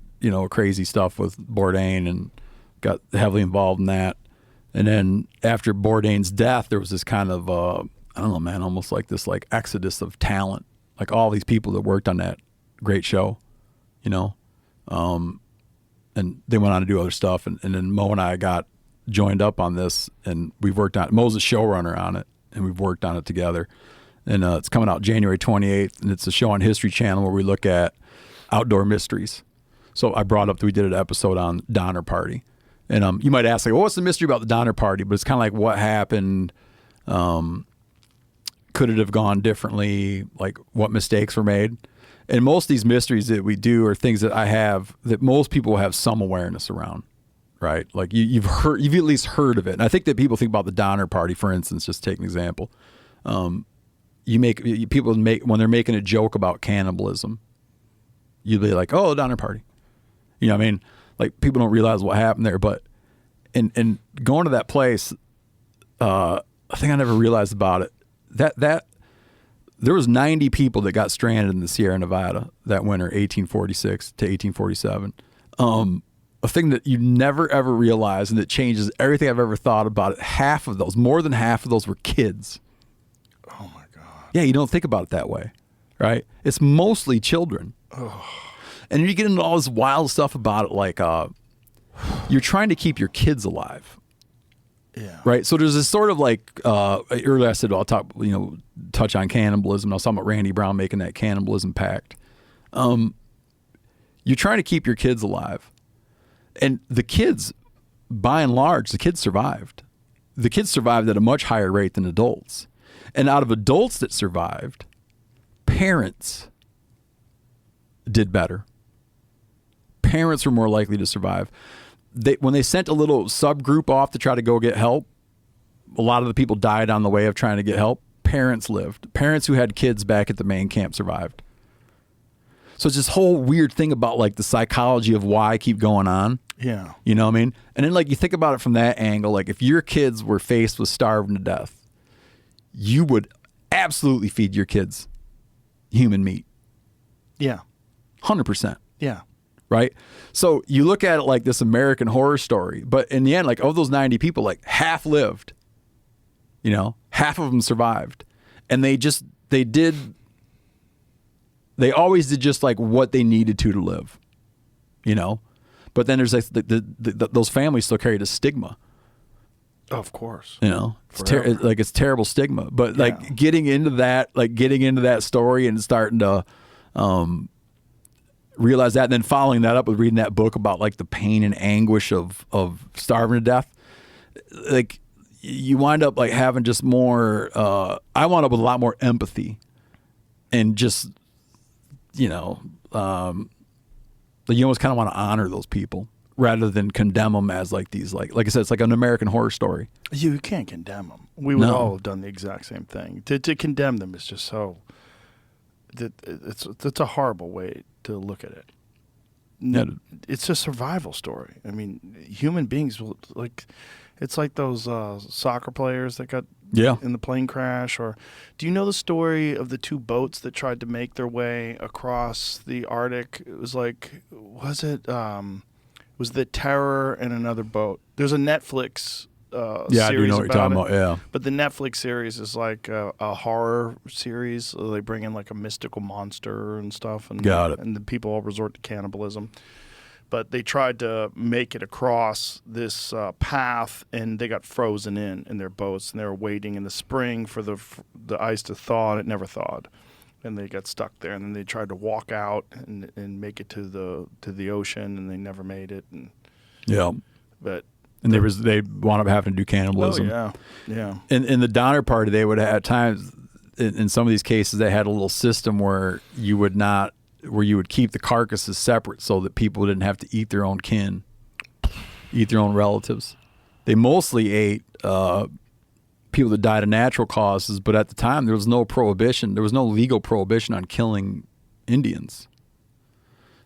crazy stuff with Bourdain and got heavily involved in that. And then after Bourdain's death, there was this kind of I don't know, man, almost like this exodus of talent, like all these people that worked on that great show, and they went on to do other stuff. And then Mo and I got joined up on this, and we've worked on it. Mo's a showrunner on it, and we've worked on it together. And it's coming out January 28th, and it's a show on History Channel where we look at outdoor mysteries. So I brought up that we did an episode on Donner Party. And you might ask, like, well, what's the mystery about the Donner Party? But it's kind of like what happened. Could it have gone differently? Like, what mistakes were made? And most of these mysteries that we do are things that I have that most people have some awareness around, right? Like you've at least heard of it. And I think that people think about the Donner Party, for instance, just take an example. People when they're making a joke about cannibalism, you'd be like, oh, the Donner Party. You know what I mean? Like, people don't realize what happened there. But and going to that place, I think I never realized about it. That there was 90 people that got stranded in the Sierra Nevada that winter, 1846 to 1847. A thing that you never ever realize, and that changes everything I've ever thought about it. More than half of those were kids. Oh my God. Yeah, you don't think about it that way, right? It's mostly children. And you get into all this wild stuff about it, like you're trying to keep your kids alive. Yeah. Right. So there's this sort of earlier I said, I'll touch on cannibalism. I was talking about Randy Brown making that cannibalism pact. You're trying to keep your kids alive. And the kids, by and large, the kids survived. The kids survived at a much higher rate than adults. And out of adults that survived, parents did better. Parents were more likely to survive. When they sent a little subgroup off to try to go get help, a lot of the people died on the way of trying to get help. Parents lived. Parents who had kids back at the main camp survived. So it's this whole weird thing about like the psychology of why I keep going on. Yeah. You know what I mean? And then like you think about it from that angle, like if your kids were faced with starving to death, you would absolutely feed your kids human meat. Yeah. 100%. Yeah. Right? So you look at it like this American Horror Story, but in the end, like of those 90 people, like half lived. You know, half of them survived. And they always did just like what they needed to live. You know? But then there's like those families still carry the stigma. Of course. You know, it's terrible stigma. But like getting into that story and starting to realize that, and then following that up with reading that book about like the pain and anguish of starving to death, like you wind up like having just more. I wound up with a lot more empathy, and just you almost kind of want to honor those people rather than condemn them as like these like I said, it's like an American Horror Story. You can't condemn them. We would all have done the exact same thing. To condemn them is just so. It's a horrible way to look at it. Yeah. It's a survival story. I mean, human beings will like. It's like those soccer players that got in the plane crash. Or do you know the story of the two boats that tried to make their way across the Arctic? It was like, was the Terror and another boat? There's a Netflix series I do know what you're talking about. Yeah, but the Netflix series is like a horror series. So they bring in like a mystical monster and stuff, and and the people all resort to cannibalism. But they tried to make it across this path, and they got frozen in their boats, and they were waiting in the spring for the ice to thaw, and it never thawed, and they got stuck there. And then they tried to walk out and make it to the ocean, and they never made it. And they wound up having to do cannibalism. Oh yeah. In the Donner Party, they would at times in some of these cases they had a little system where you would keep the carcasses separate so that people didn't have to eat their own kin, eat their own relatives. They mostly ate people that died of natural causes, but at the time there was no prohibition. There was no legal prohibition on killing Indians.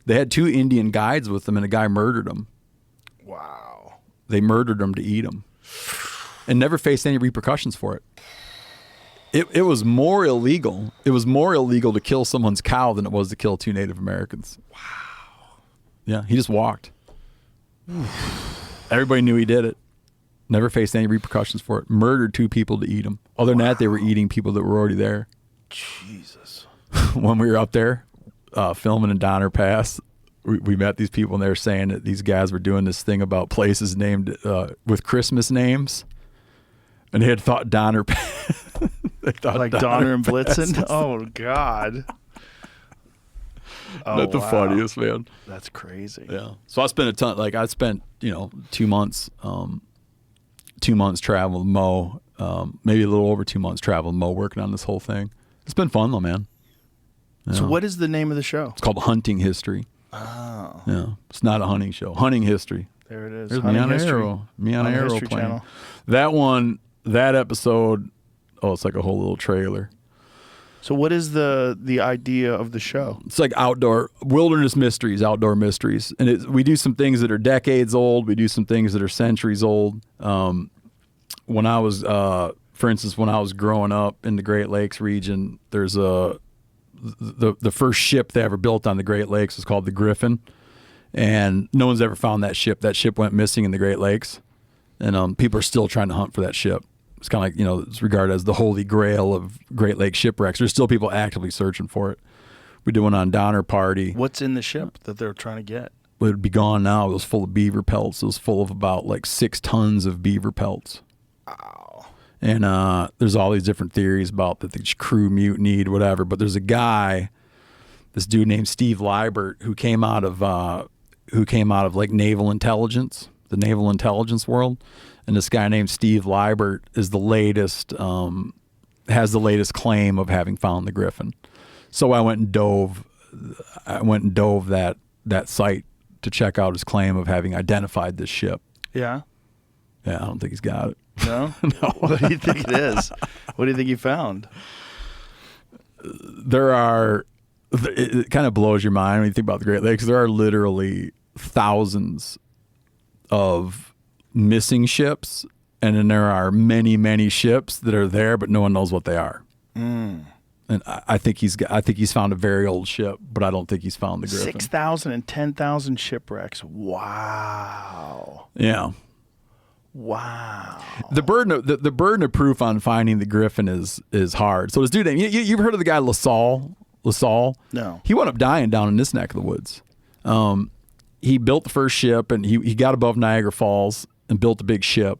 They had 2 Indian guides with them, and a guy murdered them. Wow. They murdered them to eat them and never faced any repercussions for it. It was more illegal. It was more illegal to kill someone's cow than it was to kill 2 Native Americans. Wow. Yeah, he just walked. Everybody knew he did it. Never faced any repercussions for it. Murdered 2 people to eat them. Other than that, they were eating people that were already there. Jesus. When we were up there filming in Donner Pass, we met these people, and they were saying that these guys were doing this thing about places named with Christmas names. And they had thought Donner Pass. They thought like Donner and Blitzen? Oh, God. Not the funniest, man. That's crazy. Yeah. So I spent 2 months, 2 months traveling with Mo, maybe a little over 2 months traveling with Mo, working on this whole thing. It's been fun though, man. Yeah. So what is the name of the show? It's called Hunting History. Oh. Yeah. It's not a hunting show. Hunting History. There it is. There's Hunting me on History. Arrow. Me on Arrow History playing. Channel. That one, that episode, it's like a whole little trailer. So what is the idea of the show? It's like outdoor wilderness mysteries, outdoor mysteries. And we do some things that are decades old. We do some things that are centuries old. When I was, for instance, when I was growing up in the Great Lakes region, there's the first ship they ever built on the Great Lakes was called the Griffin. And no one's ever found that ship. That ship went missing in the Great Lakes. And people are still trying to hunt for that ship. It's kind of like, it's regarded as the holy grail of Great Lakes shipwrecks. There's still people actively searching for it. We did one on Donner Party. What's in the ship that they're trying to get? It would be gone now. It was full of beaver pelts. It was full of about like 6 tons of beaver pelts. Wow. And there's all these different theories about that the crew mutinied, whatever. But there's a guy this dude named Steve Liebert who came out of like naval intelligence, the naval intelligence world, and this guy named Steve Liebert is the latest has the latest claim of having found the Griffin. So I went and dove that site to check out his claim of having identified this ship. Yeah. Yeah, I don't think he's got it. No? No. What do you think it is? What do you think you found? It kind of blows your mind when you think about the Great Lakes. There are literally thousands of missing ships, and then there are many, many ships that are there, but no one knows what they are. And I think he's found a very old ship, but I don't think he's found the Griffin. 6,000 and 10,000 shipwrecks. Wow. Yeah. Wow. The burden of proof on finding the Griffin is hard. So this dude, you've heard of the guy LaSalle? No. He wound up dying down in this neck of the woods. He built the first ship, and he got above Niagara Falls and built a big ship,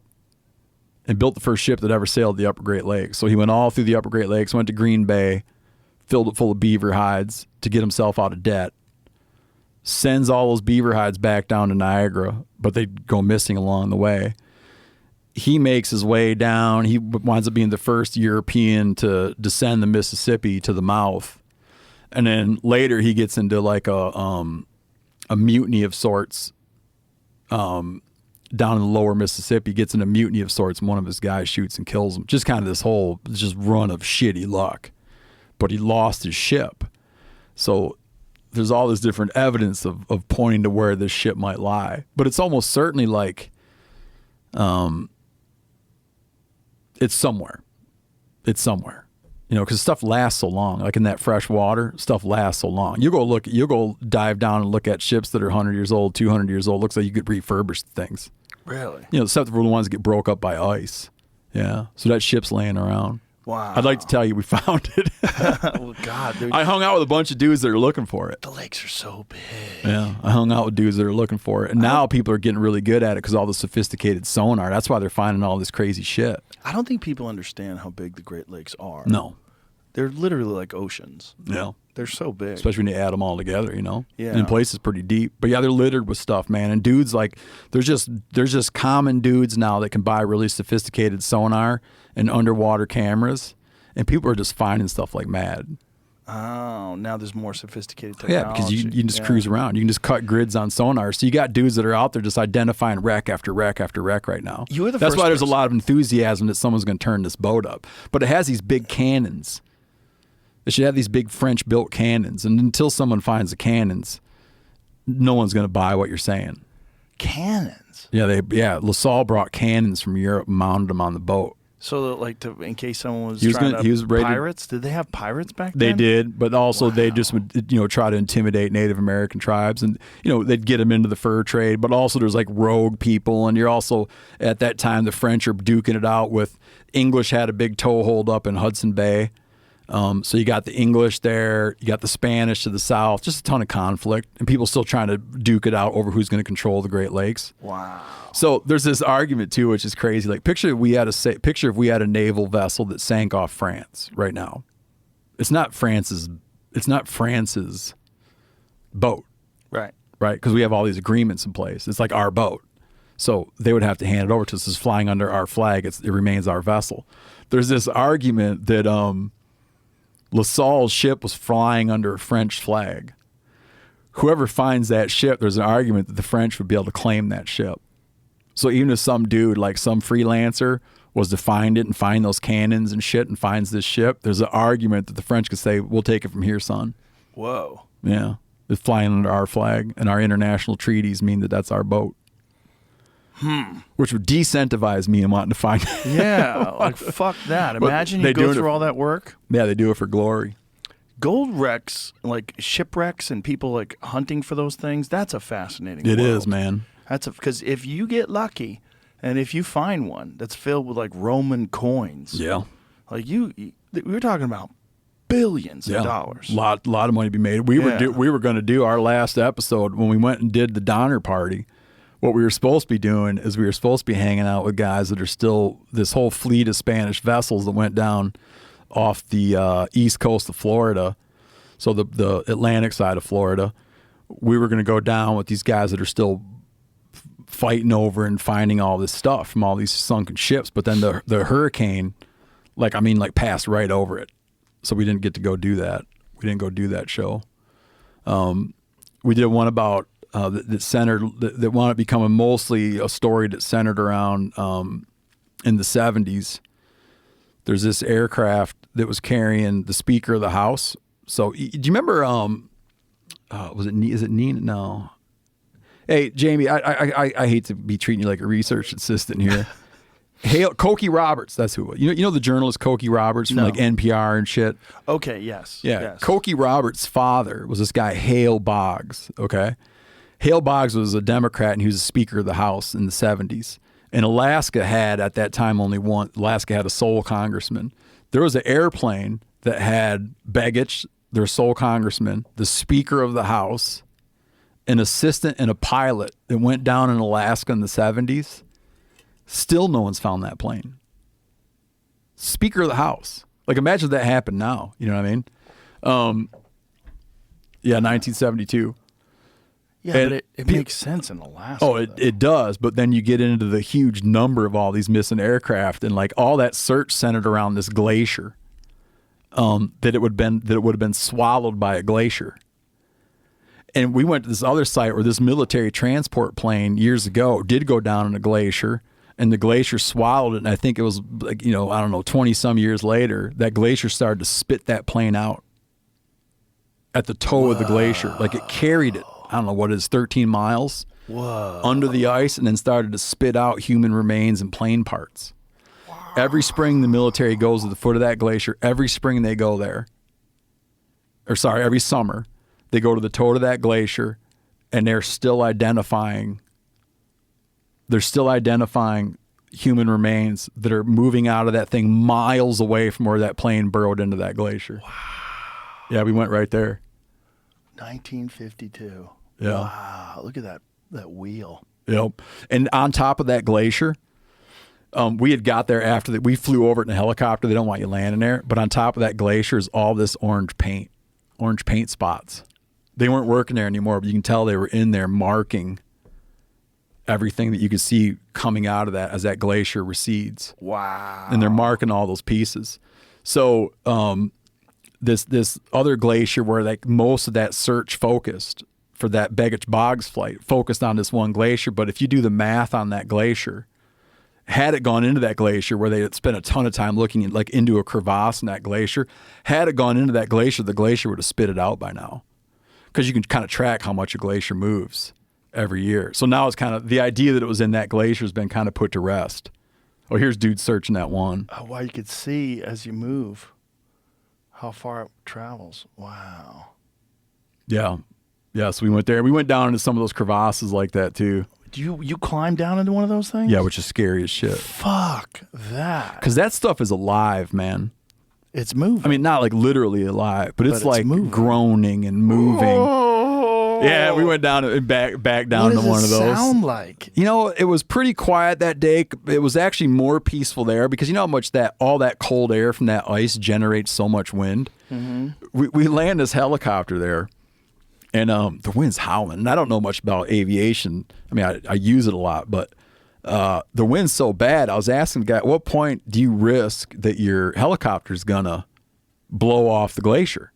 and built the first ship that ever sailed the Upper Great Lakes. So he went all through the Upper Great Lakes, went to Green Bay, filled it full of beaver hides to get himself out of debt, sends all those beaver hides back down to Niagara, but they go missing along the way. He makes his way down. He winds up being the first European to descend the Mississippi to the mouth. And then later he gets into like a mutiny of sorts down in the lower Mississippi, gets in a mutiny of sorts, and one of his guys shoots and kills him. Just kind of this whole just run of shitty luck. But he lost his ship. So there's all this different evidence of pointing to where this ship might lie. But it's almost certainly like it's somewhere. It's somewhere. You know, because stuff lasts so long. Like in that fresh water, stuff lasts so long. You'll go dive down and look at ships that are 100 years old, 200 years old. Looks like you could refurbish things. Really? You know, except for the ones that get broke up by ice. Yeah. So that ship's laying around. Wow. I'd like to tell you we found it. Well, God, dude. I hung out with a bunch of dudes that are looking for it. The lakes are so big. Yeah. I hung out with dudes that are looking for it. And now people are getting really good at it because all the sophisticated sonar. That's why they're finding all this crazy shit. I don't think people understand how big the Great Lakes are. No. They're literally like oceans. Yeah. They're so big. Especially when you add them all together, you know? Yeah. And in places pretty deep. But yeah, they're littered with stuff, man. And dudes like, there's just common dudes now that can buy really sophisticated sonar and underwater cameras. And people are just finding stuff like mad. Oh, now there's more sophisticated technology. Yeah, because you can just cruise around. You can just cut grids on sonar. So you got dudes that are out there just identifying wreck after wreck after wreck right now. That's why there's a lot of enthusiasm that someone's going to turn this boat up. But it has these big cannons. It should have these big French-built cannons. And until someone finds the cannons, no one's going to buy what you're saying. Cannons? Yeah, LaSalle brought cannons from Europe and mounted them on the boat. So, like, in case someone was trying to pirates, did they have pirates back then? They did, but also they just would, try to intimidate Native American tribes, and they'd get them into the fur trade. But also, there's like rogue people, and you're also at that time the French are duking it out with English had a big toehold up in Hudson Bay. So you got the English there, you got the Spanish to the south, just a ton of conflict, and people still trying to duke it out over who's going to control the Great Lakes. Wow. So there's this argument too, which is crazy. Like picture if we had a naval vessel that sank off France right now. It's not France's boat. Right. Right? Because we have all these agreements in place. It's like our boat. So they would have to hand it over to us. It's flying under our flag. It remains our vessel. There's this argument that LaSalle's ship was flying under a French flag. Whoever finds that ship, there's an argument that the French would be able to claim that ship. So even if some dude, like some freelancer, was to find it and find those cannons and shit and finds this ship, there's an argument that the French could say, we'll take it from here, son. Whoa. Yeah. It's flying under our flag, and our international treaties mean that that's our boat. Which would decentivize me in wanting to find it. Yeah, like fuck that. Imagine you go through all that work. Yeah, they do it for glory. Gold wrecks, like shipwrecks and people like hunting for those things, that's a fascinating world. It is, man. Because if you get lucky and if you find one that's filled with like Roman coins. Yeah. Like we're talking about billions of dollars. Lot of money to be made. We were going to do our last episode when we went and did the Donner Party. What we were supposed to be doing is we were supposed to be hanging out with guys that are still this whole fleet of Spanish vessels that went down off the east coast of Florida. So the Atlantic side of Florida, we were going to go down with these guys that are still fighting over and finding all this stuff from all these sunken ships. But then the hurricane, like passed right over it. So we didn't get to go do that. We didn't go do that show. We did one about that wound up becoming mostly a story that centered around in the 70s. There's this aircraft that was carrying the Speaker of the House. So do you remember? Is it Nina? No. Hey, Jamie, I hate to be treating you like a research assistant here. Cokie Roberts, that's who it was. You know the journalist Cokie Roberts from like NPR and shit? Okay, yes. Yeah. Yes. Cokie Roberts' father was this guy, Hale Boggs, okay? Hale Boggs was a Democrat, and he was the Speaker of the House in the 70s. And Alaska had, at that time, Alaska had a sole congressman. There was an airplane that had Begich, their sole congressman, the Speaker of the House, an assistant, and a pilot that went down in Alaska in the 70s. Still no one's found that plane. Speaker of the House. Like, imagine that happened now. You know what I mean? 1972. Yeah, and but it makes sense in Alaska. Oh, it does. But then you get into the huge number of all these missing aircraft, and like all that search centered around this glacier. That it would have been swallowed by a glacier. And we went to this other site where this military transport plane years ago did go down in a glacier, and the glacier swallowed it. And I think it was like, 20 some years later, that glacier started to spit that plane out at the toe of the glacier. Like it carried it, I don't know what it is, 13 miles under the ice, and then started to spit out human remains and plane parts. Every spring the military goes to the foot of that glacier. Every spring they go there. Every summer they go to the toe of that glacier, and they're still identifying human remains that are moving out of that thing miles away from where that plane burrowed into that glacier. Wow. Yeah, we went right there. 1952. Yeah. Wow, look at that wheel. Yep. And on top of that glacier, we had got there after that. We flew over it in a helicopter. They don't want you landing there. But on top of that glacier is all this orange paint spots. They weren't working there anymore, but you can tell they were in there marking everything that you could see coming out of that as that glacier recedes. Wow. And they're marking all those pieces. So this other glacier where like most of that search focused for that Begich Boggs flight focused on this one glacier. But if you do the math on that glacier, had it gone into that glacier where they had spent a ton of time looking at, like into a crevasse in that glacier, had it gone into that glacier, the glacier would have spit it out by now. Because you can kind of track how much a glacier moves every year. So now it's kind of the idea that it was in that glacier has been kind of put to rest. Oh, here's dude searching that one. Oh, wow, you could see as you move how far it travels. Wow. Yeah. Yeah, so we went there. We went down into some of those crevasses like that too. You climbed down into one of those things? Yeah, which is scary as shit. Fuck that. Because that stuff is alive, man. It's moving. I mean, not like literally alive, but it's like moving. groaning and moving. Oh. Yeah, we went down and back down to one of those. What does it sound like? It was pretty quiet that day. It was actually more peaceful there because you know how much all that cold air from that ice generates so much wind. Mm-hmm. We land this helicopter there, and the wind's howling. And I don't know much about aviation. I mean, I use it a lot, but the wind's so bad. I was asking the guy, at what point do you risk that your helicopter's gonna blow off the glacier?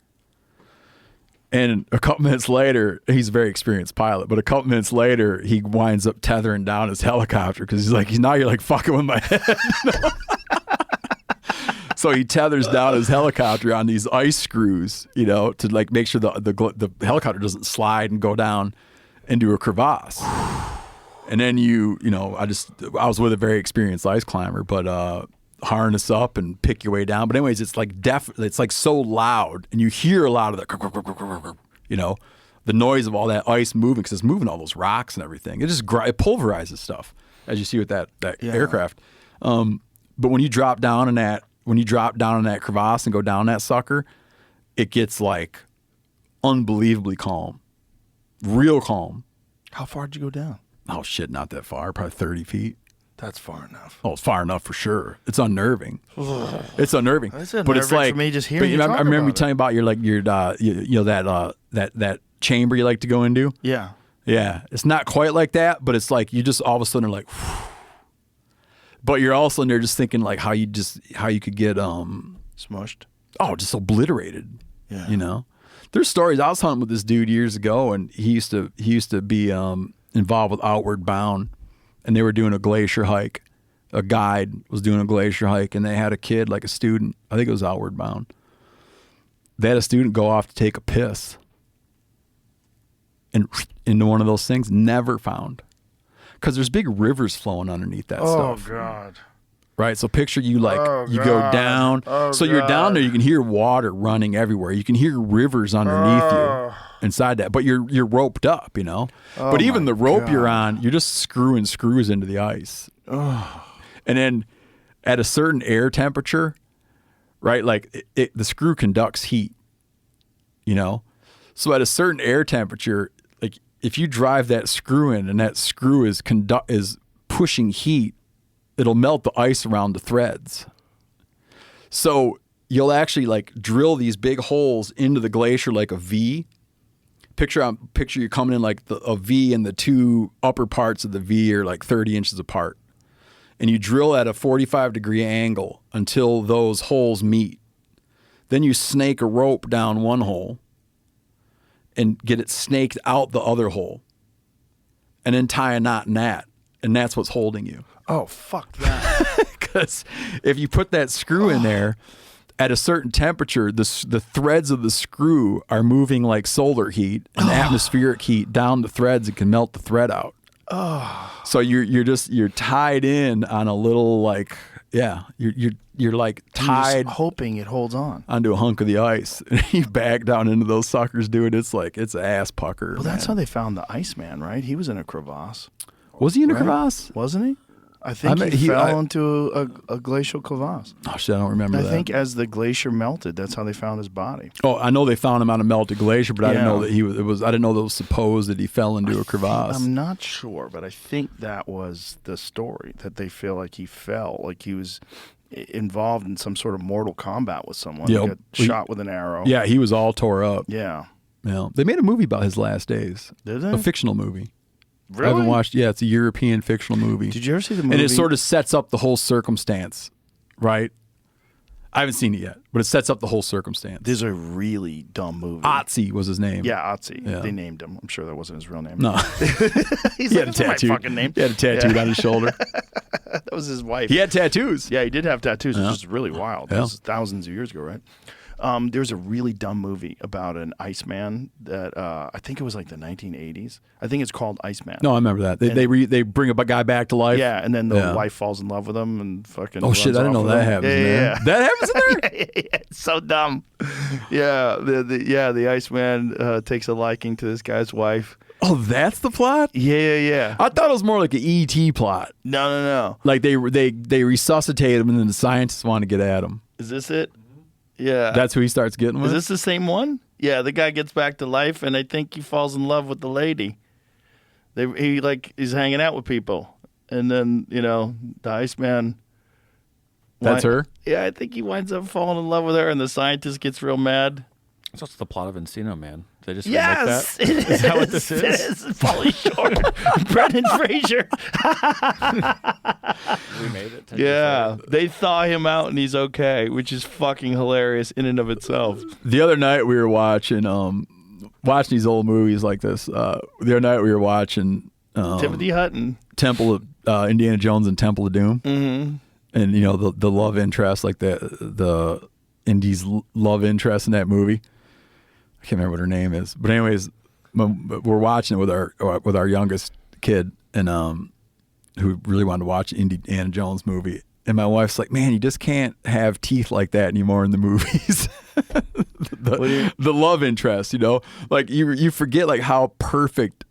And a couple minutes later, he's a very experienced pilot, but a couple minutes later, he winds up tethering down his helicopter because he's like, now you're like fucking with my head. So he tethers down his helicopter on these ice screws, to like make sure the helicopter doesn't slide and go down into a crevasse. And then I was with a very experienced ice climber, but harness up and pick your way down. But anyways, it's like it's like so loud, and you hear a lot of the, the noise of all that ice moving because it's moving all those rocks and everything. It just it pulverizes stuff, as you see with that aircraft. But when you drop down in that crevasse and go down that sucker, it gets like unbelievably calm, real calm. How far did you go down? Oh shit, not that far, probably 30 feet. That's far enough. Oh, it's far enough for sure. It's unnerving. It's unnerving. It's but unnerving it's like for me just hearing you I talk remember about you it. telling about your that chamber you like to go into. Yeah. Yeah, it's not quite like that, but it's like you just all of a sudden are like, whew. But you're also in there just thinking like how you could get Smushed. just obliterated. Yeah. You know, there's stories. I was hunting with this dude years ago, and he used to be involved with Outward Bound, and they were doing a glacier hike. A guide was doing a glacier hike, and they had a kid, like a student. I think it was Outward Bound. They had a student go off to take a piss, and into one of those things, never found, because there's big rivers flowing underneath that stuff. Oh God. Right, so picture you like you go down. So you're down there, you can hear water running everywhere. You can hear rivers underneath you inside that, but you're roped up, you know. But even the rope you're on, you're just screwing screws into the ice. And then at a certain air temperature, right, like the screw conducts heat, you know. So at a certain air temperature, like if you drive that screw in and that screw is pushing heat, it'll melt the ice around the threads. So you'll actually like drill these big holes into the glacier like a V. Picture you coming in like a V, and the two upper parts of the V are like 30 inches apart. And you drill at a 45-degree angle until those holes meet. Then you snake a rope down one hole and get it snaked out the other hole. And then tie a knot in that. And that's what's holding you. Oh, fuck that. Because if you put that screw in there at a certain temperature, the threads of the screw are moving like solar heat and atmospheric heat down the threads. It can melt the thread out. So you're tied in on a little like, you're like tied, hoping it holds on onto a hunk of the ice. And you back down into those suckers, dude. It's like, it's ass pucker. Well, that's how they found the Iceman, right? He was in a crevasse. Was he in a crevasse? Wasn't he? I think he fell into a glacial crevasse. Oh shit, I don't remember that. I think as the glacier melted, that's how they found his body. Oh, I know they found him on a melted glacier, but I didn't know that I didn't know that it was supposed that he fell into a crevasse. I'm not sure, but I think that was the story, that they feel like he fell, like he was involved in some sort of mortal combat with someone. He got shot with an arrow. Yeah, he was all tore up. Yeah. Yeah. They made a movie about his last days. Did they? A fictional movie. Really? I haven't watched. Yeah, it's a European fictional movie. Did you ever see the movie? And it sort of sets up the whole circumstance, right? I haven't seen it yet, but it sets up the whole circumstance. There's a really dumb movie. Otzi was his name. Yeah, Otzi. Yeah. They named him. I'm sure that wasn't his real name. No. He's He like, had a "That's not tattoo. my fucking name." He had a tattooed on his shoulder. That was his wife. He had tattoos. Yeah, he did have tattoos, which is really wild. Yeah. This is thousands of years ago, right? There's a really dumb movie about an Iceman that I think it was like the 1980s. I think it's called Iceman. No, I remember that. They bring a guy back to life. Yeah, and then the wife falls in love with him and fucking. Oh shit! runs I didn't off know with that him. happens. Man. That happens in there. Yeah, it's so dumb. Yeah, the Iceman takes a liking to this guy's wife. Oh, that's the plot. Yeah. I thought it was more like an ET plot. No. Like they resuscitate him, and then the scientists want to get at him. Is this it? Yeah. That's who he starts getting with. Is this the same one? Yeah, the guy gets back to life, and I think he falls in love with the lady. He's hanging out with people, and then the Iceman. That's her? Yeah, I think he winds up falling in love with her, and the scientist gets real mad. So that's the plot of Encino Man. They just Yes, remake that? it is. Is that what this is? It is. Pauly Shore, Brendan Fraser. We made it. 10 years Yeah, later. they thaw him out, and he's okay, which is fucking hilarious in and of itself. The other night we were watching these old movies like this. The other night we were watching Timothy Hutton. Temple of Indiana Jones and Temple of Doom. Mm-hmm. And the love interest, like the Indy's love interest in that movie. I can't remember what her name is, but anyways, we're watching it with our youngest kid, and who really wanted to watch Indiana Jones movie. And my wife's like, "Man, you just can't have teeth like that anymore in the movies." the love interest, like you forget like how perfect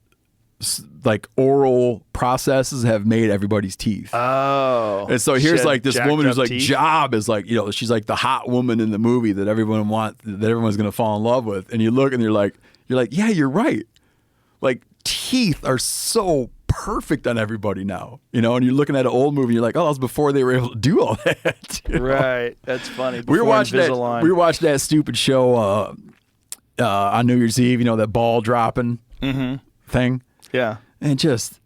like oral processes have made everybody's teeth. Oh. And so here's like this woman who's like teeth. job is like, she's like the hot woman in the movie that everyone's going to fall in love with. And you look and you're like, yeah, you're right. Like teeth are so perfect on everybody now, and you're looking at an old movie, you're like, oh, that was before they were able to do all that. Right. That's funny. We were watching Invisalign. that stupid show on New Year's Eve, that ball dropping thing. Yeah. And just,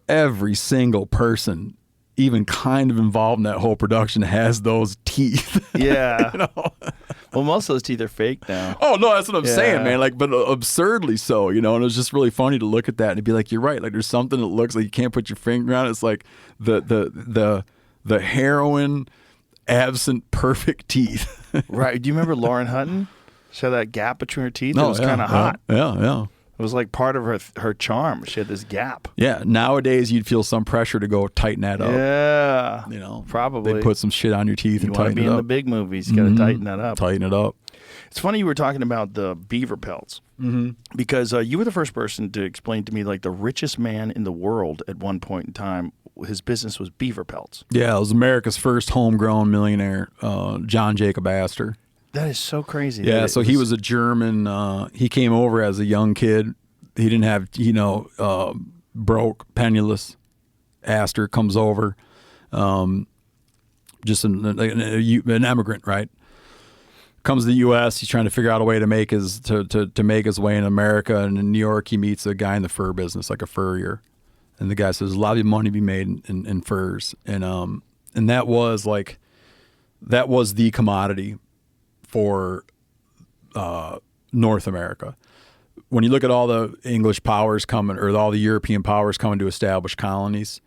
every single person even kind of involved in that whole production has those teeth. Yeah. Well, most of those teeth are fake now. Oh, no, that's what I'm saying, man. Like, but absurdly so, and it was just really funny to look at that and be like, you're right. Like, there's something that looks like you can't put your finger on it. It's like the heroin absent perfect teeth. Right. Do you remember Lauren Hutton? She had that gap between her teeth. It was kind of hot. Yeah. It was like part of her charm. She had this gap. Yeah. Nowadays, you'd feel some pressure to go tighten that up. Yeah. Probably. They put some shit on your teeth and tighten it up. You want to be in the big movies. You got to tighten that up. Tighten it up. It's funny you were talking about the beaver pelts because you were the first person to explain to me like the richest man in the world at one point in time. His business was beaver pelts. Yeah, it was America's first homegrown millionaire, John Jacob Astor. That is so crazy. Yeah, so he was a German. He came over as a young kid. He didn't have, broke, penniless. Astor comes over, just an immigrant, right? Comes to the U.S. He's trying to figure out a way to make his make his way in America. And in New York, he meets a guy in the fur business, like a furrier. And the guy says, "A lot of money to be made in furs." And that was the commodity for North America. When you look at all the English powers coming, or all the European powers coming to establish colonies,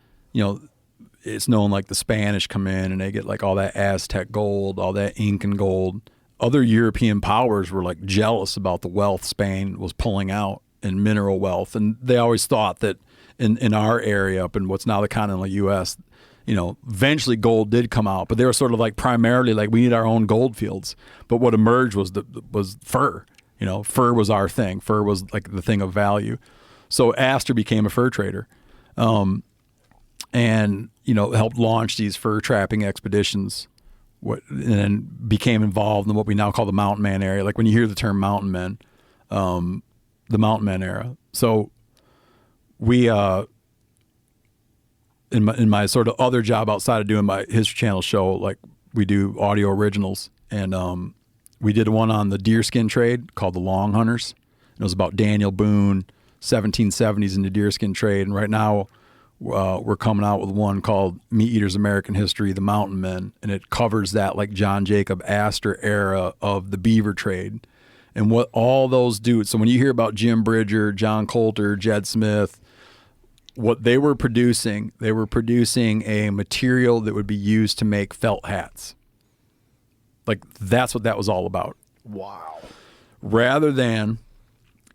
it's known like the Spanish come in and they get like all that Aztec gold, all that Incan gold. Other European powers were like jealous about the wealth Spain was pulling out in mineral wealth. And they always thought that in our area up in what's now the continental U.S., eventually gold did come out, but they were sort of like primarily like we need our own gold fields. But what emerged was fur. Fur was our thing. Fur was like the thing of value. So Astor became a fur trader, and helped launch these fur trapping expeditions. And then became involved in what we now call the mountain man area. Like when you hear the term mountain men, the mountain man era. So we in my sort of other job outside of doing my History Channel show, like we do audio originals, and we did one on the deerskin trade called The Long Hunters. It was about Daniel Boone, 1770s in the deerskin trade, and right now we're coming out with one called MeatEater's American History, The Mountain Men, and it covers that like John Jacob Astor era of the beaver trade and what all those dudes. So when you hear about Jim Bridger, John Coulter, Jed Smith, what they were producing a material that would be used to make felt hats. Like that's what that was all about. Wow. Rather than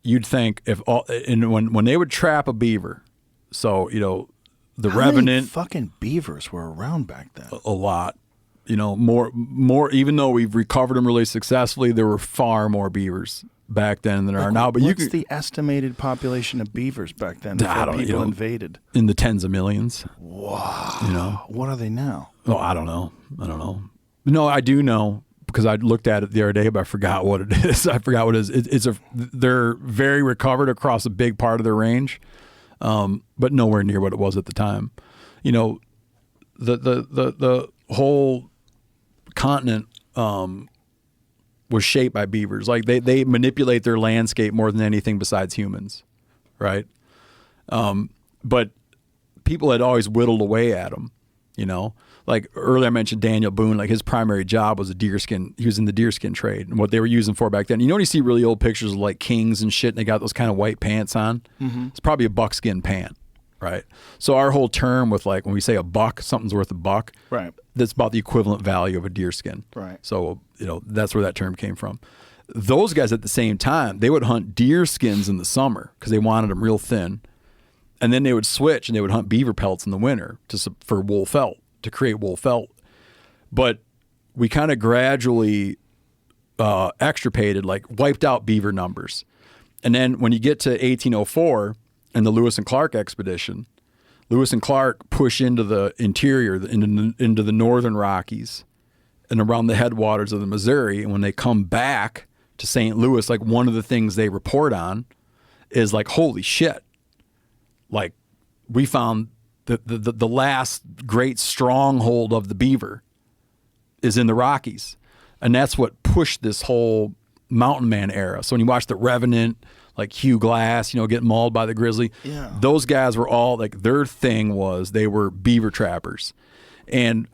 you'd think when they would trap a beaver, so the How Revenant, many fucking beavers were around back then? a lot, more. Even though we've recovered them really successfully, there were far more beavers back then than there are now. But what's the estimated population of beavers back then before people invaded? In the tens of millions. Wow. What are they now? Oh, I don't know. No, I do know because I looked at it the other day, but I forgot what it is. They're very recovered across a big part of their range, but nowhere near what it was at the time. The whole continent was shaped by beavers. Like they manipulate their landscape more than anything besides humans, right? But people had always whittled away at them, Like earlier I mentioned Daniel Boone, like his primary job was he was in the deerskin trade, and what they were using for back then. When you see really old pictures of like kings and shit and they got those kind of white pants on, It's probably a buckskin pant, right? So our whole term with like when we say a buck, something's worth a buck, right? That's about the equivalent value of a deerskin. Right. So, that's where that term came from. Those guys at the same time, they would hunt deer skins in the summer because they wanted them real thin. And then they would switch and they would hunt beaver pelts in the winter for wool felt, to create wool felt. But we kind of gradually extirpated, like wiped out beaver numbers. And then when you get to 1804 and the Lewis and Clark expedition, Lewis and Clark push into the interior, into the northern Rockies and around the headwaters of the Missouri. And when they come back to St. Louis, like one of the things they report on is like, holy shit, like we found the last great stronghold of the beaver is in the Rockies. And that's what pushed this whole mountain man era. So when you watch The Revenant, like Hugh Glass, get mauled by the grizzly, those guys were all like, their thing was they were beaver trappers. And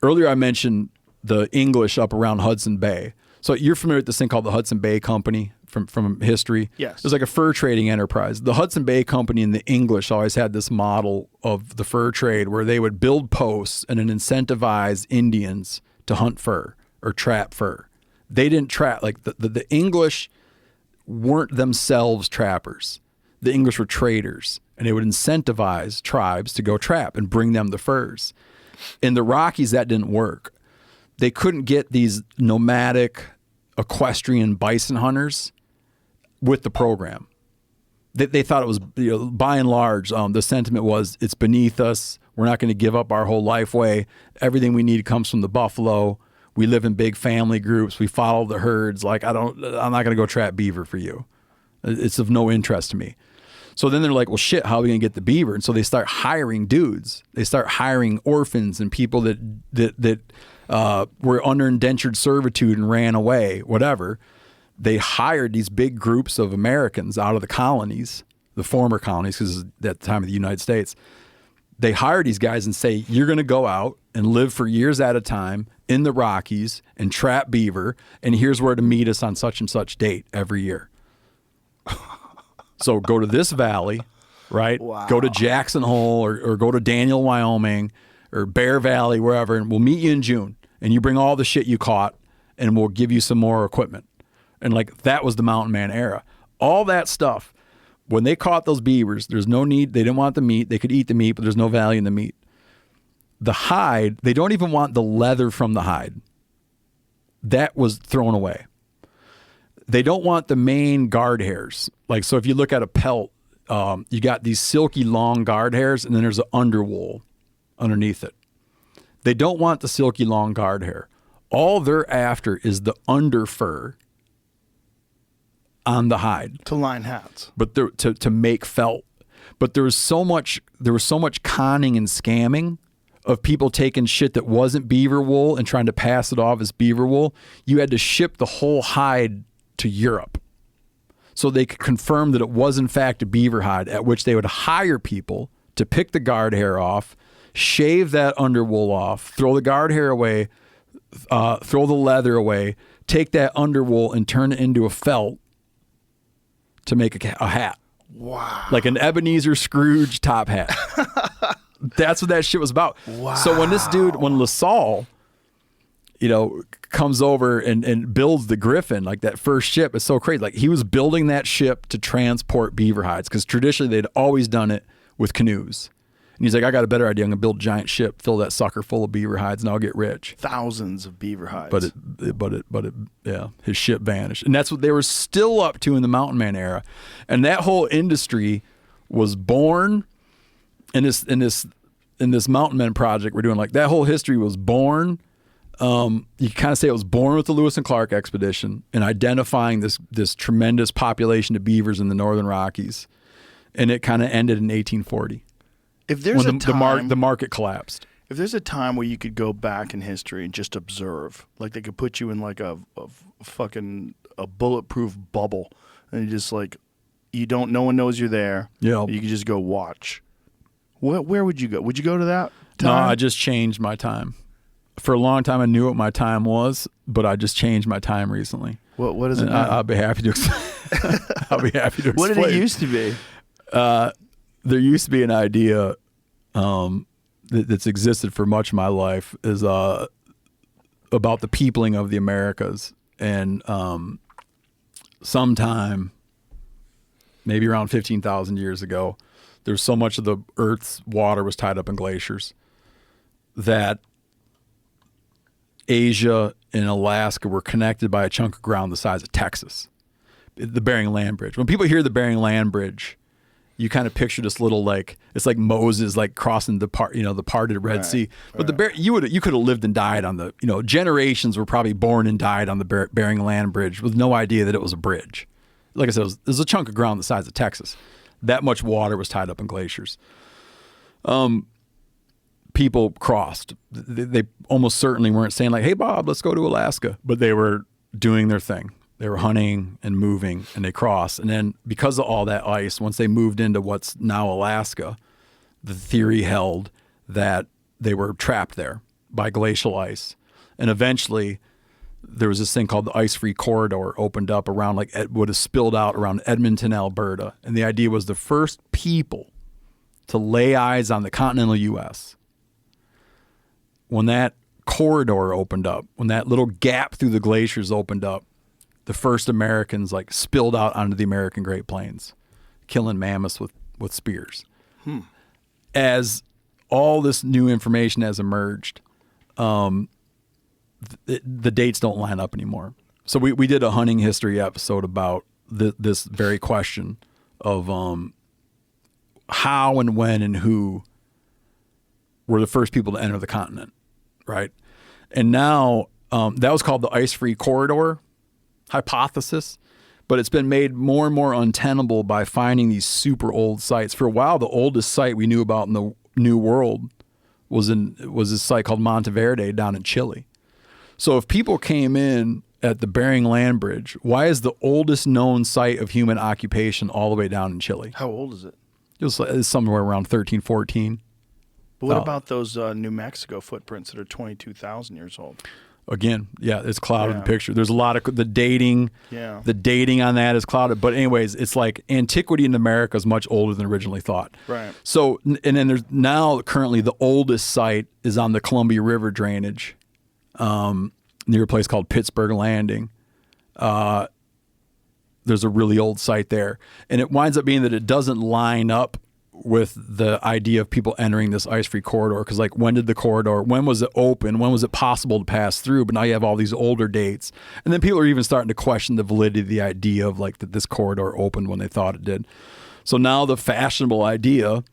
earlier I mentioned the English up around Hudson Bay. So you're familiar with this thing called the Hudson Bay Company from history? Yes. It was like a fur trading enterprise. The Hudson Bay Company and the English always had this model of the fur trade where they would build posts and then incentivize Indians to hunt fur or trap fur. They didn't trap, like the English weren't themselves trappers. The English were traders, and they would incentivize tribes to go trap and bring them the furs. In the Rockies, that didn't work. They couldn't get these nomadic equestrian bison hunters with the program. They thought it was, by and large, the sentiment was, it's beneath us. We're not going to give up our whole life way. Everything we need comes from the buffalo. We live in big family groups. We follow the herds. Like, I'm not going to go trap beaver for you. It's of no interest to me. So then they're like, well, shit, how are we going to get the beaver? And so they start hiring dudes. They start hiring orphans and people that were under indentured servitude and ran away, whatever. They hired these big groups of Americans out of the colonies, the former colonies, because at the time of the United States. They hired these guys and say, you're going to go out and live for years at a time in the Rockies and trap beaver, and here's where to meet us on such and such date every year. So go to this valley, right? Wow. Go to Jackson Hole or go to Daniel, Wyoming, or Bear Valley, wherever, and we'll meet you in June. And you bring all the shit you caught, and we'll give you some more equipment. And like, that was the mountain man era. All that stuff, when they caught those beavers, there's no need. They didn't want the meat. They could eat the meat, but there's no value in the meat. The hide, they don't even want the leather from the hide. That was thrown away. They don't want the main guard hairs. Like, so if you look at a pelt, you got these silky long guard hairs, and then there's an underwool underneath it. They don't want the silky long guard hair. All they're after is the under fur on the hide To line hats. but to make felt. But there was so much conning and scamming of people taking shit that wasn't beaver wool and trying to pass it off as beaver wool. You had to ship the whole hide to Europe so they could confirm that it was in fact a beaver hide, at which they would hire people to pick the guard hair off, shave that underwool off, throw the guard hair away, throw the leather away, take that underwool and turn it into a felt to make a hat. Wow. Like an Ebenezer Scrooge top hat. That's what that shit was about. Wow. So when this dude, when LaSalle, comes over and builds the Griffin, like that first ship, is so crazy. Like, he was building that ship to transport beaver hides, because traditionally they'd always done it with canoes. And he's like, I got a better idea. I'm going to build a giant ship, fill that sucker full of beaver hides, and I'll get rich. Thousands of beaver hides. But his ship vanished. And that's what they were still up to in the mountain man era. And that whole industry was born in this mountain man project we're doing. Like, that whole history was born. You can kind of say it was born with the Lewis and Clark expedition and identifying this tremendous population of beavers in the Northern Rockies. And it kind of ended in 1840. If there's when a time, the market collapsed. If there's a time where you could go back in history and just observe, like they could put you in like a fucking bulletproof bubble, and you just like, no one knows you're there. Yeah. You could just go watch. Where would you go? Would you go to that No, time? I just changed my time. For a long time, I knew what my time was, but I just changed my time recently. What is it And now? I'll be happy to explain. I'll be happy to explain. What did it used to be? There used to be an idea that's existed for much of my life is about the peopling of the Americas. And sometime, maybe around 15,000 years ago, there's so much of the Earth's water was tied up in glaciers that Asia and Alaska were connected by a chunk of ground the size of Texas, the Bering Land Bridge. When people hear the Bering Land Bridge, you kind of picture this little, like, it's like Moses, like crossing the parted Red Sea. But you could have lived and died on the, generations were probably born and died on the Bering Land Bridge with no idea that it was a bridge. Like I said, there's a chunk of ground the size of Texas. That much water was tied up in glaciers. People crossed. They almost certainly weren't saying like, hey, Bob, let's go to Alaska. But they were doing their thing. They were hunting and moving, and they crossed. And then because of all that ice, once they moved into what's now Alaska, the theory held that they were trapped there by glacial ice. And eventually there was this thing called the ice-free corridor opened up around like would have spilled out around Edmonton, Alberta. And the idea was the first people to lay eyes on the continental U.S. when that corridor opened up, when that little gap through the glaciers opened up, the first Americans like spilled out onto the American Great Plains, killing mammoths with spears. As all this new information has emerged, the dates don't line up anymore. So we did a hunting history episode about this very question of how and when and who were the first people to enter the continent, right? And now that was called the ice-free corridor hypothesis, but it's been made more and more untenable by finding these super old sites. For a while, the oldest site we knew about in the New World was this site called Monteverde down in Chile. So if people came in at the Bering Land Bridge, why is the oldest known site of human occupation all the way down in Chile? How old is it? It's somewhere around 13, 14. But what about those New Mexico footprints that are 22,000 years old? Again, yeah, it's clouded in the picture. There's a lot of the dating. Yeah. The dating on that is clouded. But anyways, it's like antiquity in America is much older than originally thought. Right. So, and then there's now currently the oldest site is on the Columbia River drainage, near a place called Pittsburgh Landing. There's a really old site there. And it winds up being that it doesn't line up with the idea of people entering this ice-free corridor. Because like, when was it open? When was it possible to pass through? But now you have all these older dates. And then people are even starting to question the validity of the idea of like that this corridor opened when they thought it did. So now the fashionable idea,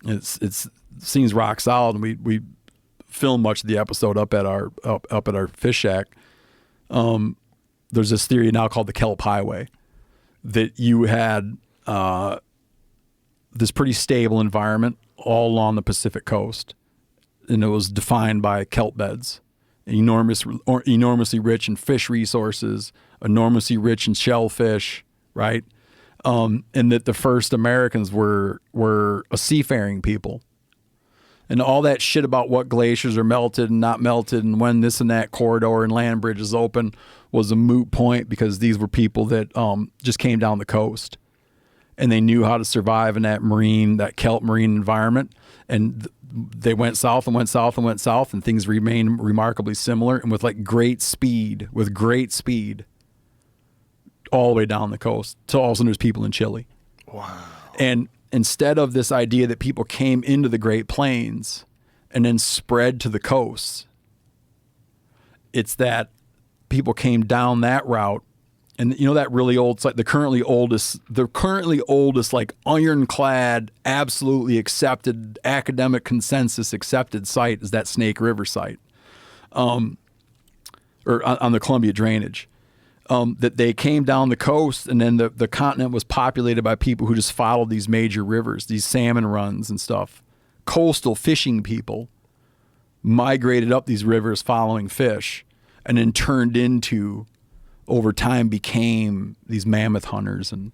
it seems rock solid. And we filmed much of the episode up at our fish shack. There's this theory now called the Kelp Highway, that you had this pretty stable environment all along the Pacific coast, and it was defined by kelp beds, enormously rich in fish resources, enormously rich in shellfish, right? And that the first Americans were a seafaring people. And all that shit about what glaciers are melted and not melted and when this and that corridor and land bridge is open was a moot point, because these were people that just came down the coast and they knew how to survive in that kelp marine environment. And they went south and went south and went south, and things remain remarkably similar, and with great speed all the way down the coast. So all of a sudden there's people in Chile. Wow. And instead of this idea that people came into the Great Plains and then spread to the coasts, it's that people came down that route. And you know that really old site, the currently oldest like ironclad, absolutely accepted, academic consensus accepted site is that Snake River site, or on the Columbia drainage. That they came down the coast, and then the continent was populated by people who just followed these major rivers, these salmon runs and stuff. Coastal fishing people migrated up these rivers following fish, and then turned into, over time, became these mammoth hunters and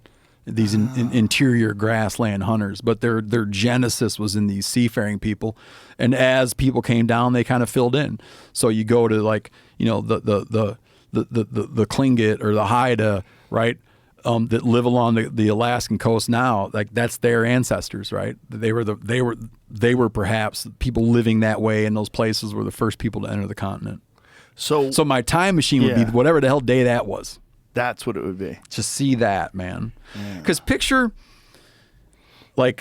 these interior grassland hunters. But their genesis was in these seafaring people, and as people came down, they kind of filled in. So you go to the Tlingit or the Haida, right? That live along the Alaskan coast now, like that's their ancestors, right? They were perhaps people living that way in those places were the first people to enter the continent. So my time machine would be whatever the hell day that was. That's what it would be. To see that, man. Because picture me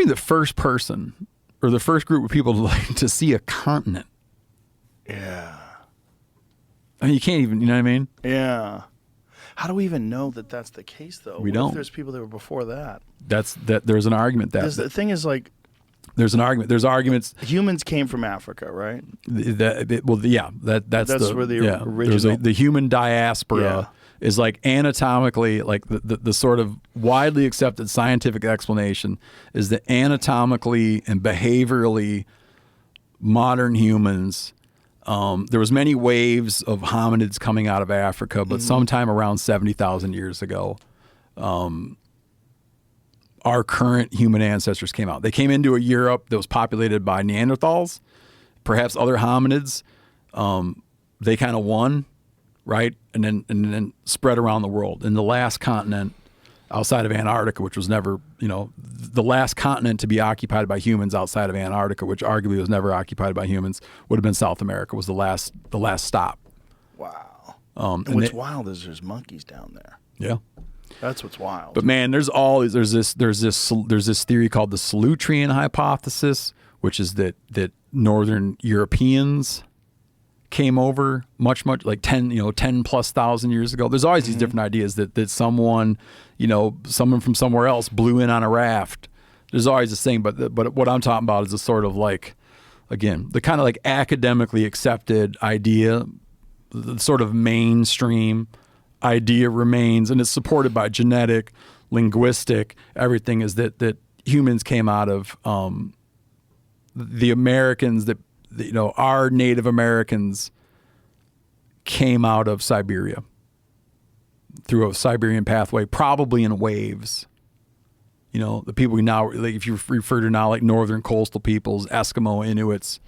the first person or the first group of people to see a continent. Yeah. I mean, you can't even, you know what I mean? Yeah. How do we even know that that's the case, though? We What don't. if there's people that were before that? There's an argument The thing is, like, there's an argument. There's arguments. humans came from Africa, right? That's where the original. the human diaspora. Yeah. is like anatomically, like the sort of widely accepted scientific explanation is that anatomically and behaviorally modern humans, there was many waves of hominids coming out of Africa, but sometime around 70,000 years ago, our current human ancestors came out. They came into a Europe that was populated by Neanderthals, perhaps other hominids. They kind of won, right? And then spread around the world. And the last continent outside of Antarctica, which was never, the last continent to be occupied by humans outside of Antarctica, which arguably was never occupied by humans, would have been South America, was the last stop. Wow. And what's wild is there's monkeys down there. Yeah. That's what's wild. But man, there's this theory called the Solutrean hypothesis, which is that northern Europeans came over much like 10 plus thousand years ago. There's always these different ideas that someone from somewhere else blew in on a raft. There's always this thing, but what I'm talking about is a sort of like, again, the kind of like academically accepted idea, the sort of mainstream idea remains, and it's supported by genetic, linguistic, everything, is that humans came out of the Americans, that our Native Americans came out of Siberia through a Siberian pathway, probably in waves. The people we now, like if you refer to now like northern coastal peoples, Eskimo, Inuits,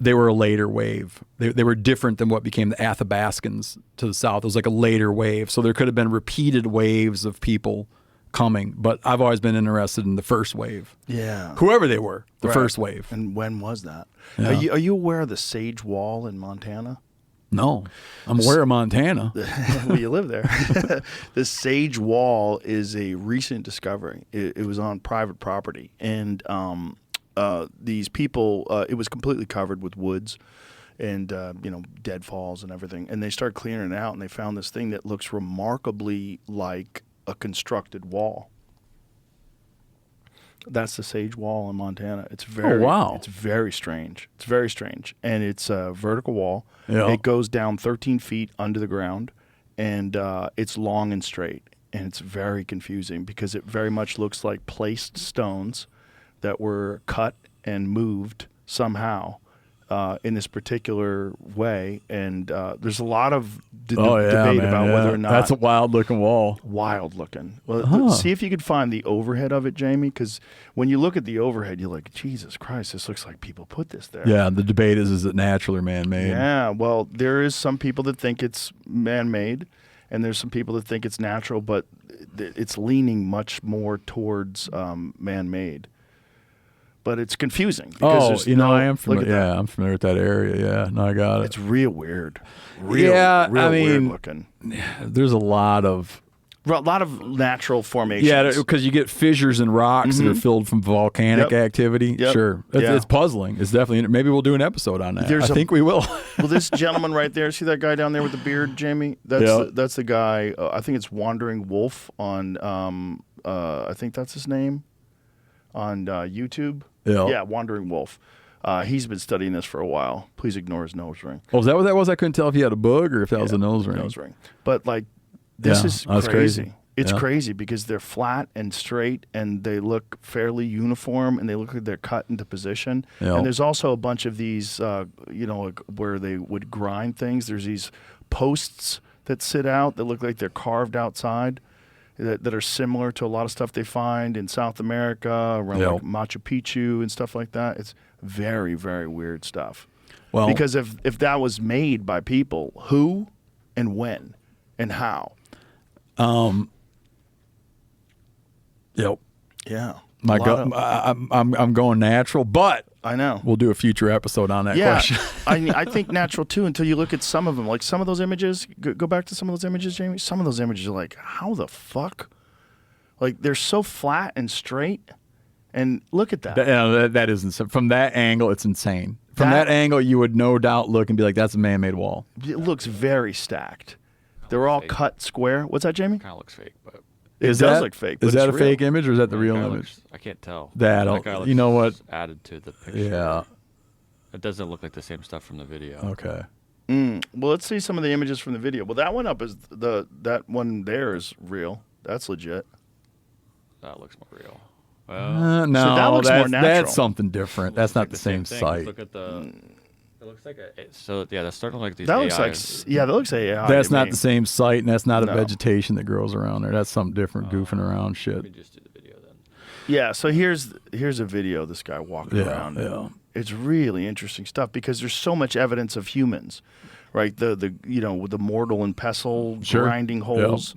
they were a later wave. They were different than what became the Athabascans to the south. It was like a later wave. So there could have been repeated waves of people coming, but I've always been interested in the first wave. Yeah. Whoever they were, the first wave. And when was that? Yeah. Are you aware of the Sage Wall in Montana? No. I'm aware of Montana. Well, you live there. The Sage Wall is a recent discovery. It was on private property, and these people, it was completely covered with woods and deadfalls and everything, and they started clearing it out, and they found this thing that looks remarkably like a constructed wall. That's the Sage Wall in Montana. It's very It's very strange. It's very strange, and it's a vertical wall. Yeah. It goes down 13 feet under the ground, and it's long and straight, and it's very confusing because it very much looks like placed stones that were cut and moved somehow in this particular way, and there's a lot of debate about whether or not that's a wild looking wall. Wild looking. Well, see if you could find the overhead of it, Jamie, because when you look at the overhead, you're like, Jesus Christ, this looks like people put this there. Yeah, the debate is it natural or man-made? Yeah, well, there is some people that think it's man-made, and there's some people that think it's natural, but it's leaning much more towards man-made. But it's confusing. Because I am familiar. Yeah, I'm familiar with that area. Yeah, no, I got it. It's real weird. Real weird looking. There's a lot of natural formations. Yeah, because you get fissures in rocks that are filled from volcanic activity. Yep. Sure, it's puzzling. It's definitely. Maybe we'll do an episode on that. I think we will. Well, this gentleman right there, see that guy down there with the beard, Jamie? That's the guy. I think it's Wandering Wolf on. I think that's his name. On YouTube. Yeah, Wandering Wolf. He's been studying this for a while. Please ignore his nose ring. Oh, is that what that was? I couldn't tell if he had a bug or if that was a nose ring. Nose ring. But this is crazy. It's crazy because they're flat and straight and they look fairly uniform and they look like they're cut into position. Yep. And there's also a bunch of these, where they would grind things. There's these posts that sit out that look like they're carved outside. That are similar to a lot of stuff they find in South America, around like Machu Picchu and stuff like that. It's very, very weird stuff. Well, because if that was made by people, who and when and how? Yep. Yeah. My gut, I'm going natural, but I know we'll do a future episode on that question. I think natural too. Until you look at some of them, like some of those images. Go back to some of those images, Jamie. Some of those images are like, how the fuck? Like they're so flat and straight. And look at that. That isn't from that angle. It's insane. From that angle, you would no doubt look and be like, "That's a man-made wall." It looks very stacked. They're all cut square. What's that, Jamie? Kind of looks fake, but it does look fake. Is that a real. fake image or is that the real image? I can't tell. You know what? Added to the picture. Yeah. It doesn't look like the same stuff from the video. Okay. Well, let's see some of the images from the video. Well, that one up is that one there is real. That's legit. That looks more real. No, So that looks more natural. That's something different. That's not the same thing. site. Look at the. It looks like that's starting to look like these. That AI. looks like that looks AI. That's to not me. the same site, and that's not No. a vegetation that grows around there. That's something different, goofing around shit. Let me just do the video then. Yeah. So here's a video of this guy walking Yeah, around. yeah. It's really interesting stuff because there's so much evidence of humans, right? The with the mortar and pestle Sure. grinding holes.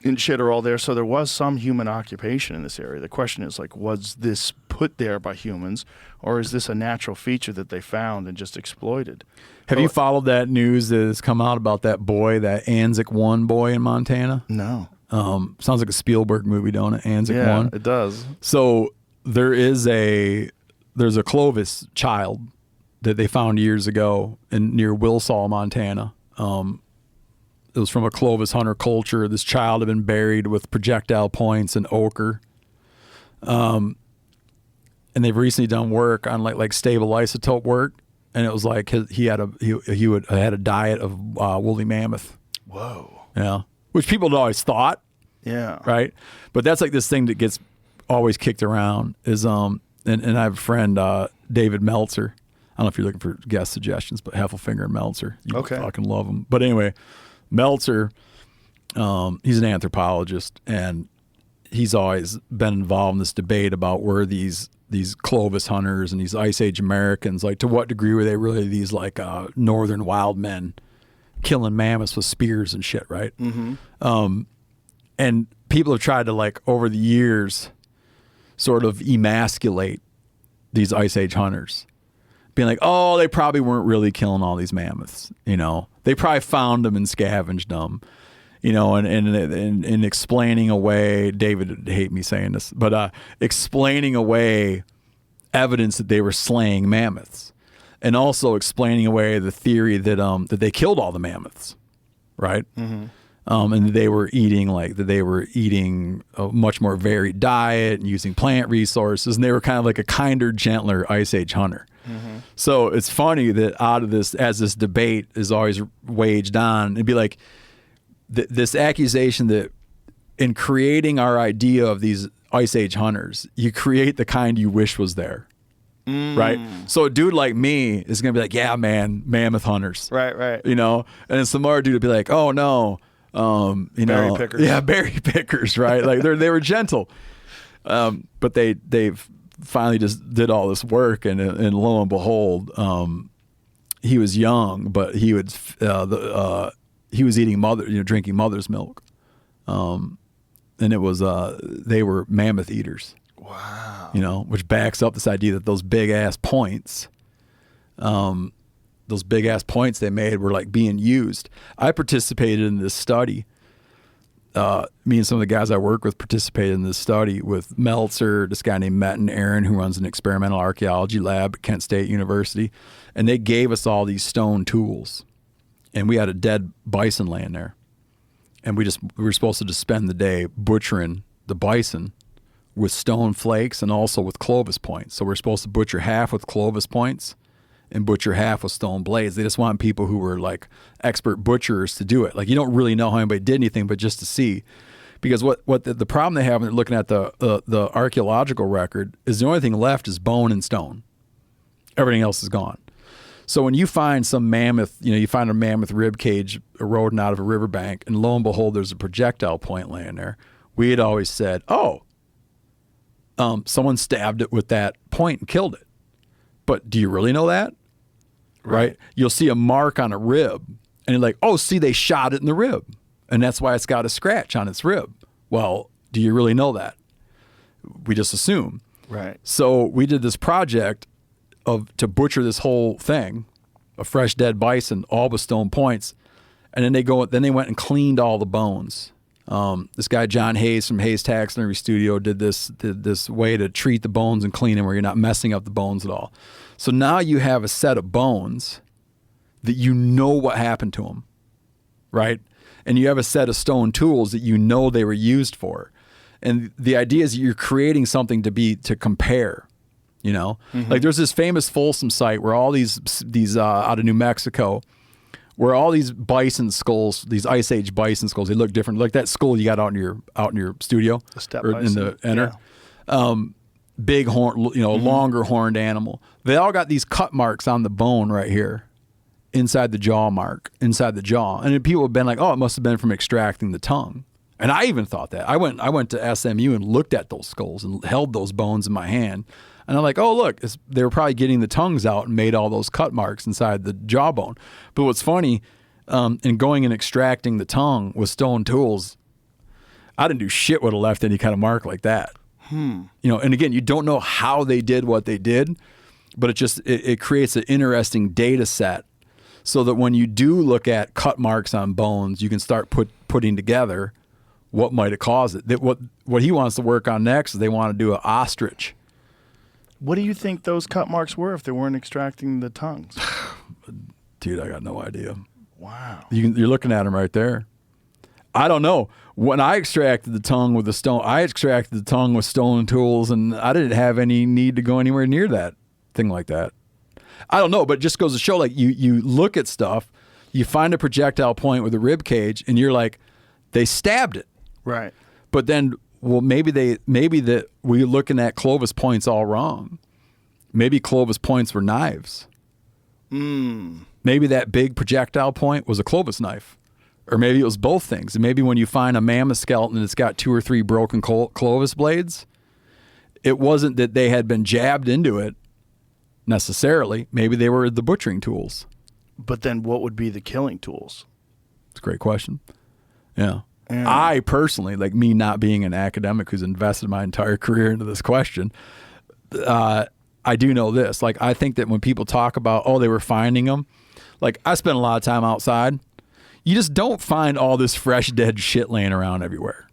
And shit are all there. So there was some human occupation in this area. The question is, like, was this put there by humans, or is this a natural feature that they found and just exploited? Have you followed that news that has come out about that boy, that Anzac 1 boy in Montana? No. Sounds like a Spielberg movie, don't it? Anzac 1. It does. So there's a Clovis child that they found years ago near Wilsall, Montana. It was from a Clovis hunter culture. This child had been buried with projectile points and ochre. And they've recently done work on like stable isotope work, and it was like he had a diet of woolly mammoth. Whoa. Yeah, which people had always thought. Yeah. Right, but that's like this thing that gets always kicked around is and I have a friend David Meltzer. I don't know if you're looking for guest suggestions, but Heffelfinger and Meltzer, you fucking love them. But anyway, Meltzer, he's an anthropologist, and he's always been involved in this debate about where these Clovis hunters and these Ice Age Americans, like to what degree were they really these like northern wild men killing mammoths with spears and shit, right? Mm-hmm. And people have tried to like over the years sort of emasculate these Ice Age hunters, being like, oh, they probably weren't really killing all these mammoths, They probably found them and scavenged them, and explaining away, David would hate me saying this, but explaining away evidence that they were slaying mammoths, and also explaining away the theory that that they killed all the mammoths, right? Mm-hmm. And they were eating a much more varied diet and using plant resources, and they were kind of like a kinder, gentler Ice Age hunter. Mm-hmm. So it's funny that out of this, as this debate is always waged on, it'd be like this accusation that in creating our idea of these Ice Age hunters, you create the kind you wish was there. Right? So a dude like me is going to be like, yeah, man, mammoth hunters. Right. And then some other dude would be like, oh, no. Berry pickers. Yeah, berry pickers, right? Like they were gentle. But they've finally just did all this work, and lo and behold, he was young, but he was eating drinking mother's milk, and it was they were mammoth eaters. Wow. Which backs up this idea that those big ass points they made were like being used. I participated in this study. Me and some of the guys I work with participated in this study with Meltzer, this guy named Metin Aaron, who runs an experimental archaeology lab at Kent State University. And they gave us all these stone tools. And we had a dead bison laying there. And we were supposed to just spend the day butchering the bison with stone flakes and also with Clovis points. So we're supposed to butcher half with Clovis points and butcher half with stone blades. They just want people who were like expert butchers to do it. Like you don't really know how anybody did anything, but just to see. Because what the problem they have when they're looking at the archaeological record is the only thing left is bone and stone. Everything else is gone. So when you find some mammoth, you find a mammoth rib cage eroding out of a riverbank, and lo and behold, there's a projectile point laying there. We had always said, someone stabbed it with that point and killed it. But do you really know that? Right? You'll see a mark on a rib, and you're like, see, they shot it in the rib, and that's why it's got a scratch on its rib. Well, do you really know that? We just assume. Right. So we did this project to butcher this whole thing, a fresh dead bison, all with stone points, and then they went and cleaned all the bones. This guy John Hayes from Hayes Taxidermy Studio did this way to treat the bones and clean them where you're not messing up the bones at all. So now you have a set of bones that you know what happened to them, right? And you have a set of stone tools that you know they were used for. And the idea is you're creating something to compare, Like there's this famous Folsom site where all these out of New Mexico, where all these bison skulls, these Ice Age bison skulls, they look different. Like that skull you got out in your studio, The steppe or bison. in the enter. Big horn, longer horned animal. They all got these cut marks on the bone right here, inside the jaw. And then people have been like, oh, it must have been from extracting the tongue. And I even thought that. I went to SMU and looked at those skulls and held those bones in my hand. And I'm like, oh, look, they were probably getting the tongues out and made all those cut marks inside the jawbone. But what's funny, in going and extracting the tongue with stone tools, I didn't do shit with have left any kind of mark like that. And again, you don't know how they did what they did, but it creates an interesting data set so that when you do look at cut marks on bones, you can start putting together what might have caused it. What he wants to work on next is they want to do an ostrich. What do you think those cut marks were if they weren't extracting the tongues? Dude, I got no idea. Wow. You're looking at them right there. I don't know. When I extracted the tongue with stone tools, and I didn't have any need to go anywhere near that thing like that. I don't know, but it just goes to show, like, you look at stuff, you find a projectile point with a rib cage, and you're like, they stabbed it. Right. But then, well, maybe we're looking at Clovis points all wrong. Maybe Clovis points were knives. Maybe that big projectile point was a Clovis knife. Or maybe it was both things. And maybe when you find a mammoth skeleton and it's got 2 or 3 broken Clovis blades, it wasn't that they had been jabbed into it necessarily. Maybe they were the butchering tools. But then what would be the killing tools? It's a great question. Yeah. I personally, like me not being an academic who's invested my entire career into this question, I do know this. Like, I think that when people talk about, oh, they were finding them, like, I spent a lot of time outside. You just don't find all this fresh dead shit laying around everywhere,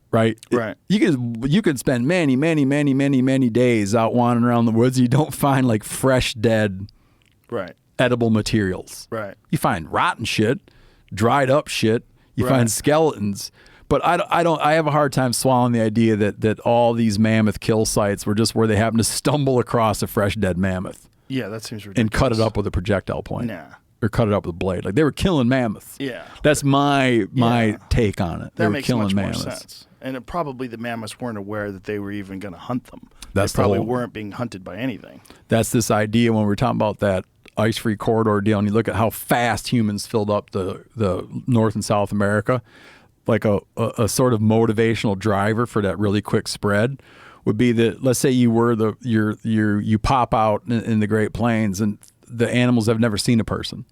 right? Right. You could spend many days out wandering around the woods. You don't find like fresh dead, right, edible materials. Right. You find rotten shit, dried up shit. You find skeletons. But I have a hard time swallowing the idea that all these mammoth kill sites were just where they happened to stumble across a fresh dead mammoth. Yeah, that seems ridiculous. And cut it up with a projectile point. Nah. Or cut it up with a blade. Like, they were killing mammoths. Yeah. That's my take on it. They That were makes killing much mammoths. more sense. And probably the mammoths weren't aware that they were even going to hunt them. That's they probably the whole, weren't being hunted by anything. That's this idea when we're talking about that ice-free corridor deal, and you look at how fast humans filled up the North and South America, like a sort of motivational driver for that really quick spread would be that, let's say you were you pop out in the Great Plains and the animals have never seen a person,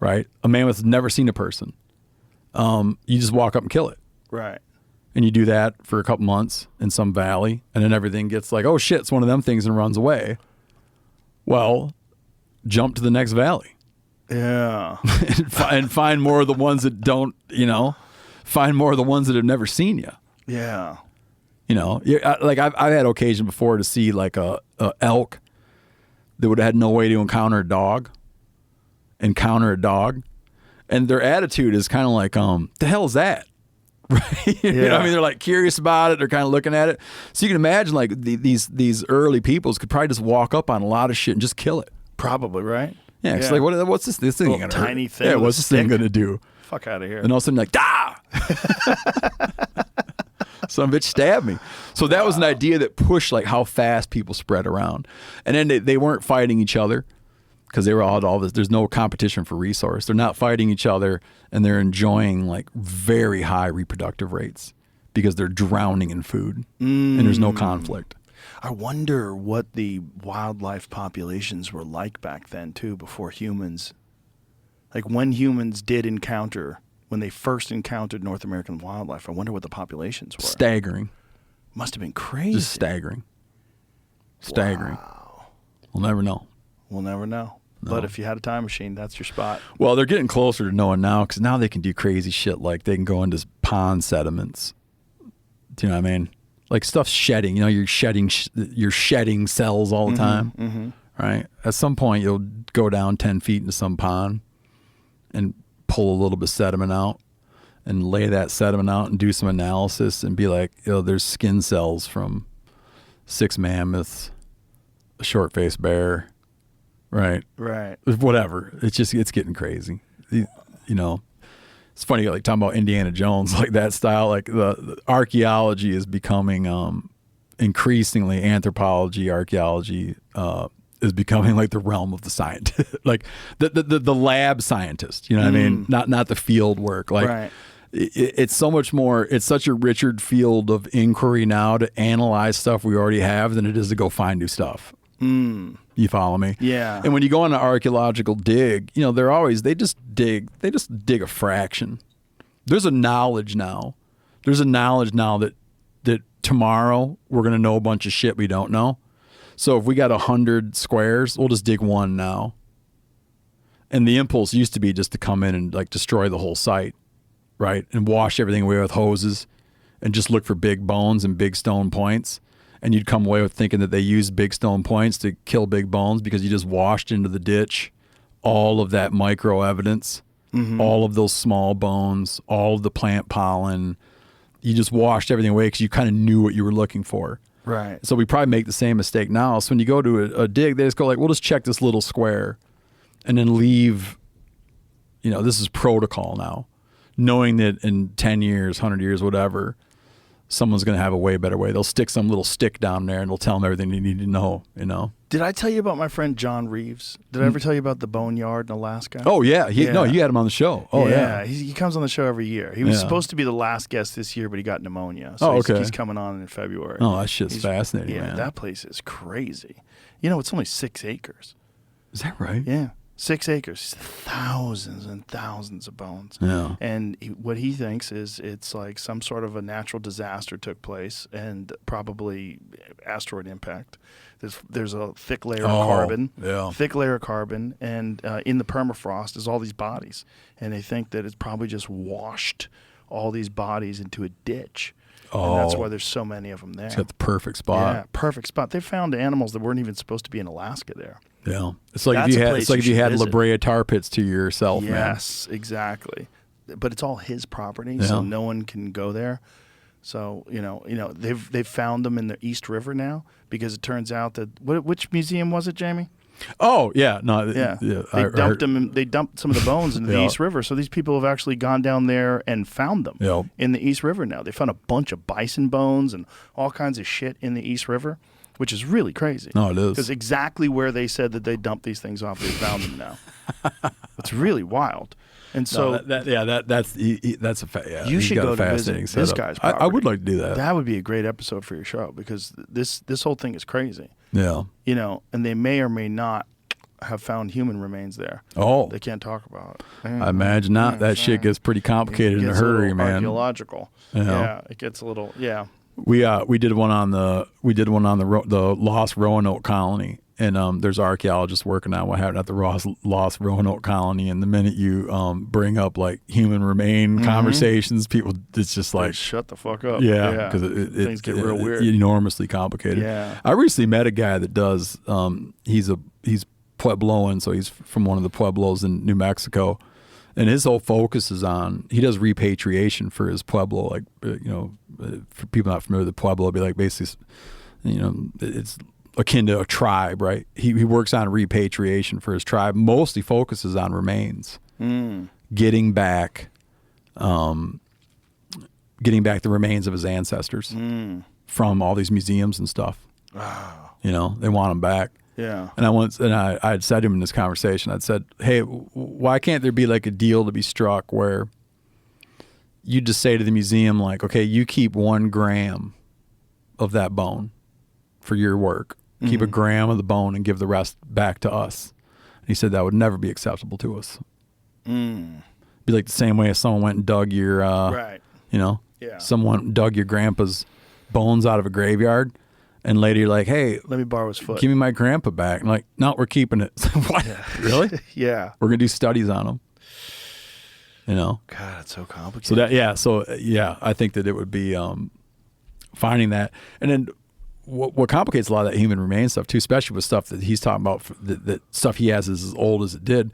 right? A mammoth has never seen a person. You just walk up and kill it. Right. And you do that for a couple months in some valley, and then everything gets like, oh shit, it's one of them things, and runs away. Well, jump to the next valley. Yeah. and find more of the ones that don't, find more of the ones that have never seen you. Yeah. Like I've had occasion before to see like a elk that would have had no way to encounter a dog, and their attitude is kind of like, the hell is that? Right? You know what I mean? They're like curious about it. They're kind of looking at it. So you can imagine like these early peoples could probably just walk up on a lot of shit and just kill it. Some Yeah. It's like, what's this thing little gonna tiny hurt? thing. Yeah. with What's a this thing stick. gonna do? Fuck out of here. And all of a sudden, like, some bitch stabbed me. So that was an idea that pushed like how fast people spread around. And then they weren't fighting each other because they were all this. There's no competition for resource. They're not fighting each other, and they're enjoying like very high reproductive rates because they're drowning in food and there's no conflict. I wonder what the wildlife populations were like back then too, before humans. Like when humans did encounter, when they first encountered North American wildlife, I wonder what the populations were. Staggering. Must have been crazy. Just staggering. Wow. We'll never know. We'll never know. No. But if you had a time machine, that's your spot. Well, they're getting closer to knowing now, because now they can do crazy shit like they can go into pond sediments. Do you know what I mean? Like stuff's shedding. You're shedding cells all the time, right? At some point, you'll go down 10 feet into some pond and pull a little bit of sediment out and lay that sediment out and do some analysis and be like, there's skin cells from 6 mammoths, a short-faced bear, right? Right. Whatever. It's getting crazy. You know, it's funny, like talking about Indiana Jones, like that style. Like the archaeology is becoming increasingly anthropology, archaeology is becoming like the realm of the scientist, like the lab scientist. You know what I mean? Not the field work. Like. Right. It's so much more, it's such a richer field of inquiry now to analyze stuff we already have than it is to go find new stuff. You follow me? Yeah. And when you go on an archaeological dig, you know, they just dig a fraction. There's a knowledge now that tomorrow we're going to know a bunch of shit we don't know. So if we got 100 squares, we'll just dig one now. And the impulse used to be just to come in and like destroy the whole site. Right, and wash everything away with hoses and just look for big bones and big stone points. And you'd come away with thinking that they used big stone points to kill big bones because you just washed into the ditch all of that micro evidence, all of those small bones, all of the plant pollen. You just washed everything away because you kind of knew what you were looking for. Right. So we probably make the same mistake now. So when you go to a dig, they just go like, we'll just check this little square and then leave, you know, this is protocol now. Knowing that in 10 years, 100 years, whatever, someone's going to have a way better way. They'll stick some little stick down there and they'll tell them everything they need to know, you know? Did I tell you about my friend John Reeves? Did I ever tell you about the boneyard in Alaska? Oh, yeah. No, you had him on the show. Oh, yeah. He comes on the show every year. He was supposed to be the last guest this year, but he got pneumonia. So he's coming on in February. Oh, that shit's fascinating, man. man. That place is crazy. You know, it's only 6 acres. Is that right? Yeah. 6 acres, thousands and thousands of bones. Yeah. And what he thinks is it's like some sort of a natural disaster took place and probably asteroid impact. There's a thick layer of carbon. Yeah. Thick layer of carbon. And in the permafrost is all these bodies. And they think that it's probably just washed all these bodies into a ditch. And that's why there's so many of them there. It's at the perfect spot. Yeah, perfect spot. They found animals that weren't even supposed to be in Alaska there. Yeah, it's like if you had La Brea tar pits to yourself, man. Yes, exactly. But it's all his property, so no one can go there. So you know, they've found them in the East River now because it turns out that which museum was it, Jamie? Oh yeah, no, yeah. They dumped some of the bones into the East River. So these people have actually gone down there and found them in the East River now. They found a bunch of bison bones and all kinds of shit in the East River. Which is really crazy. No, it is. Because exactly where they said that they dumped these things off, they found them now. It's really wild. And so, that's a fact. Yeah, you should go to visit this guy's property. I would like to do that. That would be a great episode for your show because this whole thing is crazy. Yeah. You know, and they may or may not have found human remains there. Oh, they can't talk about it. I imagine not. That shit gets pretty complicated in a hurry, man. Archaeological. Yeah, it gets a little. Yeah. We did one on the Lost Roanoke colony, and there's archaeologists working on what happened at the Lost Roanoke colony. And the minute you bring up like human remain conversations, people it's just like shut the fuck up. Yeah, because things get real weird, enormously complicated. Yeah, I recently met a guy that does. He's Puebloan, so he's from one of the pueblos in New Mexico. And his whole focus is on, he does repatriation for his pueblo. Like, for people not familiar with the pueblo, it'd be like basically, it's akin to a tribe, right? He works on repatriation for his tribe, mostly focuses on remains. Getting back the remains of his ancestors from all these museums and stuff. Wow. They want them back. Yeah. And I had said to him in this conversation, I'd said, hey, why can't there be like a deal to be struck where you just say to the museum, like, okay, you keep 1 gram of that bone for your work. Keep a gram of the bone and give the rest back to us. And he said that would never be acceptable to us. Be like the same way if someone went and dug your, right. Someone dug your grandpa's bones out of a graveyard. And later you're like, hey, let me borrow his foot. Give me my grandpa back. I'm like, no, we're keeping it. What? Really? Yeah. We're going to do studies on him. God, it's so complicated. So I think that it would be finding that. And then what complicates a lot of that human remains stuff too, especially with stuff that he's talking about, that stuff he has is as old as it did,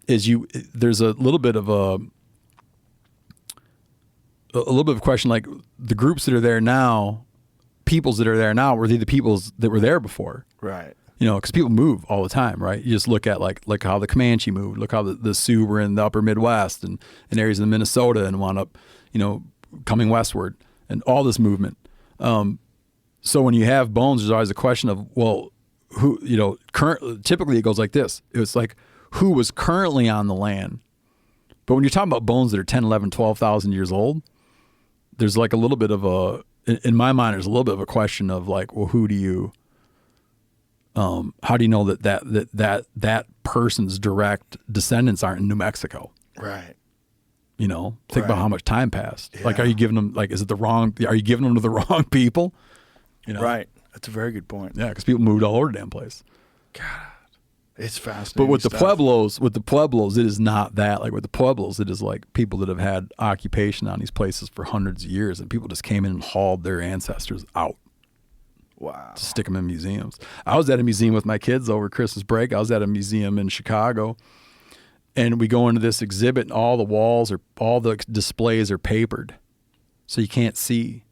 is there's a little bit of a question, like the groups that are there now, peoples that are there now, were they the peoples that were there before? Right. You know, because people move all the time, right? You just look at like how the Comanche moved. Look how the Sioux were in the upper Midwest and in areas in Minnesota and wound up, you know, coming westward and all this movement. So when you have bones, there's always a question of, well, who, you know, typically it goes like this. It was like who was currently on the land. But when you're talking about bones that are 10, 11, 12,000 years old, there's like a little bit of in my mind, there's a little bit of a question of like, well, who do you, how do you know that person's direct descendants aren't in New Mexico? Right. You know, think Right. about how much time passed. Yeah. Like, are you giving them, like, are you giving them to the wrong people? You know? Right. That's a very good point. Yeah, because people moved all over the damn place. It's fascinating. But with stuff. the Pueblos, it is not that. Like with the Pueblos, it is like people that have had occupation on these places for hundreds of years, and people just came in and hauled their ancestors out. Wow. To stick them in museums. I was at a museum with my kids over Christmas break. I was at a museum in Chicago, and we go into this exhibit, and all the displays are papered, so you can't see.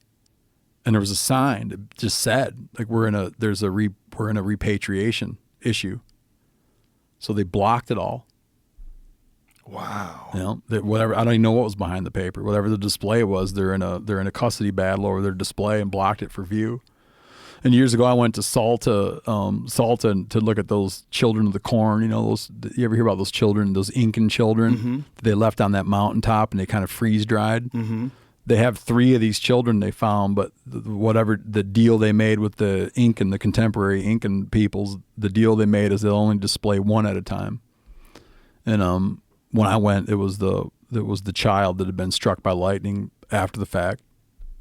And there was a sign that just said, like, we're in a repatriation issue. So they blocked it all. Wow. You know, whatever, I don't even know what was behind the paper. Whatever the display was, they're in a custody battle over their display and blocked it for view. And years ago, I went to Salta to look at those children of the corn. You know, you ever hear about those children, those Incan children that they left on that mountaintop and they kind of freeze dried? Mm-hmm. They have 3 of these children they found, but whatever the deal they made with the Incan, the contemporary Incan peoples, the deal they made is they'll only display 1 at a time. And when I went, it was the child that had been struck by lightning after the fact,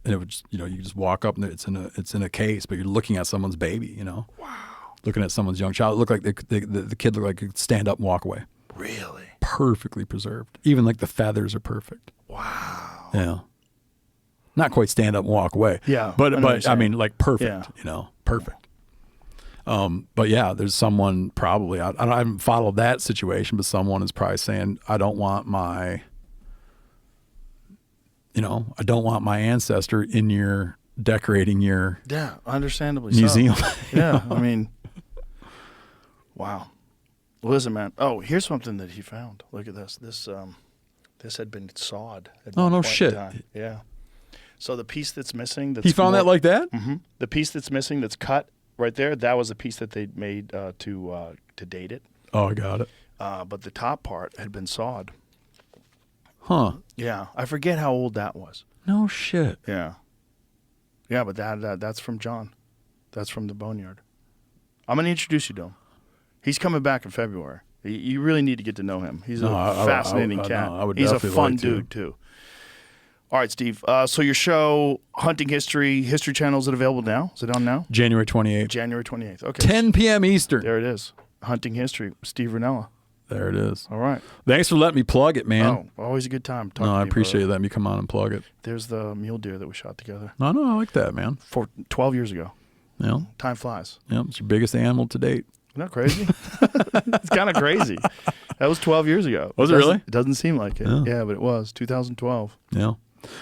and it was, you know, you just walk up and it's in a case, but you're looking at someone's baby, you know. Wow. Looking at someone's young child, it looked like the kid looked like he could stand up and walk away. Really? Perfectly preserved. Even like the feathers are perfect. Wow. Yeah. Not quite stand up and walk away. Yeah, but I mean, like perfect. Yeah. You know, perfect. But yeah, there's someone probably I haven't followed that situation, but someone is probably saying, I don't want my ancestor in your decorating your understandably museum. So. Yeah, I mean, wow. Listen, man. Oh, here's something that he found. Look at this. This had been sawed. Oh, no shit. Yeah. So the piece that's missing, He found that like that? Mm-hmm. The piece that's missing, that's cut right there, that was a piece that they made to date it. Oh, I got it. But the top part had been sawed. Huh. Yeah, I forget how old that was. No shit. Yeah. Yeah, but that's from John. That's from the Boneyard. I'm going to introduce you to him. He's coming back in February. You really need to get to know him. He's a fascinating cat. I would He's a definitely fun like to. dude, too. All right, Steve. So your show, Hunting History Channel, is it available now? Is it on now? January 28th. January 28th. Okay. 10 p.m. Eastern. There it is. Hunting History, Steve Rinella. There it is. All right. Thanks for letting me plug it, man. Oh, always a good time talking to you. I appreciate you brother. letting me come on and plug it. There's the mule deer that we shot together. No, I like that, man. 12 years ago. Yeah. Time flies. Yeah, it's your biggest animal to date. Isn't that crazy? It's kind of crazy. That was 12 years ago. Was it really? It doesn't seem like it. Yeah. Yeah, but it was 2012. Yeah.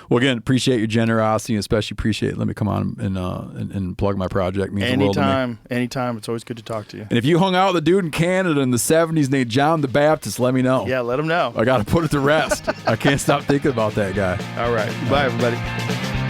Well, again, appreciate your generosity, and especially appreciate let me come on and plug my project. It means the world to me. Anytime. It's always good to talk to you. And if you hung out with a dude in Canada in the 70s named John the Baptist, let me know. Yeah, let him know. I got to put it to rest. I can't stop thinking about that guy. All right. Bye, everybody.